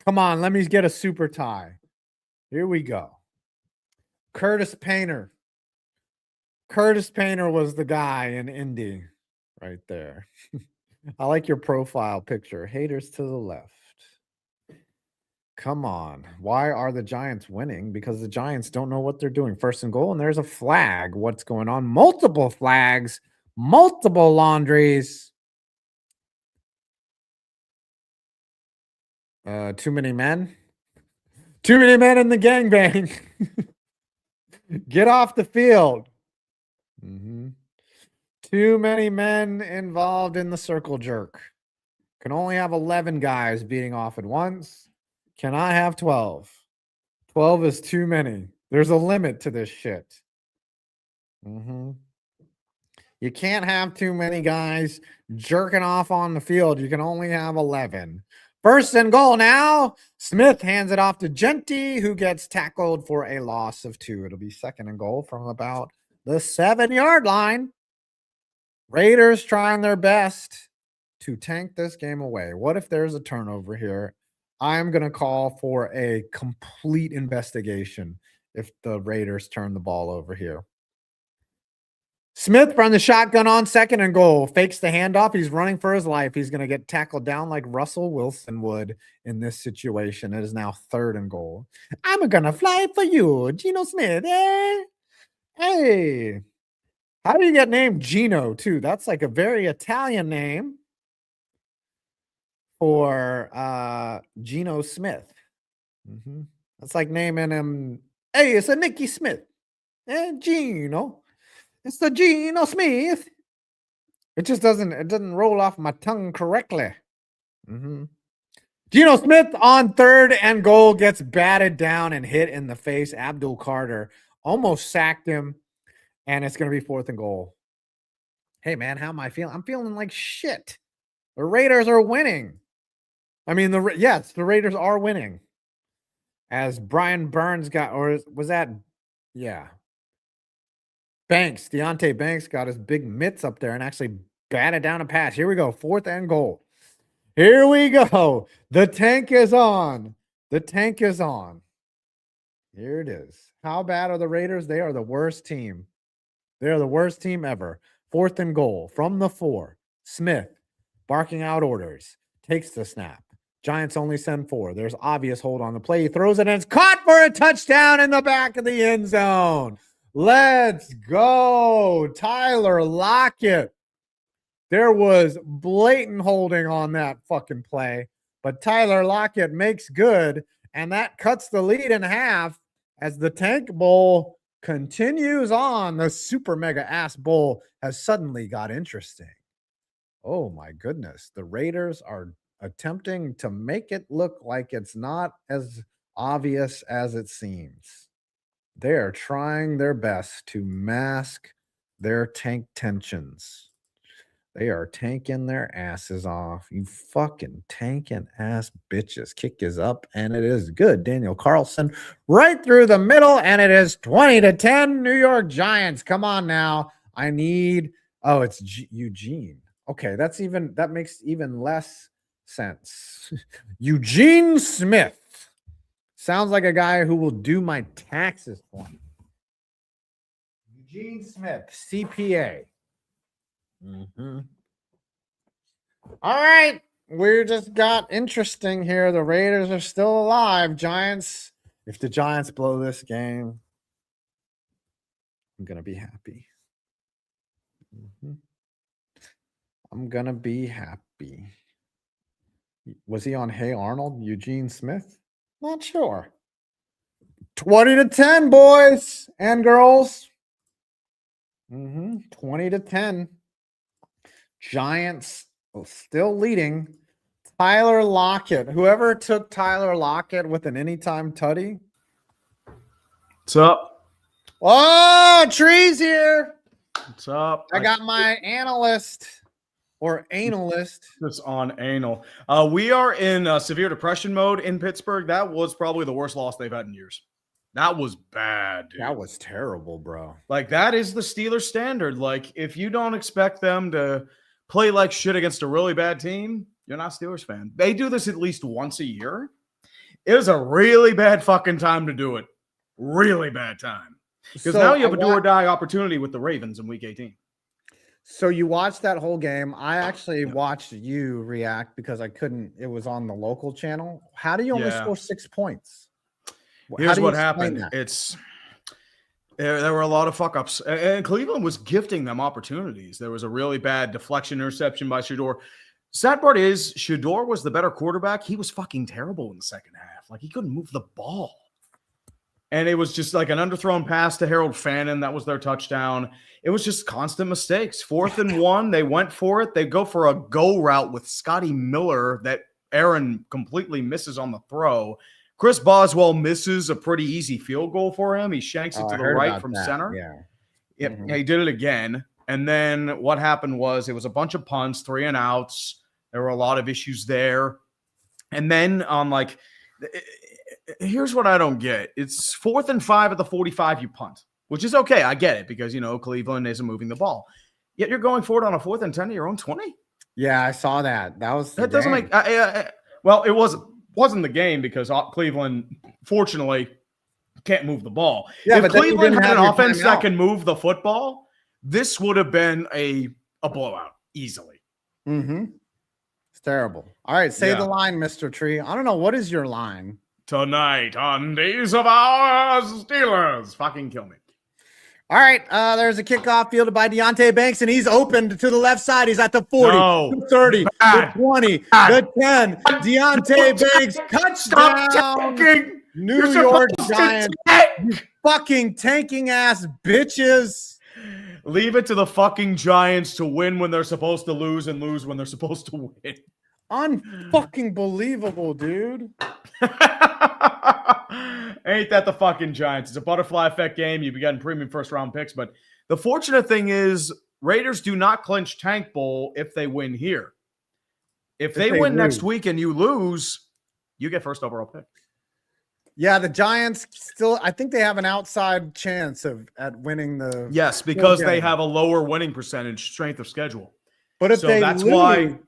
A: Come on, let me get a super tie. Here we go. Curtis Painter. Curtis Painter was the guy in Indy right there. I like your profile picture. Haters to the left. Come on. Why are the Giants winning? Because the Giants don't know what they're doing. 1st and goal, and there's a flag. What's going on? Multiple flags. Multiple laundries. Too many men. Too many men in the gangbang. Get off the field. Too many men involved in the circle jerk. Can only have 11 guys beating off at once. Cannot have 12. 12 is too many. There's a limit to this shit. You can't have too many guys jerking off on the field. You can only have 11. 1st and goal now. Smith hands it off to Genty, who gets tackled for a loss of 2. It'll be 2nd and goal from about the 7-yard line. Raiders trying their best to tank this game away. What if there's a turnover here? I'm going to call for a complete investigation if the Raiders turn the ball over here. Smith from the shotgun on 2nd and goal. Fakes the handoff. He's running for his life. He's going to get tackled down like Russell Wilson would in this situation. It is now 3rd and goal. I'm going to fly for you, Geno Smith. Hey. How do you get named Geno, too? That's like a very Italian name for Geno Smith. That's like naming him, hey, it's a Nicky Smith. Geno. It's the Geno Smith. It just doesn't roll off my tongue correctly. Geno Smith on 3rd and goal gets batted down and hit in the face. Abdul Carter almost sacked him. And it's going to be 4th and goal. Hey, man, how am I feeling? I'm feeling like shit. The Raiders are winning. I mean, the Raiders are winning. As Brian Burns got, or was that, yeah. Deontay Banks got his big mitts up there and actually batted down a pass. Here we go, 4th and goal. Here we go. The tank is on. The tank is on. Here it is. How bad are the Raiders? They are the worst team. They're the worst team ever. 4th and goal from the 4. Smith barking out orders. Takes the snap. Giants only send 4. There's obvious hold on the play. He throws it and it's caught for a touchdown in the back of the end zone. Let's go. Tyler Lockett. There was blatant holding on that fucking play, but Tyler Lockett makes good, and that cuts the lead in half as the Tank Bowl continues on. The Super Mega Ass Bowl has suddenly got interesting. Oh my goodness. The Raiders are attempting to make it look like it's not as obvious as it seems. They are trying their best to mask their tank tensions. They are tanking their asses off. You fucking tanking ass bitches. Kick is up, and it is good. Daniel Carlson right through the middle, and it is 20-10. New York Giants. Come on now. I need. Oh, it's Eugene. Okay, that makes even less sense. Eugene Smith sounds like a guy who will do my taxes for me. Eugene Smith, CPA. All right, we just got interesting here. The Raiders are still alive. Giants. If the Giants blow this game, I'm gonna be happy. I'm gonna be happy. Was he on Hey Arnold? Eugene Smith? Not sure. 20-10, boys and girls. 20-10. Giants still leading. Tyler Lockett. Whoever took Tyler Lockett with an anytime tutty.
E: What's up?
A: Oh, Tree's here.
E: What's up?
A: I got my analyst or analyst.
E: Just on anal. We are in severe depression mode in Pittsburgh. That was probably the worst loss they've had in years. That was bad, dude.
A: That was terrible, bro.
E: Like, that is the Steelers standard. Like, if you don't expect them to play like shit against a really bad team, you're not a Steelers fan. They do this at least once a year. It was a really bad fucking time to do it. Really bad time. Because now you have a do or die opportunity with the Ravens in week 18.
A: So you watched that whole game. I actually watched you react because I couldn't. It was on the local channel. How do you only score 6 points?
E: Here's what happened. There were a lot of fuck ups, and Cleveland was gifting them opportunities. There was a really bad deflection interception by Shador. Sad part is Shador was the better quarterback. He was fucking terrible in the second half. Like, he couldn't move the ball. And it was just like an underthrown pass to Harold Fannin. That was their touchdown. It was just constant mistakes. 4th and 1, they went for it. They go for a go route with Scotty Miller that Aaron completely misses on the throw. Chris Boswell misses a pretty easy field goal for him. He shanks it to the right from center.
A: Yeah.
E: He did it again. And then what happened was it was a bunch of punts, 3 and outs. There were a lot of issues there. And then on here's what I don't get. It's 4th and 5 at the 45, you punt, which is okay. I get it because, Cleveland isn't moving the ball. Yet you're going for it on a 4th and 10 to your own 20?
A: Yeah, I saw that. That
E: doesn't make well, it wasn't the game because Cleveland, fortunately, can't move the ball.
A: Yeah,
E: if Cleveland had an offense that can move the football, this would have been a blowout easily.
A: It's terrible. All right, say the line, Mr. Tree. I don't know. What is your line?
E: Tonight on Days of Our Steelers. Fucking kill me.
A: All right, there's a kickoff fielded by Deontay Banks, and he's opened to the left side. He's at the 40, the 30, the 20, the 10. Deontay Banks, touchdown. New York Giants, you fucking tanking ass bitches.
E: Leave it to the fucking Giants to win when they're supposed to lose and lose when they're supposed to win.
A: Unfucking believable, dude.
E: Ain't that the fucking Giants? It's a butterfly effect game. You've been getting premium first round picks, but the fortunate thing is Raiders do not clinch Tank Bowl if they win here. If they win next week and you lose, you get first overall pick.
A: Yeah, the Giants still, I think they have an outside chance at winning the.
E: Yes, because they have a lower winning percentage, strength of schedule.
A: But if
E: that's why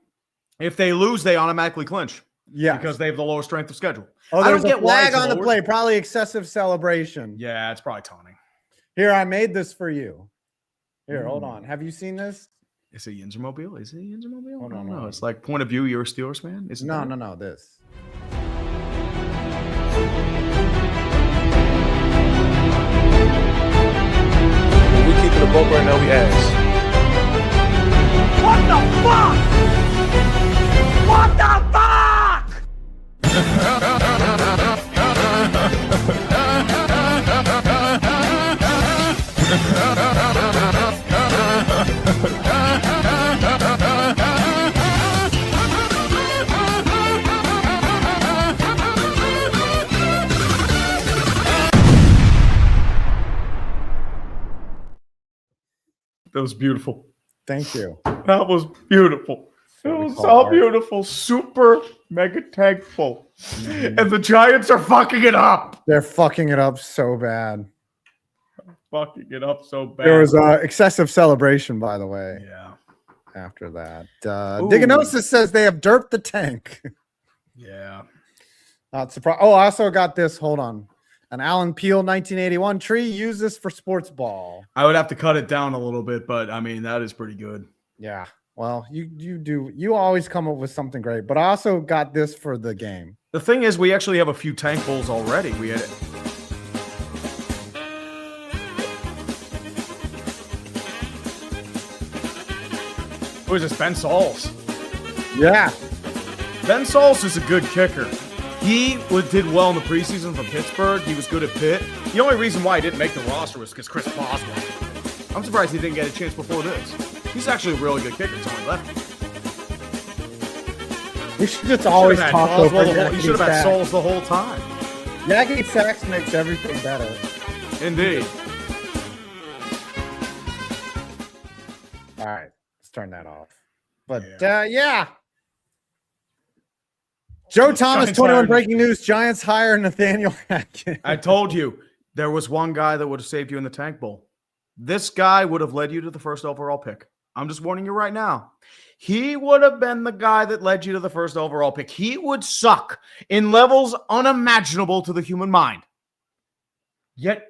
E: if they lose, they automatically clinch.
A: Yeah,
E: because they have the lower strength of schedule.
A: Oh, there's a flag on the play. Probably excessive celebration.
E: Yeah, it's probably taunting.
A: Here, I made this for you. Here, hold on. Have you seen this?
E: Is it Yinzermobile? Is it Yinzermobile?
A: Hold on,
E: no. It's like point of view. You're a Steelers fan. Is it
A: no. This.
B: We keeping the boat right now. We ass.
C: What the fuck? What the fuck?
E: was beautiful.
A: Thank you.
E: That was beautiful. It
A: what we
E: was
A: call
E: so
A: art.
E: beautiful. Super mega thankful. And the Giants are fucking it up.
A: They're fucking it up so bad.
E: Fucking it up so bad.
A: There was excessive celebration, by the way.
E: Yeah.
A: After that,
E: Ooh.
A: Diganosis says they have derped the tank.
E: Yeah.
A: Not surprised. Oh, I also got this. Hold on. An Alan Peel 1981 tree. Use this for sports ball.
E: I would have to cut it down a little bit, but I mean, that is pretty good.
A: Yeah. Well, you always come up with something great. But I also got this for the game.
E: The thing is, we actually have a few tank bowls already. We had Who is this? Ben Sauls.
A: Yeah.
E: Ben Sauls is a good kicker. He did well in the preseason for Pittsburgh. He was good at Pitt. The only reason why he didn't make the roster was because Chris Paul won. I'm surprised he didn't get a chance before this. He's actually a really good kicker until he left.
A: We should just always talk over.
E: You should have had Sauls the whole time.
A: Yakety Sax makes everything better.
E: Indeed.
A: All right. Let's turn that off. But
E: Yeah.
A: Joe Thomas,
E: Giants
A: 21
E: hired-
A: breaking news. Giants hire Nathaniel Hackett.
E: I told you there was one guy that would have saved you in the tank bowl. This guy would have led you to the first overall pick. I'm just warning you right now. He would have been the guy that led you to the first overall pick. He would suck in levels unimaginable to the human mind. Yet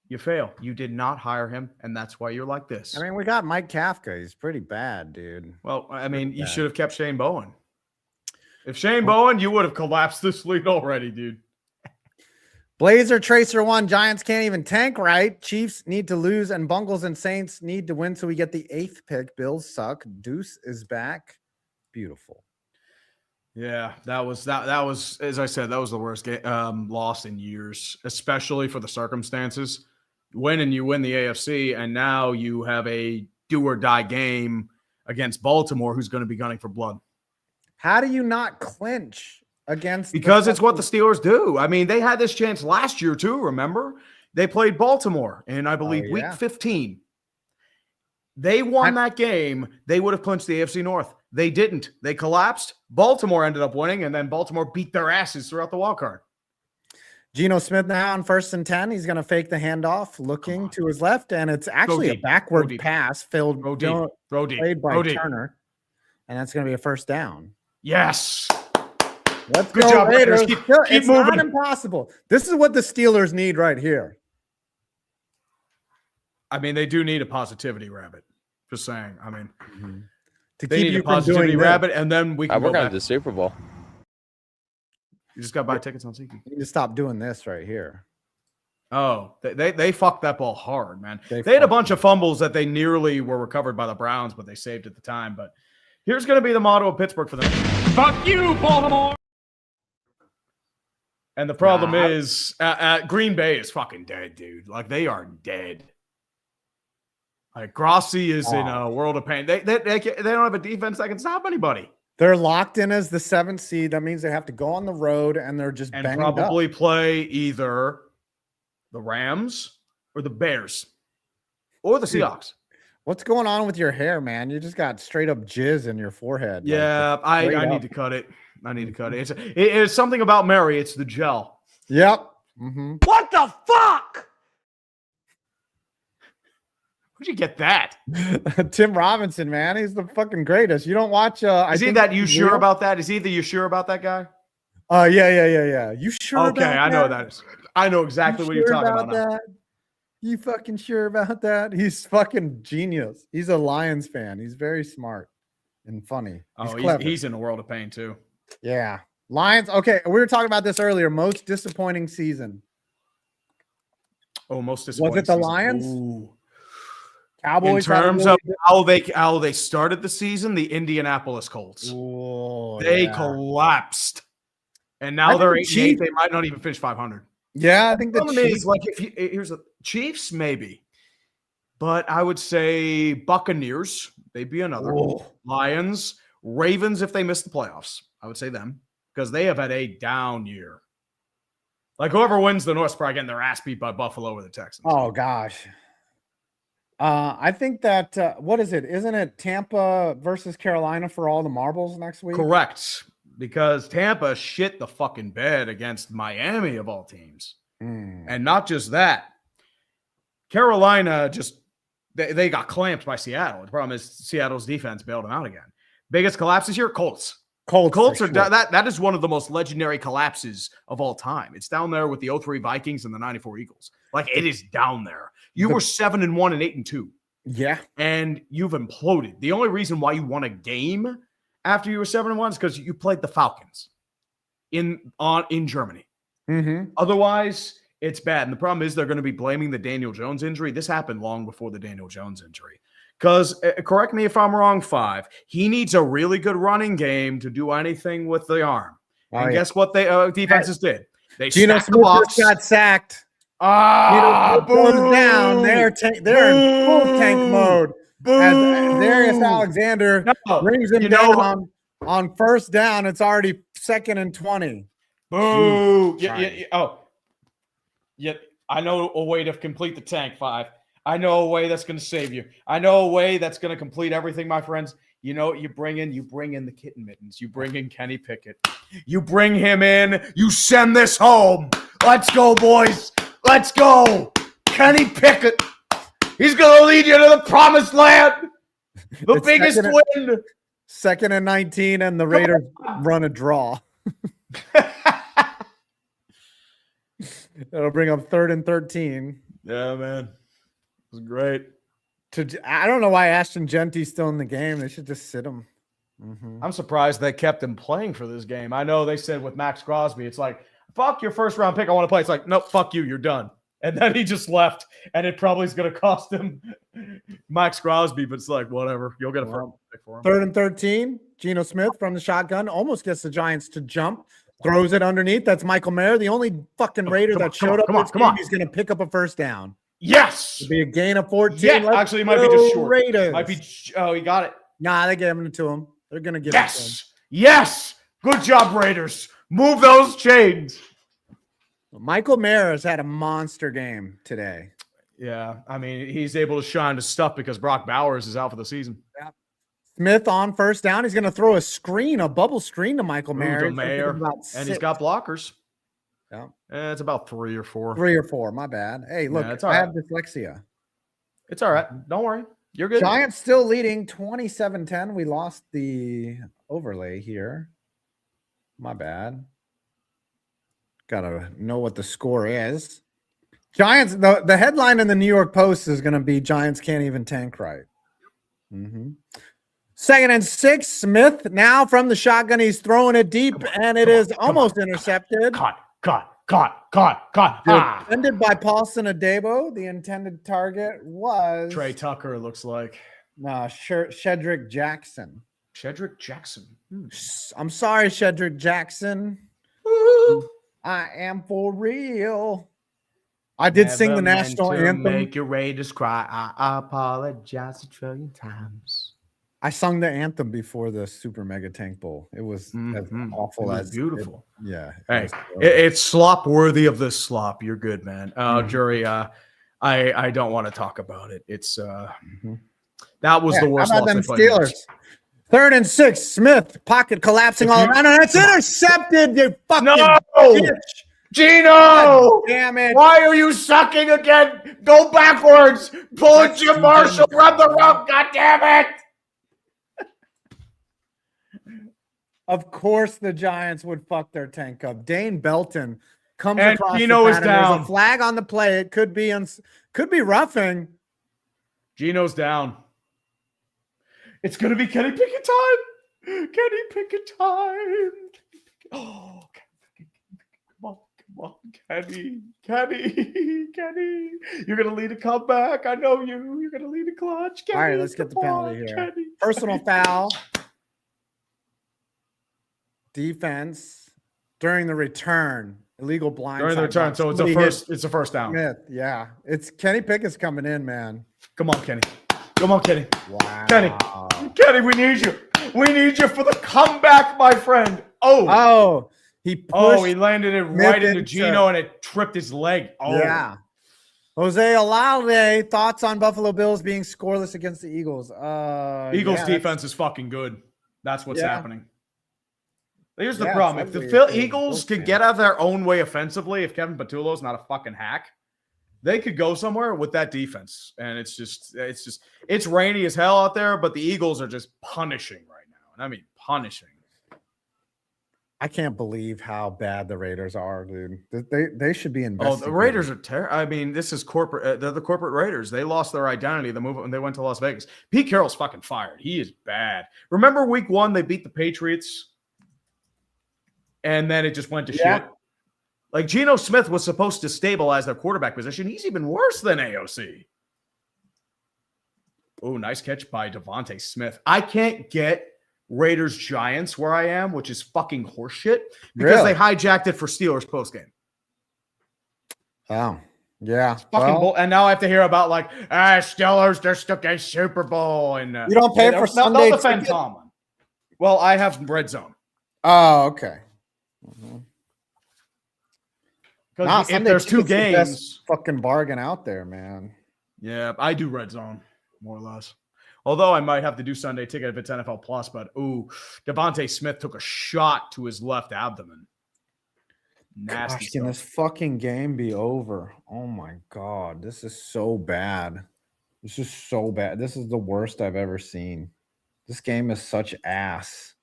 E: you fail. You did not hire him, and that's why you're like this.
A: I mean, we got Mike Kafka. He's pretty bad, dude.
E: Well, I mean, you should have kept Shane Bowen. If Shane Bowen, you would have collapsed this league already, dude.
A: Blazer Tracer 1. Giants can't even tank right. Chiefs need to lose, and Bungles and Saints need to win so we get the 8th pick. Bills suck. Deuce is back. Beautiful.
E: Yeah, that was as I said, that was the worst loss in years, especially for the circumstances. You win the AFC, and now you have a do or die game against Baltimore, who's going to be gunning for blood.
A: How do you not clinch against?
E: Because it's what the Steelers do. I mean, they had this chance last year too. Remember, they played Baltimore in, I believe, week 15. They won that game. They would have clinched the AFC North. They didn't. They collapsed. Baltimore ended up winning, and then Baltimore beat their asses throughout the wild card.
A: Geno Smith now on 1st and 10. He's going to fake the handoff, looking to his left, and it's actually a backward pass filled played by Turner, and that's going to be a first down.
E: Yes.
A: Let's
E: Good
A: go,
E: job,
A: Raiders.
E: Keep
A: It's
E: moving.
A: not impossible. This is what the Steelers need right here.
E: I mean, they do need a positivity rabbit. Just saying. I mean,
A: To
E: they
A: keep
E: need
A: you
E: a
A: from
E: positivity
A: doing
E: rabbit, and then we can
B: We're
E: go
B: going
E: back.
B: to the Super Bowl.
E: You just got to buy tickets on SeatGeek.
A: You need to stop doing this right here.
E: Oh, they fucked that ball hard, man.
A: They
E: They had a
A: fucked
E: bunch of fumbles that they nearly were recovered by the Browns, but they saved at the time. But here's going to be the motto of Pittsburgh for them.
C: Fuck you, Baltimore!
E: And the problem is Green Bay is fucking dead, dude. Like, they are dead. Like, Grossi is in a world of pain. They don't have a defense that can stop anybody.
A: They're locked in as the 7th seed. That means they have to go on the road, and they're just
E: And
A: banged
E: probably
A: up.
E: play either the Rams or the Bears or the Seahawks.
A: What's going on with your hair, man? You just got straight up jizz in your forehead. like,
E: Yeah, I
A: straight
E: need
A: up.
E: to cut it. I need to cut it. It's something about Mary. It's the gel.
A: Yep. Mm-hmm.
C: What the fuck?
E: Where'd you get that?
A: Tim Robinson, man, he's the fucking greatest. You don't watch?
E: Is he that you sure about that? Is he the you sure about that guy?
A: Yeah. You sure?
E: Okay,
A: about
E: I know
A: that.
E: that. I know exactly
A: You
E: what you're
A: sure
E: talking about now.
A: that? You fucking sure about that? He's fucking genius. He's a Lions fan. He's very smart and funny.
E: He's in a world of pain too.
A: Yeah. Lions. Okay, we were talking about this earlier. Most disappointing season.
E: Oh, most disappointing.
A: Was it the
E: season.
A: Lions?
E: Ooh.
A: Cowboys.
E: In terms of how they started the season, the Indianapolis Colts. They collapsed, and now they're 8-8. They might not even finish 500.
A: Yeah, I think the
E: problem
A: Chiefs.
E: is, like, here's the Chiefs, maybe, but I would say Buccaneers. They'd be another. Lions, Ravens, if they miss the playoffs, I would say them because they have had a down year. Like, whoever wins the North is probably getting their ass beat by Buffalo or the Texans.
A: Oh gosh. I think that what is it? Isn't it Tampa versus Carolina for all the marbles next week?
E: Correct. Because Tampa shit the fucking bed against Miami of all teams. And not just that. Carolina just they got clamped by Seattle. The problem is Seattle's defense bailed them out again. Biggest collapses here, Colts. Colts are that is one of the most legendary collapses of all time. It's down there with the 03 Vikings and the 94 Eagles. Like, it is down there. You were 7-1 and 8-2.
A: Yeah.
E: And you've imploded. The only reason why you won a game after you were 7-1 is because you played the Falcons in Germany. Otherwise, it's bad. And the problem is they're going to be blaming the Daniel Jones injury. This happened long before the Daniel Jones injury. Because, correct me if I'm wrong, 5, he needs a really good running game to do anything with the arm. And guess what they defenses did? They
A: Geno
E: stacked the
A: Smith
E: box.
A: just got sacked.
E: Boom.
A: Goes down. They're in full tank mode. As Darius Alexander brings him down on first down. It's already 2nd and 20.
E: Boo. Yeah, I know a way to complete the tank, 5. I know a way that's going to save you. I know a way that's going to complete everything, my friends. You know what you bring in? You bring in the kitten mittens. You bring in Kenny Pickett. You bring him in. You send this home. Let's go, boys. Let's go. Kenny Pickett. He's going to lead you to the promised land. The biggest win.
A: 2nd and 19, and the Raiders run a draw. It'll bring up 3rd and 13.
E: Yeah, man. It was great.
A: I don't know why Ashton Genty's still in the game. They should just sit him.
E: I'm surprised they kept him playing for this game. I know they said with Max Crosby, it's like, fuck your first round pick. I want to play. It's like, nope, fuck you. You're done. And then he just left, and it probably is going to cost him Max Crosby, but it's like, whatever. You'll get a first pick for him.
A: 3rd and 13. Geno Smith from the shotgun almost gets the Giants to jump. Throws it underneath. That's Michael Mayer, the only fucking Raider that showed up. Come on. He's going to pick up a first down.
E: Yes.
A: It'll be a gain of 14.
E: Yeah, actually, it might be just short.
A: Raiders.
E: Might be. He got it.
A: Nah, they gave it to him. They're going to give it to him.
E: Yes. Good job, Raiders. Move those chains.
A: Michael Mayer has had a monster game today.
E: Yeah, I mean, he's able to shine his stuff because Brock Bowers is out for the season.
A: Yeah. Smith on first down. He's going to throw a bubble screen to Michael Mayer.
E: And he's got blockers.
A: Yeah.
E: It's about 3 or 4.
A: 3 or 4 . My bad. Hey, look, I have dyslexia.
E: It's all right. Don't worry. You're good.
A: Giants still leading 27-10. We lost the overlay here. My bad. Gotta know what the score is. Giants, the headline in the New York Post is going to be Giants can't even tank right. 2nd and 6. Smith now from the shotgun. He's throwing it deep, and it is almost intercepted.
E: Caught.
A: Defended by Paulson Adebo. The intended target was
E: Trey Tucker, it looks like.
A: Shedrick Jackson.
E: Shedrick Jackson.
A: I'm sorry, Shedrick Jackson. I am for real. I did sing the national anthem.
E: Make your Raiders cry. I apologize a trillion times.
A: I sung the anthem before the Super Mega Tank Bowl. It was as awful as
E: beautiful.
A: Hey,
E: it's slop worthy of this slop. You're good, man. Jury, I don't want to talk about it. It's that was the worst.
A: How about them Steelers? 3rd and 6. Smith pocket collapsing all around, and it's intercepted. You fucking bitch.
E: Geno!
A: God damn it!
E: Why are you sucking again? Go backwards. Pull it, Jim Marshall. Run the rope. God damn it!
A: Of course, the Giants would fuck their tank up. Dane Belton comes
E: and
A: across
E: Geno
A: the
E: is
A: pattern.
E: down.
A: There's a flag on the play. It could be roughing.
E: Geno's down. It's gonna be Kenny Pickett time. Kenny Pickett time. Oh, come on, Kenny. You're gonna lead a comeback. I know you. You're gonna lead a clutch. Kenny,
A: all right, let's get the penalty here.
E: Kenny.
A: Personal foul. Defense during the return. Illegal blind.
E: During the return, so it's a first down.
A: Smith, yeah. It's Kenny Pickett's coming in, man.
E: Come on, Kenny.
A: Wow.
E: Kenny, we need you. We need you for the comeback, my friend.
A: He
E: landed it right into Geno and it tripped his leg. Oh.
A: Yeah. Jose Alalde, thoughts on Buffalo Bills being scoreless against the Eagles?
E: Eagles
A: yeah,
E: defense is fucking good. That's what's
A: Yeah.
E: happening. Here's the
A: Yeah,
E: problem. If the
A: totally. If they
E: Eagles
A: both
E: can
A: can.
E: get out of their own way offensively, if Kevin Patullo's not a fucking hack, they could go somewhere with that defense. And it's rainy as hell out there, but the Eagles are just punishing right now. And I mean punishing.
A: I can't believe how bad the Raiders are, dude. They should be
E: Oh,
A: investigated.
E: the Raiders are terrible. I mean, this is corporate. They're the corporate Raiders. They lost their identity the moment when they went to Las Vegas. Pete Carroll's fucking fired. He is bad. Remember week 1, they beat the Patriots? And then it just went to shit. Like Geno Smith was supposed to stabilize their quarterback position. He's even worse than AOC. Oh, nice catch by Devontae Smith. I can't get Raiders Giants where I am, which is fucking horseshit, because they hijacked it for Steelers postgame.
A: Oh, yeah.
E: Fucking bull. And now I have to hear about like Steelers, they're stuck at Super Bowl, and
A: you don't pay for Sunday
E: they'll defend
A: ticket?
E: Tomlin. Well, I have Red Zone.
A: Oh, okay.
E: Because if there's 2 games,
A: fucking bargain out there, man.
E: yeah, I do Red Zone more or less. Although I might have to do Sunday ticket if it's NFL Plus, but Devontae Smith took a shot to his left abdomen. Nasty
A: Gosh, can
E: stuff.
A: this fucking game be over? Oh my god, this is so bad. This is so bad. This is the worst I've ever seen. This game is such ass.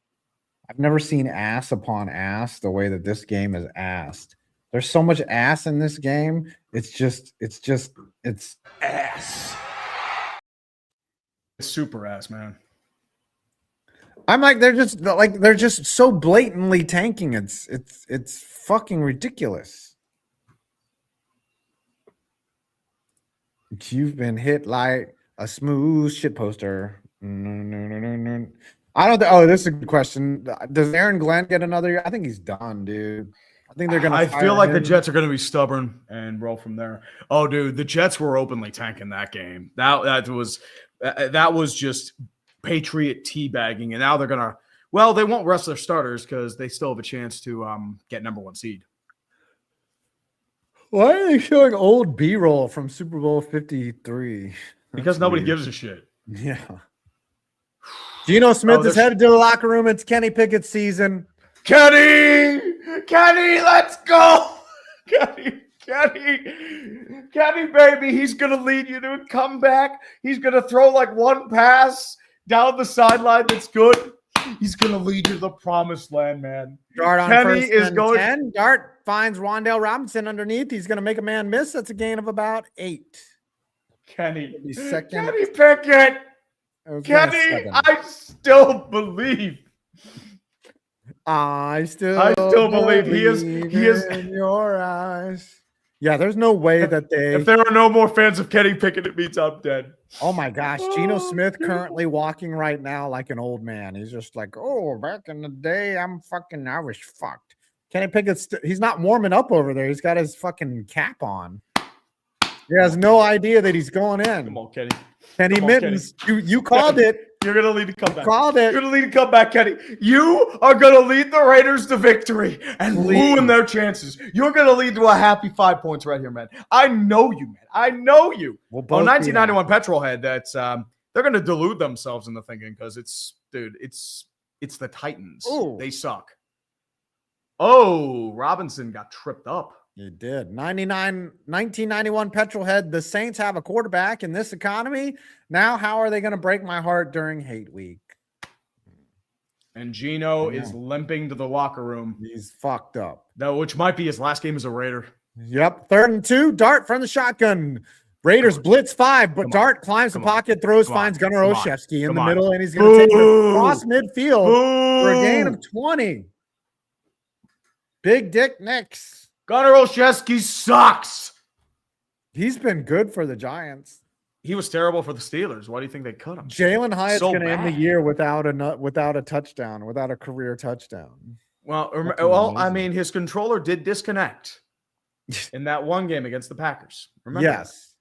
A: I've never seen ass upon ass the way that this game is assed. There's so much ass in this game. It's ass.
E: It's super ass, man.
A: I'm like, they're just so blatantly tanking. It's fucking ridiculous. You've been hit like a smooth shit poster. No. I don't. Oh, this is a good question. Does Aaron Glenn get another year? I think he's done, dude. I think they're gonna.
E: I feel like the
A: him.
E: Jets are going to be stubborn and roll from there. Oh, dude, the Jets were openly tanking that game. That was just Patriot teabagging, and now they're gonna. Well, they won't rest their starters because they still have a chance to get number 1 seed.
A: Why are they showing old B-roll from Super Bowl 53?
E: Because nobody gives a shit.
A: Yeah. Geno Smith is headed to the locker room. It's Kenny Pickett's season.
E: Kenny, let's go. Kenny, baby, he's going to lead you to a comeback. He's going to throw like one pass down the sideline that's good. He's going to lead you to the promised land, man.
A: Dart on
E: Kenny
A: first
E: is
A: and
E: going.
A: 10. Dart finds Wandale Robinson underneath. He's going to make a man miss. That's a gain of about 8.
E: Kenny
A: Second.
E: Kenny Pickett. Kenny, I still believe.
A: I still
E: believe he is
A: in your eyes. Yeah, there's no way that they.
E: If there are no more fans of Kenny Pickett, it means I'm dead.
A: Oh my gosh, Geno Smith currently walking right now like an old man. He's just like, oh, back in the day, I was fucked. Kenny Pickett's he's not warming up over there. He's got his fucking cap on. He has no idea that he's going in.
E: Come on, Kenny.
A: Kenny Mittens, you called it.
E: You're going to lead the comeback.
A: Called it.
E: You're going to lead the comeback, Kenny. You are going to lead the Raiders to victory and ruin their chances. You're going to lead to a happy 5 points right here, man. I know you, man. I know you.
A: We'll
E: 1991 petrol head. That's they're going to delude themselves into thinking because it's the Titans.
A: Ooh.
E: They suck. Oh, Robinson got tripped up.
A: He did. 1991 Petrolhead. The Saints have a quarterback in this economy. Now, how are they going to break my heart during hate week?
E: And Geno is limping to the locker room.
A: He's fucked up.
E: Which might be his last game as a Raider.
A: Yep. 3rd and 2. Dart from the shotgun. Raiders blitz 5, but Dart climbs the pocket, throws, finds Gunnar Olszewski in the middle, and he's going to take it across midfield for a gain of 20. Big Dick Nicks.
E: Gunnar Olszewski sucks.
A: He's been good for the Giants.
E: He was terrible for the Steelers. Why do you think they cut him?
A: Jalen Hyatt's going to end the year without a touchdown, without a career touchdown.
E: Well, I mean, his controller did disconnect in that one game against the Packers. Remember?
A: Yes.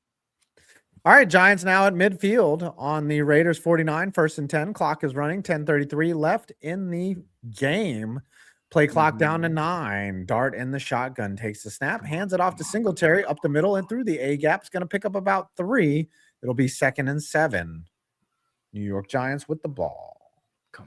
A: All right, Giants now at midfield on the Raiders 49, 1st and 10. Clock is running, 10:33 left in the game. Play clock down to 9. Dart in the shotgun takes the snap, hands it off to Singletary up the middle and through the A gap. It's going to pick up about 3. It'll be 2nd and 7. New York Giants with the ball.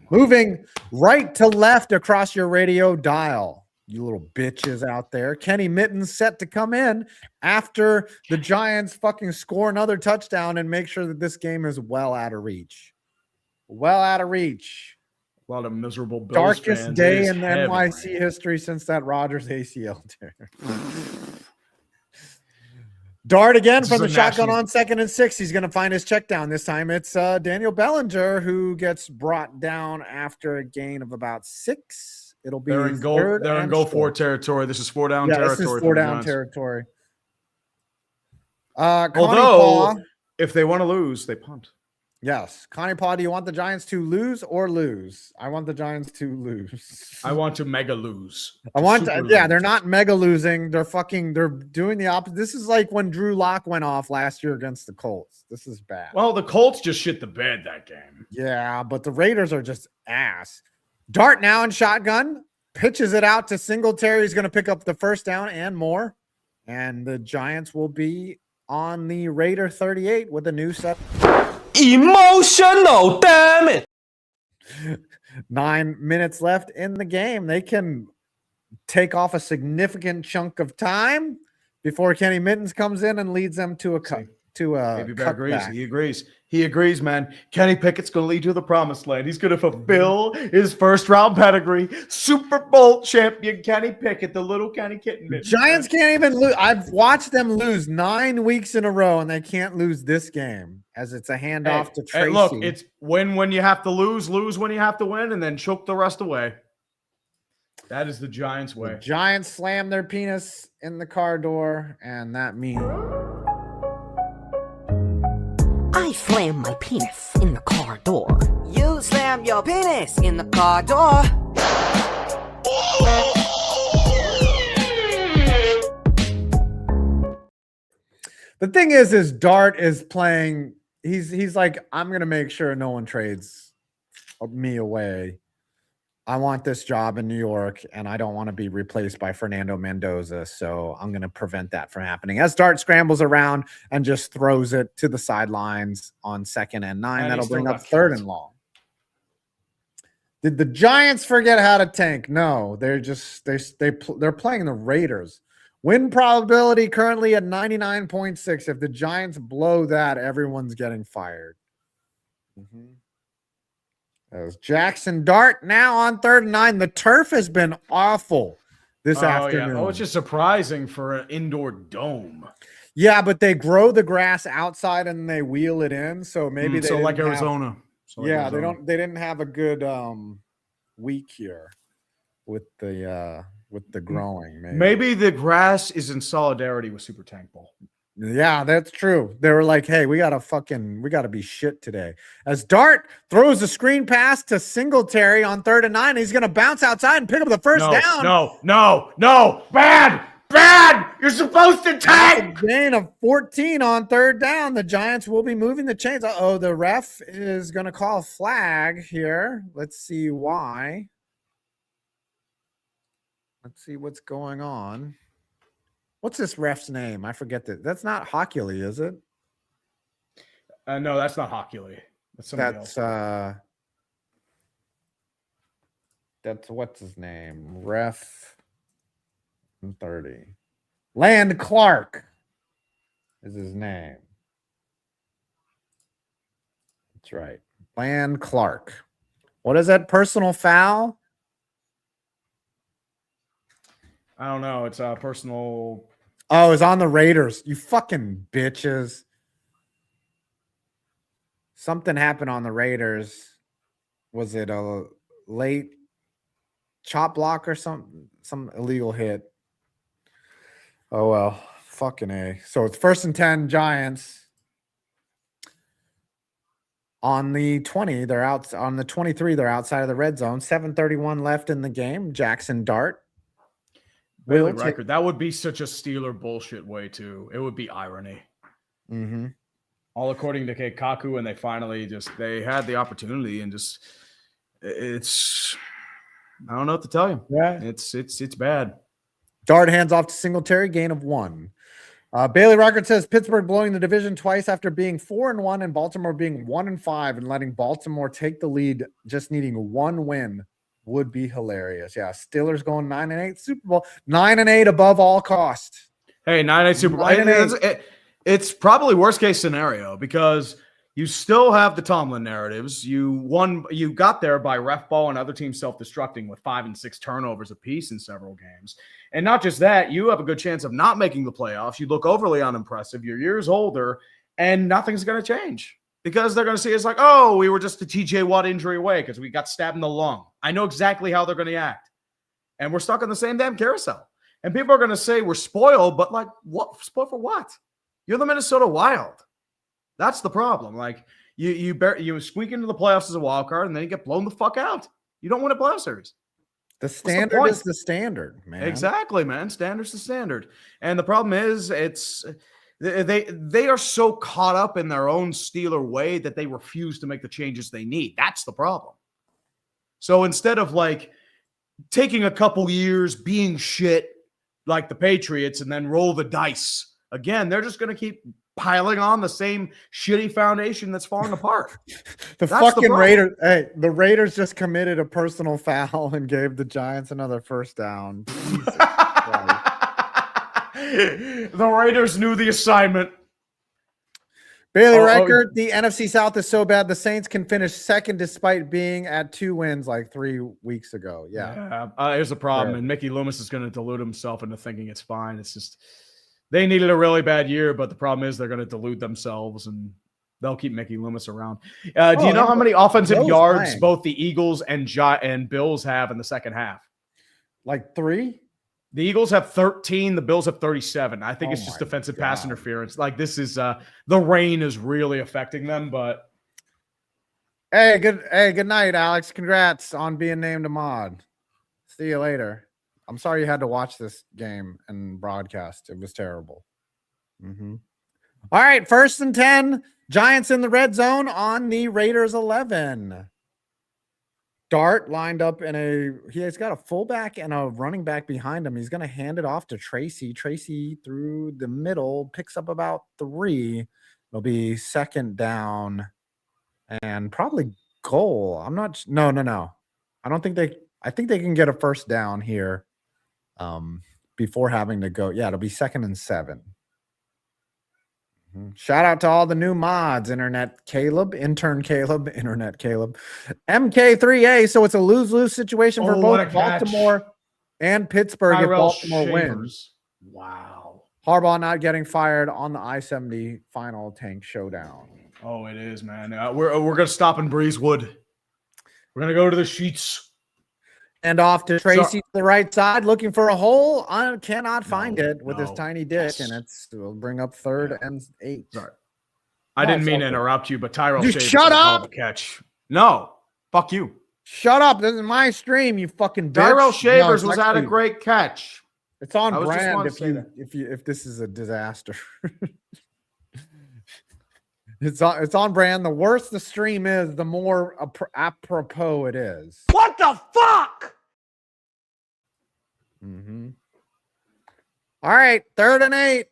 A: Moving right to left across your radio dial. You little bitches out there. Kenny Mittens set to come in after the Giants fucking score another touchdown and make sure that this game is well out of reach. Well out of reach.
E: A lot of miserable Bills
A: Darkest
E: fans.
A: day
E: It is
A: in the
E: heavy
A: NYC
E: rain.
A: history since that Rodgers ACL tear. Dart again
E: This
A: from the
E: is a
A: shotgun
E: national-
A: on 2nd and 6. He's going to find his check down. This time it's Daniel Bellinger who gets brought down after a gain of about 6. It'll be
E: They're in goal.
A: third
E: They're in
A: and
E: goal 4
A: short.
E: territory. This is 4 down
A: Yeah,
E: territory.
A: this is
E: for
A: 4
E: the
A: down
E: Giants.
A: territory.
E: Although,
A: Connie Paw,
E: if they want to lose, they punt.
A: yes. Connie Paw, do you want the Giants to lose or lose? I want the Giants to lose.
E: I want to mega lose.
A: I want
E: Super
A: to, yeah,
E: lose.
A: they're not mega losing. They're doing the opposite. This is like when Drew Lock went off last year against the Colts. This is bad.
E: Well, the Colts just shit the bed that game.
A: Yeah, but the Raiders are just ass. Dart now in shotgun, pitches it out to Singletary. He's going to pick up the first down and more. And the Giants will be on the Raider 38 with a new set.
B: Emotional, damn it.
A: 9 minutes left in the game. They can take off a significant chunk of time before Kenny Mittens comes in and leads them to a cut.
E: Baby Bear agrees. He agrees. He agrees, man. Kenny Pickett's going to lead you to the promised land. He's going to fulfill his first round pedigree. Super Bowl champion Kenny Pickett, the little Kenny Kitten.
A: Giants can't even lose. I've watched them lose 9 weeks in a row, and they can't lose this game as it's a handoff to Tracy.
E: Hey, look, it's win when you have to lose when you have to win, and then choke the rest away. That is the Giants' way.
A: The Giants slam their penis in the car door, and that means
C: I slam my penis in the car door. You slam your penis in the car door.
A: the thing is Dart is playing. He's like, I'm gonna make sure no one trades me away. I want this job in New York, and I don't want to be replaced by Fernando Mendoza. So I'm going to prevent that from happening. As Dart scrambles around and just throws it to the sidelines on 2nd and 9,
E: And
A: that'll
E: he
A: bring
E: still
A: up
E: got
A: 3rd
E: killed.
A: and long. Did the Giants forget how to tank? No, they're just they're playing the Raiders. Win probability currently at 99.6. If the Giants blow that, everyone's getting fired. As Jackson Dart now on 3rd and 9. The turf has been awful this afternoon.
E: Yeah. Oh, it's just surprising for an indoor dome.
A: Yeah, but they grow the grass outside and they wheel it in. So maybe they
E: so like
A: didn't have-
E: Arizona. So like
A: yeah,
E: Arizona.
A: they didn't have a good week here with the growing.
E: Maybe the grass is in solidarity with Super Tank Bowl.
A: Yeah, that's true. They were like, hey, we gotta be shit today. As Dart throws a screen pass to Singletary on 3rd and 9, he's gonna bounce outside and pick up the first down.
E: No. Bad. You're supposed to tank.
A: A gain of 14 on 3rd down. The Giants will be moving the chains. Uh-oh, the ref is gonna call a flag here. Let's see why. Let's see what's going on. What's this ref's name? I forget that. That's not Hockley, is it?
E: No, that's not Hockley. That's somebody else.
A: That's what's his name? Ref 30. Land Clark is his name. That's right. Land Clark. What is that? Personal foul?
E: I don't know. It's a personal.
A: Oh, it's on the Raiders. You fucking bitches. Something happened on the Raiders. Was it a late chop block or something? Some illegal hit. Oh, well. Fucking A. So it's 1st and 10 Giants. On the 20, they're out. On the 23, they're outside of the red zone. 7:31 left in the game. Jackson Dart.
E: Really record. That would be such a Steeler bullshit way too. It would be irony.
A: Mm-hmm.
E: All according to Keikaku, and they finally they had the opportunity and just it's I don't know what to tell you.
A: Yeah.
E: It's bad.
A: Dart hands off to Singletary, gain of 1. Bailey Record says Pittsburgh blowing the division twice after being 4-1 and Baltimore being 1-5 and letting Baltimore take the lead, just needing 1 win would be hilarious. Yeah, Steelers going 9-8 Super Bowl, 9-8 above all cost.
E: Hey, 9-8 Super Bowl.
A: 9-8.
E: It's probably worst case scenario because you still have the Tomlin narratives. You got there by ref ball and other teams self-destructing with 5 and 6 turnovers apiece in several games. And not just that, you have a good chance of not making the playoffs. You look overly unimpressive. You're years older, and nothing's going to change because they're going to see it's like, oh, we were just a TJ Watt injury away because we got stabbed in the lung. I know exactly how they're going to act. And we're stuck in the same damn carousel. And people are going to say we're spoiled, but like, what? Spoiled for what? You're the Minnesota Wild. That's the problem. Like, you squeak into the playoffs as a wild card, and then you get blown the fuck out. You don't win a playoff series.
A: The standard is the standard, man.
E: Exactly, man. Standard's the standard. And the problem is they are so caught up in their own Steeler way that they refuse to make the changes they need. That's the problem. So instead of like taking a couple years being shit like the Patriots and then roll the dice again, they're just going to keep piling on the same shitty foundation that's falling apart.
A: The fucking Raiders. Hey, the Raiders just committed a personal foul and gave the Giants another first down.
E: The Raiders knew the assignment.
A: Bailey Record, the NFC South is so bad the Saints can finish second despite being at 2 wins like 3 weeks ago. Yeah.
E: There's a problem, and Mickey Loomis is going to delude himself into thinking it's fine. It's just they needed a really bad year, but the problem is they're going to delude themselves, and they'll keep Mickey Loomis around. Do you know how many offensive yards both the Eagles and Bills have in the second half?
A: Like 3?
E: The Eagles have 13. The Bills have 37. I think it's just defensive pass interference. Like, this is the rain is really affecting them. But
A: hey, good night, Alex. Congrats on being named a mod. See you later. I'm sorry you had to watch this game and broadcast. It was terrible. All right, 1st and 10. Giants in the red zone on the Raiders 11. Dart lined up he's got a fullback and a running back behind him. He's going to hand it off to Tracy. Tracy through the middle, picks up about 3. It'll be 2nd down and probably goal. No. I think they can get a first down here before having to go. Yeah, it'll be 2nd and 7. Shout out to all the new mods, intern Caleb, MK3A. So it's a lose-lose situation for both Baltimore and Pittsburgh if Baltimore wins.
E: Wow.
A: Harbaugh not getting fired on the I-70 final tank showdown.
E: Oh, it is, man. We're going to stop in Breezewood. We're going to go to the sheets.
A: And off to Tracy to the right side, looking for a hole. I cannot find it with his tiny dick, and will bring up 3rd and 8.
E: Sorry. I didn't mean to interrupt you, but Tyrell Shavers
A: shut up.
E: The catch. No, fuck you.
A: Shut up. This is my stream, you fucking bitch.
E: Tyrell Shavers was at a great catch.
A: It's on brand if this is a disaster. It's on brand. The worse the stream is, the more apropos it is.
C: What the fuck?
A: All right, 3rd and 8.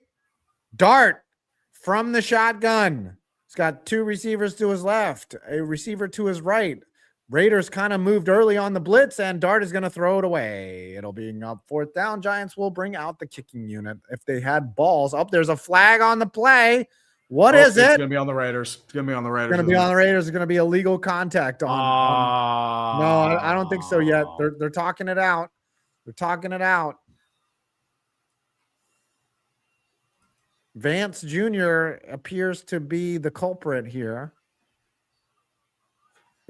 A: Dart from the shotgun. He's got 2 receivers to his left, a receiver to his right. Raiders kind of moved early on the blitz, and Dart is going to throw it away. It'll be up 4th down. Giants will bring out the kicking unit if they had balls. There's a flag on the play. What is it?
E: It's going to be on the Raiders. It's going to be on the Raiders.
A: It's going to be on the Raiders. It's going to be illegal contact on. No, I don't think so yet. They're talking it out. They're talking it out. Vance Jr. appears to be the culprit here.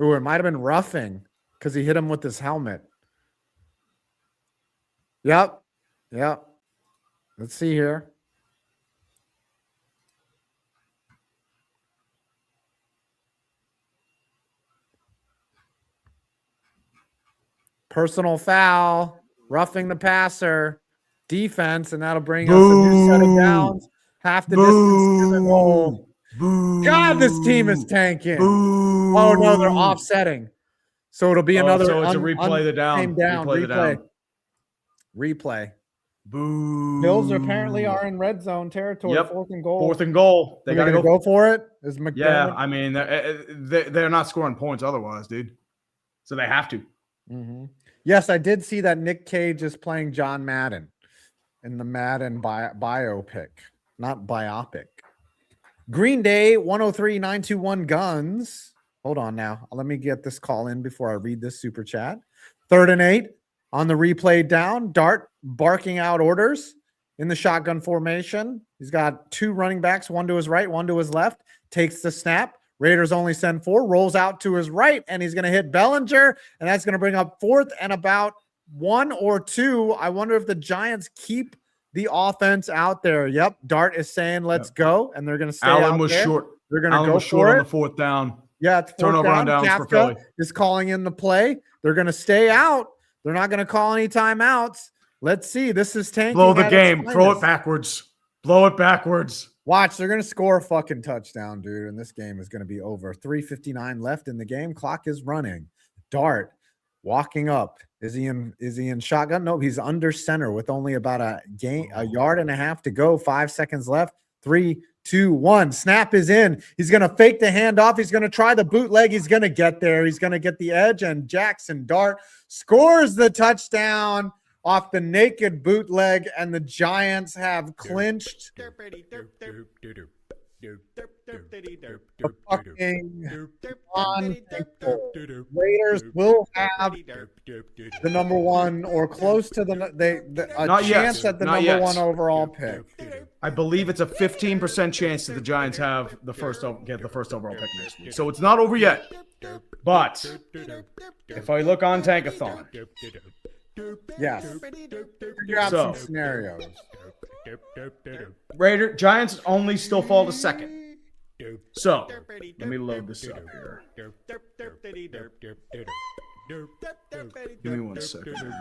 A: Ooh, it might have been roughing because he hit him with his helmet. Yep. Let's see here. Personal foul, roughing the passer, defense, and that'll bring us a new set of downs. Half the distance to the goal. God, this team is tanking. Oh, no, they're offsetting. So it'll be another.
E: So it's a replay the down.
A: Same down.
E: Replay the down.
A: Replay.
E: Boo.
A: Bills apparently are in red zone territory.
E: Yep.
A: 4th and goal.
E: 4th and goal. They
A: got to go for it. Is McDermott?
E: Yeah, I mean, they're not scoring points otherwise, dude. So they have to.
A: Mm-hmm. Yes, I did see that Nick Cage is playing John Madden in the Madden biopic, not biopic. Green Day 103-921 Guns. Hold on now. Let me get this call in before I read this super chat. 3rd and 8 on the replay down. Dart barking out orders in the shotgun formation. He's got 2 running backs, one to his right, one to his left. Takes the snap. Raiders only send 4. Rolls out to his right, and he's going to hit Bellinger, and that's going to bring up 4th and about 1 or 2. I wonder if the Giants keep the offense out there. Yep. Dart is saying, let's go. And they're going to stay
E: Allen
A: out
E: was
A: there.
E: short.
A: They're going to go
E: was
A: for
E: short
A: it.
E: on the 4th down.
A: Yeah, it's 4th
E: turnover
A: down.
E: on downs for
A: Kafka
E: Philly.
A: is calling in the play. They're going to stay out. They're not going to call any timeouts. Let's see. This is tanking.
E: Blow the game. Throw it backwards. Blow it backwards.
A: Watch. They're going to score a fucking touchdown, dude. And this game is going to be over. 3:59 left in the game. Clock is running. Dart walking up. Is he in shotgun? No, he's under center with only about a yard and a half to go. 5 seconds left. 3, 2, 1. Snap is in. He's going to fake the handoff. He's going to try the bootleg. He's going to get there. He's going to get the edge, and Jackson Dart scores the touchdown off the naked bootleg, and the Giants have clinched the fucking Raiders will have the number 1 or close to a chance at the number 1 overall pick.
E: I believe it's a 15% chance that the Giants have get the first overall pick next week. So it's not over yet. But if I look on Tankathon,
A: yes, figure out some scenarios.
E: Giants only still fall to 2nd. So let me load this up here. Give me 1 second.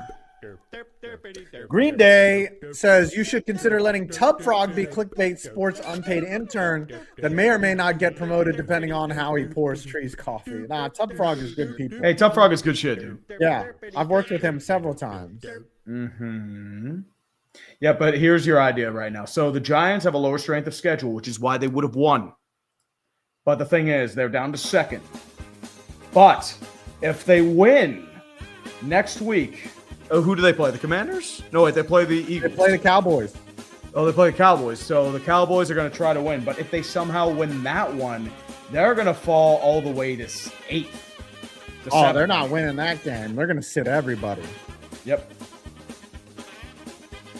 A: Green Day says you should consider letting Tub Frog be Clickbait Sports unpaid intern that may or may not get promoted depending on how he pours Tree's coffee. Nah, Tub Frog is good people.
E: Hey, Tub Frog is good shit, dude.
A: Yeah, I've worked with him several times.
E: Mm-hmm. Yeah, but here's your idea right now. So the Giants have a lower strength of schedule, which is why they would have won. But the thing is, they're down to 2nd. But if they win next week, who do they play? The Commanders? No, wait, they play the Eagles.
A: They play the Cowboys.
E: Oh, they play the Cowboys. So the Cowboys are going to try to win. But if they somehow win that one, they're going to fall all the way to 8th.
A: Oh, they're not winning that game. They're going to sit everybody.
E: Yep.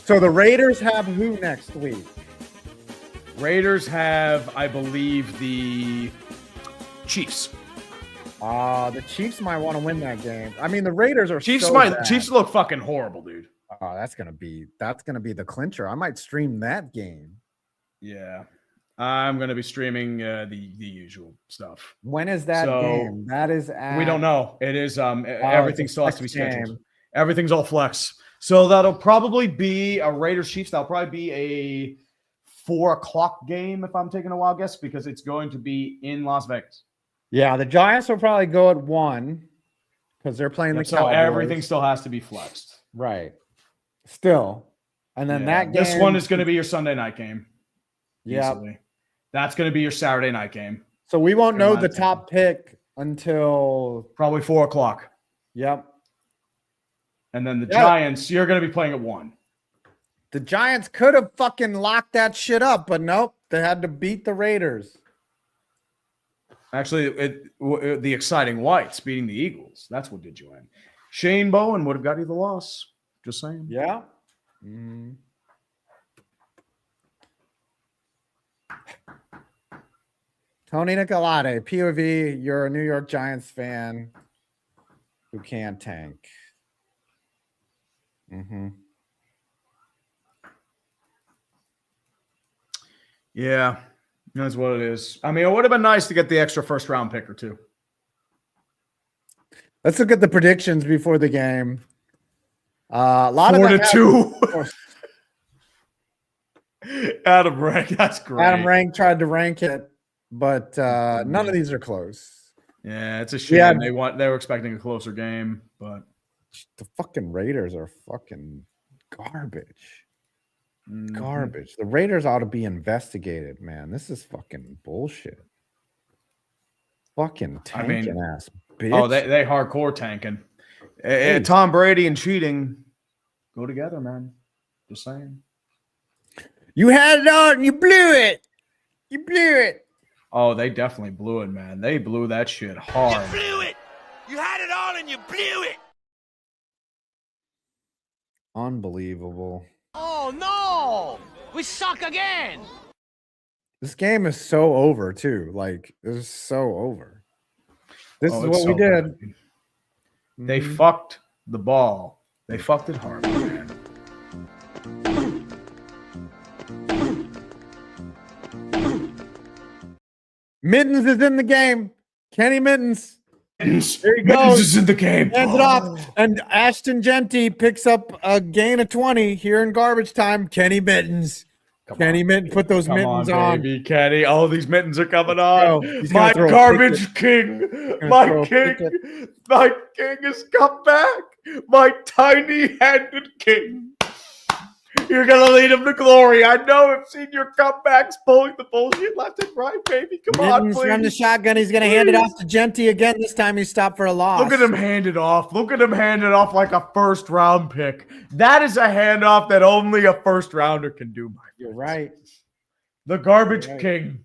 A: So the Raiders have who next week?
E: Raiders have, I believe, the Chiefs.
A: The Chiefs might want to win that game. I mean, the Raiders are
E: Chiefs
A: bad.
E: Chiefs look fucking horrible, dude.
A: Oh, that's gonna be the clincher. I might stream that game.
E: Yeah, I'm gonna be streaming the usual stuff.
A: When is that game? That is
E: we don't know. It is everything still has to be scheduled. Everything's all flex. So that'll probably be a Raiders Chiefs. That'll probably be a 4:00 game if I'm taking a wild guess because it's going to be in Las Vegas.
A: Yeah, the Giants will probably go at 1 because they're playing the Cowboys.
E: So everything still has to be flexed.
A: Right. Still. And then that game.
E: This one is going to be your Sunday night game.
A: Yeah.
E: That's going to be your Saturday night game.
A: So we won't know the top pick until
E: probably 4:00.
A: Yep.
E: And then the Giants, you're going to be playing at 1.
A: The Giants could have fucking locked that shit up, but nope. They had to beat the Raiders.
E: Actually, the exciting Whites beating the Eagles. That's what did you in. Shane Bowen would have got you the loss. Just saying.
A: Yeah. Tony Nicolade, POV, you're a New York Giants fan who can't tank.
E: Yeah. That's what it is. I mean, it would have been nice to get the extra first round pick or 2.
A: Let's look at the predictions before the game. A lot
E: 4-2. Adam Rank, that's great.
A: Adam Rank tried to rank it, but none of these are close.
E: Yeah, it's a shame.
A: Yeah.
E: They were expecting a closer game, but
A: The fucking Raiders are fucking garbage. Garbage. The Raiders ought to be investigated, man. This is fucking bullshit. Fucking tanking ass bitch.
E: Oh, they hardcore tanking.
A: Hey.
E: Tom Brady and cheating go together, man. Just saying.
A: You had it on and you blew it. You blew it.
E: Oh, they definitely blew it, man. They blew that shit hard.
F: You blew it. You had it all and you blew it.
A: Unbelievable.
F: Oh no! We suck again.
A: This game is so over too. Like, it's so over. This is
E: it's
A: what we
E: so
A: did.
E: bad. They fucked the ball. They fucked it hard, man.
A: Mittens is in the game. Kenny Mittens.
E: There
A: he goes.
E: is in the game.
A: Hands it off. And Ashton Genty picks up a gain of 20 here in garbage time. Kenny Mittens. Kenny Mittens, put those mittens on.
E: Baby, Kenny. Oh, these mittens are coming on.
A: He's
E: My
A: gonna throw a
E: garbage king. My king. My king has come back. My tiny-handed king. You're going to lead him to glory. I know I've seen your comebacks pulling the bullshit left and right, baby. Come on,
A: Mittens
E: please.
A: from the shotgun. He's going to hand it off to Genty again. This time he stopped for a loss.
E: Look at him hand it off. Look at him hand it off like a first-round pick. That is a handoff that only a first-rounder can do, my friend.
A: You're right.
E: The garbage king.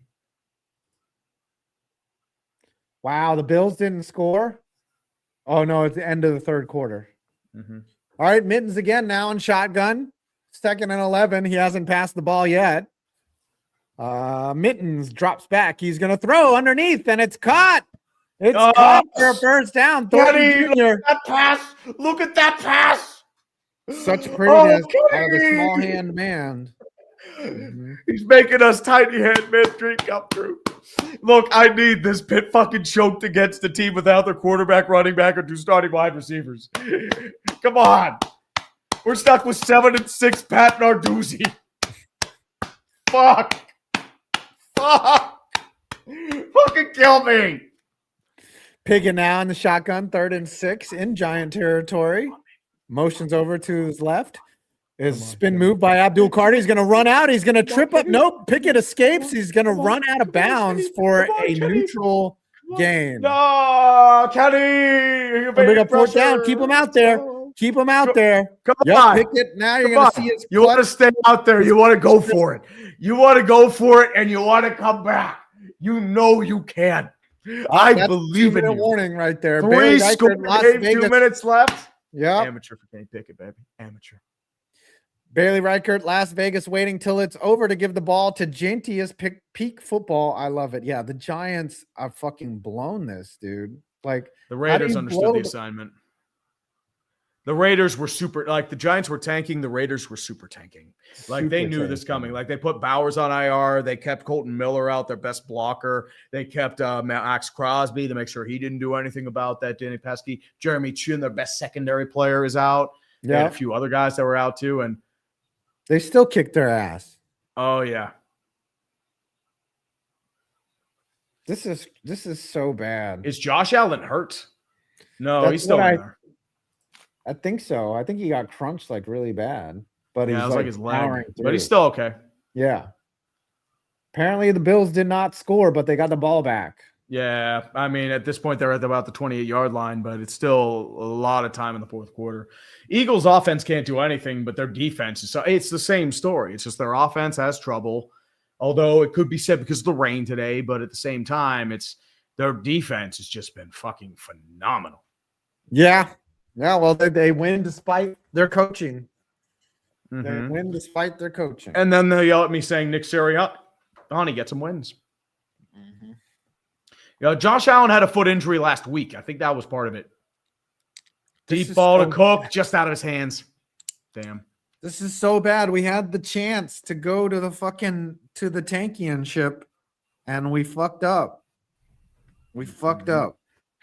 A: Wow, the Bills didn't score. Oh, no, it's the end of the third quarter.
E: Mm-hmm.
A: All right, Mittens again now in shotgun. 2nd and 11. He hasn't passed the ball yet. Mittens drops back. He's going to throw underneath, and it's caught. It's caught for a first down.
E: Kenny, look at that pass. Look at that pass.
A: Such prettiness out of the small hand man.
E: He's making us tiny hand men dream come true. Look, I need this pit fucking choked against the team without their quarterback, running back, or 2 starting wide receivers. Come on. We're stuck with 7 and 6 Pat Narduzzi. Fuck. Fucking kill me.
A: Piggin now in the shotgun, 3rd and 6 in Giant territory. Motions over to his left. His spin move by Abdul Carter. He's going to run out. He's going to trip up. Nope. Pickett escapes. He's going to run out of bounds for a neutral gain.
E: No, Kenny.
A: Bring up 4th down. Keep him out there. Keep him out there.
E: Come on.
A: Pickett. Now you're going to see his
E: You want to stay out there. You want to go for it. You want to go for it, and you want to come back. You know you can. I believe in you.
A: Warning right there.
E: 3 score game, 2 minutes left.
A: Yeah.
E: Amateur for Kenny Pickett, baby. Amateur.
A: Bailey Reichert, Las Vegas, waiting till it's over to give the ball to Genty as peak football. I love it. Yeah, the Giants are fucking blown this, dude. Like,
E: the Raiders understood the assignment. The Raiders were super, like the Giants were tanking. The Raiders were super tanking. Like they knew this coming. Like they put Bowers on IR. They kept Colton Miller out, their best blocker. They kept Max Crosby to make sure he didn't do anything about that. Danny Pesky, Jeremy Chin, their best secondary player, is out. Yeah, a few other guys that were out too, and
A: they still kicked their ass.
E: Oh yeah,
A: this is so bad.
E: Is Josh Allen hurt? No, he's still in there.
A: I think so. I think he got crunched like really bad, but he's
E: like his leg.
A: Through.
E: But he's still okay.
A: Yeah. Apparently the Bills did not score, but they got the ball back.
E: Yeah, I mean at this point they're at about the 28-yard line, but it's still a lot of time in the fourth quarter. Eagles' offense can't do anything, but their defense is so it's the same story. It's just their offense has trouble, although it could be said because of the rain today. But at the same time, it's their defense has just been fucking phenomenal.
A: Yeah. Yeah, well, they win despite their coaching.
E: Mm-hmm.
A: They win despite their coaching.
E: And then they yell at me saying Nick Sirianni gets some wins.
A: Mm-hmm.
E: You know, Josh Allen had a foot injury last week. I think that was part of it. Deep ball to Cook, just out of his hands. Damn.
A: This is so bad. We had the chance to go to the championship, and we fucked up. We fucked up.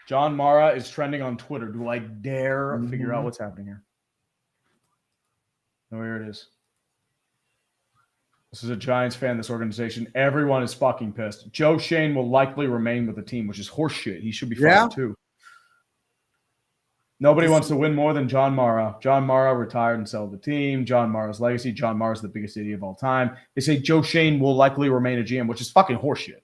E: John Mara is trending on Twitter. Do I dare figure out what's happening here? Oh, here it is. This is a Giants fan, this organization. Everyone is fucking pissed. Joe Shane will likely remain with the team, which is horseshit. He should be fired too. Nobody wants to win more than John Mara. John Mara retired and sold the team. John Mara's legacy. John Mara's the biggest idiot of all time. They say Joe Shane will likely remain a GM, which is fucking horseshit.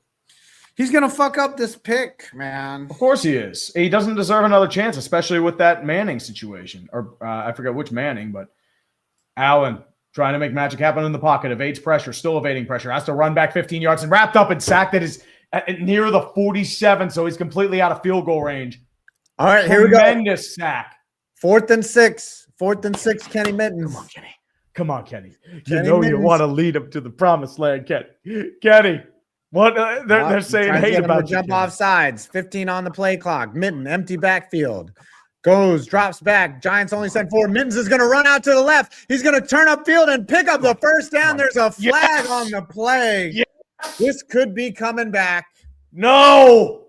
A: He's going to fuck up this pick, man.
E: Of course he is. He doesn't deserve another chance, especially with that Manning situation. Or I forget which Manning, but Allen trying to make magic happen in the pocket, evades pressure, still evading pressure, has to run back 15 yards and wrapped up and sacked at his near the 47, so he's completely out of field goal range.
A: All right, here we go.
E: Tremendous sack.
A: 4th and 6. 4th and 6, Kenny Mittens.
E: Come on, Kenny. Come on, Kenny.
A: Kenny
E: You
A: Mittens.
E: want to lead him to the promised land, Kenny. Kenny, what they're saying
A: Trying to
E: hate
A: get him to
E: about you,
A: jump
E: Kenny.
A: off sides. 15 on the play clock. Mitten, empty backfield. Goes, drops back. Giants only send 4. Mittens is going to run out to the left. He's going to turn upfield and pick up the first down. There's a flag on the play.
E: Yes.
A: This could be coming back.
E: No.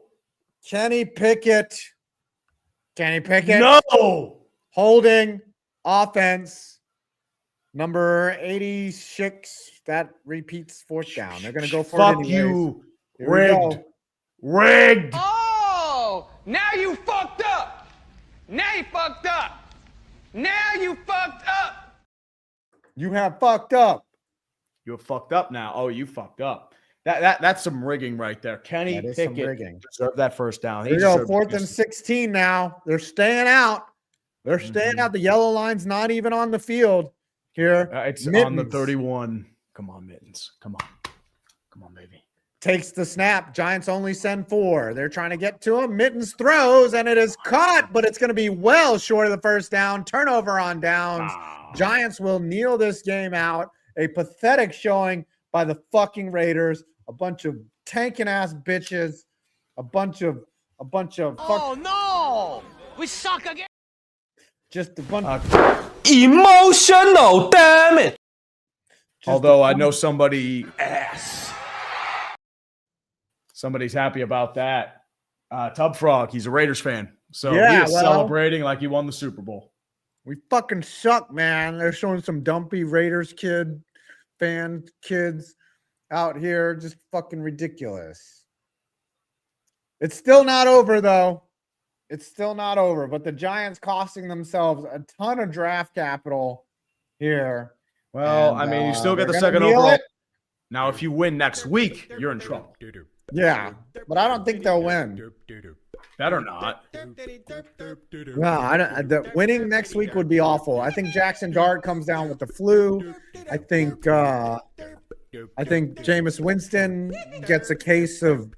A: Kenny Pickett. Kenny Pickett.
E: No.
A: Holding offense. Number 86. That repeats 4th down. They're going to go for it
E: Fuck
A: anyways.
E: you.
A: Here we
E: Rigged.
A: go.
E: Rigged.
F: Oh, now you fucked up. Now you fucked up. Now you fucked up.
A: You have fucked up.
E: You're fucked up now. Oh, you fucked up. That's some rigging right there. Kenny
A: That is some
E: Pickett
A: rigging.
E: deserved that first down.
A: Here we go. 4th and 16 now. They're staying out. They're staying out. The yellow line's not even on the field here.
E: It's on the
A: Mittens
E: 31. Come on, Mittens. Come on. Come on, baby.
A: takes the snap. Giants only send 4. They're trying to get to him. Mittens throws, and it is caught, but it's going to be well short of the first down. Turnover on downs. Giants will kneel this game out. A pathetic showing by the fucking Raiders. A bunch of tanking ass bitches. A bunch of
F: Oh no! We suck again.
A: just a bunch
B: Emotional damage.
E: Although I know somebody's happy about that. Tub Frog, he's a Raiders fan. So
A: Yeah,
E: he is
A: well-
E: celebrating like he won the Super Bowl.
A: we fucking suck, man. They're showing some dumpy Raiders fan kids out here. Just fucking ridiculous. It's still not over, though. It's still not over. But the Giants costing themselves a ton of draft capital here.
E: Well,
A: And,
E: I mean, you still get the
A: they're gonna
E: second
A: kneel
E: overall.
A: it.
E: Now, if you win next week, you're in trouble.
A: Yeah, but I don't think they'll win.
E: Better not.
A: No, I don't. The winning next week would be awful. I think Jackson Dart comes down with the flu. I think Jameis Winston gets a case of,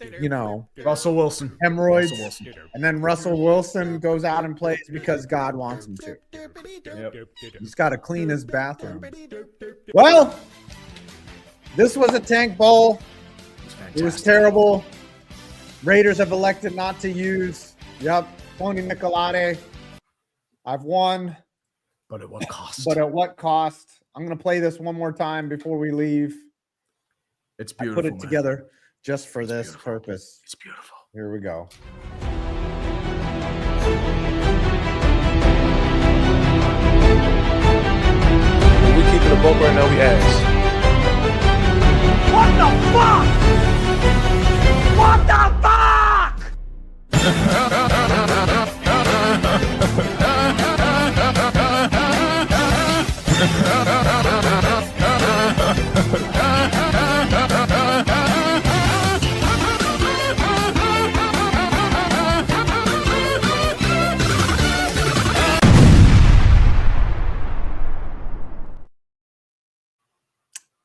E: Russell Wilson.
A: hemorrhoids,
E: Russell Wilson.
A: and then Russell Wilson goes out and plays because God wants him to.
E: Yep.
A: He's got to clean his bathroom. Well, this was a tank bowl. It was terrible. Raiders have elected not to use. Yep, Tony Nicolade. I've won,
E: But at what cost?
A: but at what cost? I'm going to play this one more time before we leave.
E: It's
A: I
E: beautiful.
A: put it
E: man.
A: together just for this
E: beautiful.
A: purpose.
E: It's beautiful.
A: Here we go.
B: We keeping the boat right now, we ass.
F: What the fuck? What the fuck?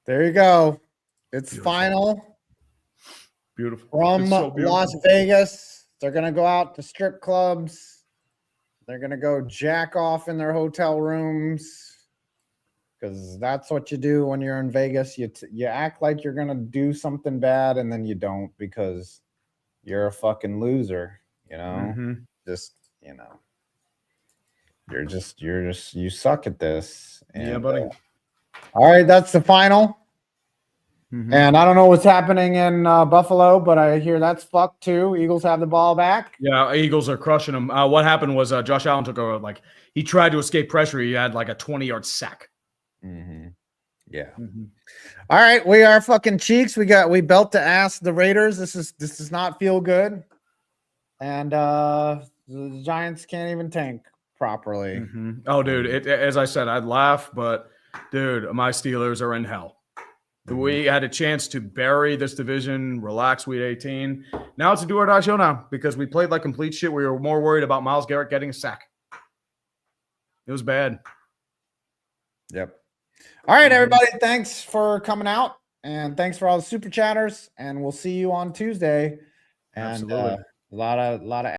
A: There you go. It's
E: Beautiful.
A: final
E: Beautiful.
A: from
E: It's so beautiful.
A: Las Vegas. They're going to go out to strip clubs. They're going to go jack off in their hotel rooms because that's what you do when you're in Vegas. You act like you're going to do something bad and then you don't because you're a fucking loser,
E: Mhm.
A: just, you suck at this.
E: Yeah,
A: And,
E: buddy.
A: all right, that's the final.
E: Mhm.
A: And I don't know what's happening in Buffalo, but I hear that's fucked too. Eagles have the ball back.
E: Yeah, Eagles are crushing them. What happened was Josh Allen took he tried to escape pressure. He had like a 20-yard sack.
A: Mm-hmm. Yeah.
E: Mhm.
A: All right, we are fucking cheeks. We belt to ass the Raiders. This does not feel good. And the Giants can't even tank properly.
E: Mhm. Oh, dude, as I said, I'd laugh, but dude, my Steelers are in hell. We had a chance to bury this division, relax week 18. Now it's a do or die show now because we played like complete shit. We were more worried about Myles Garrett getting a sack. It was bad.
A: Yep. All right, everybody. Thanks for coming out, and thanks for all the super chatters. And we'll see you on Tuesday. And
E: Absolutely.
A: a lot of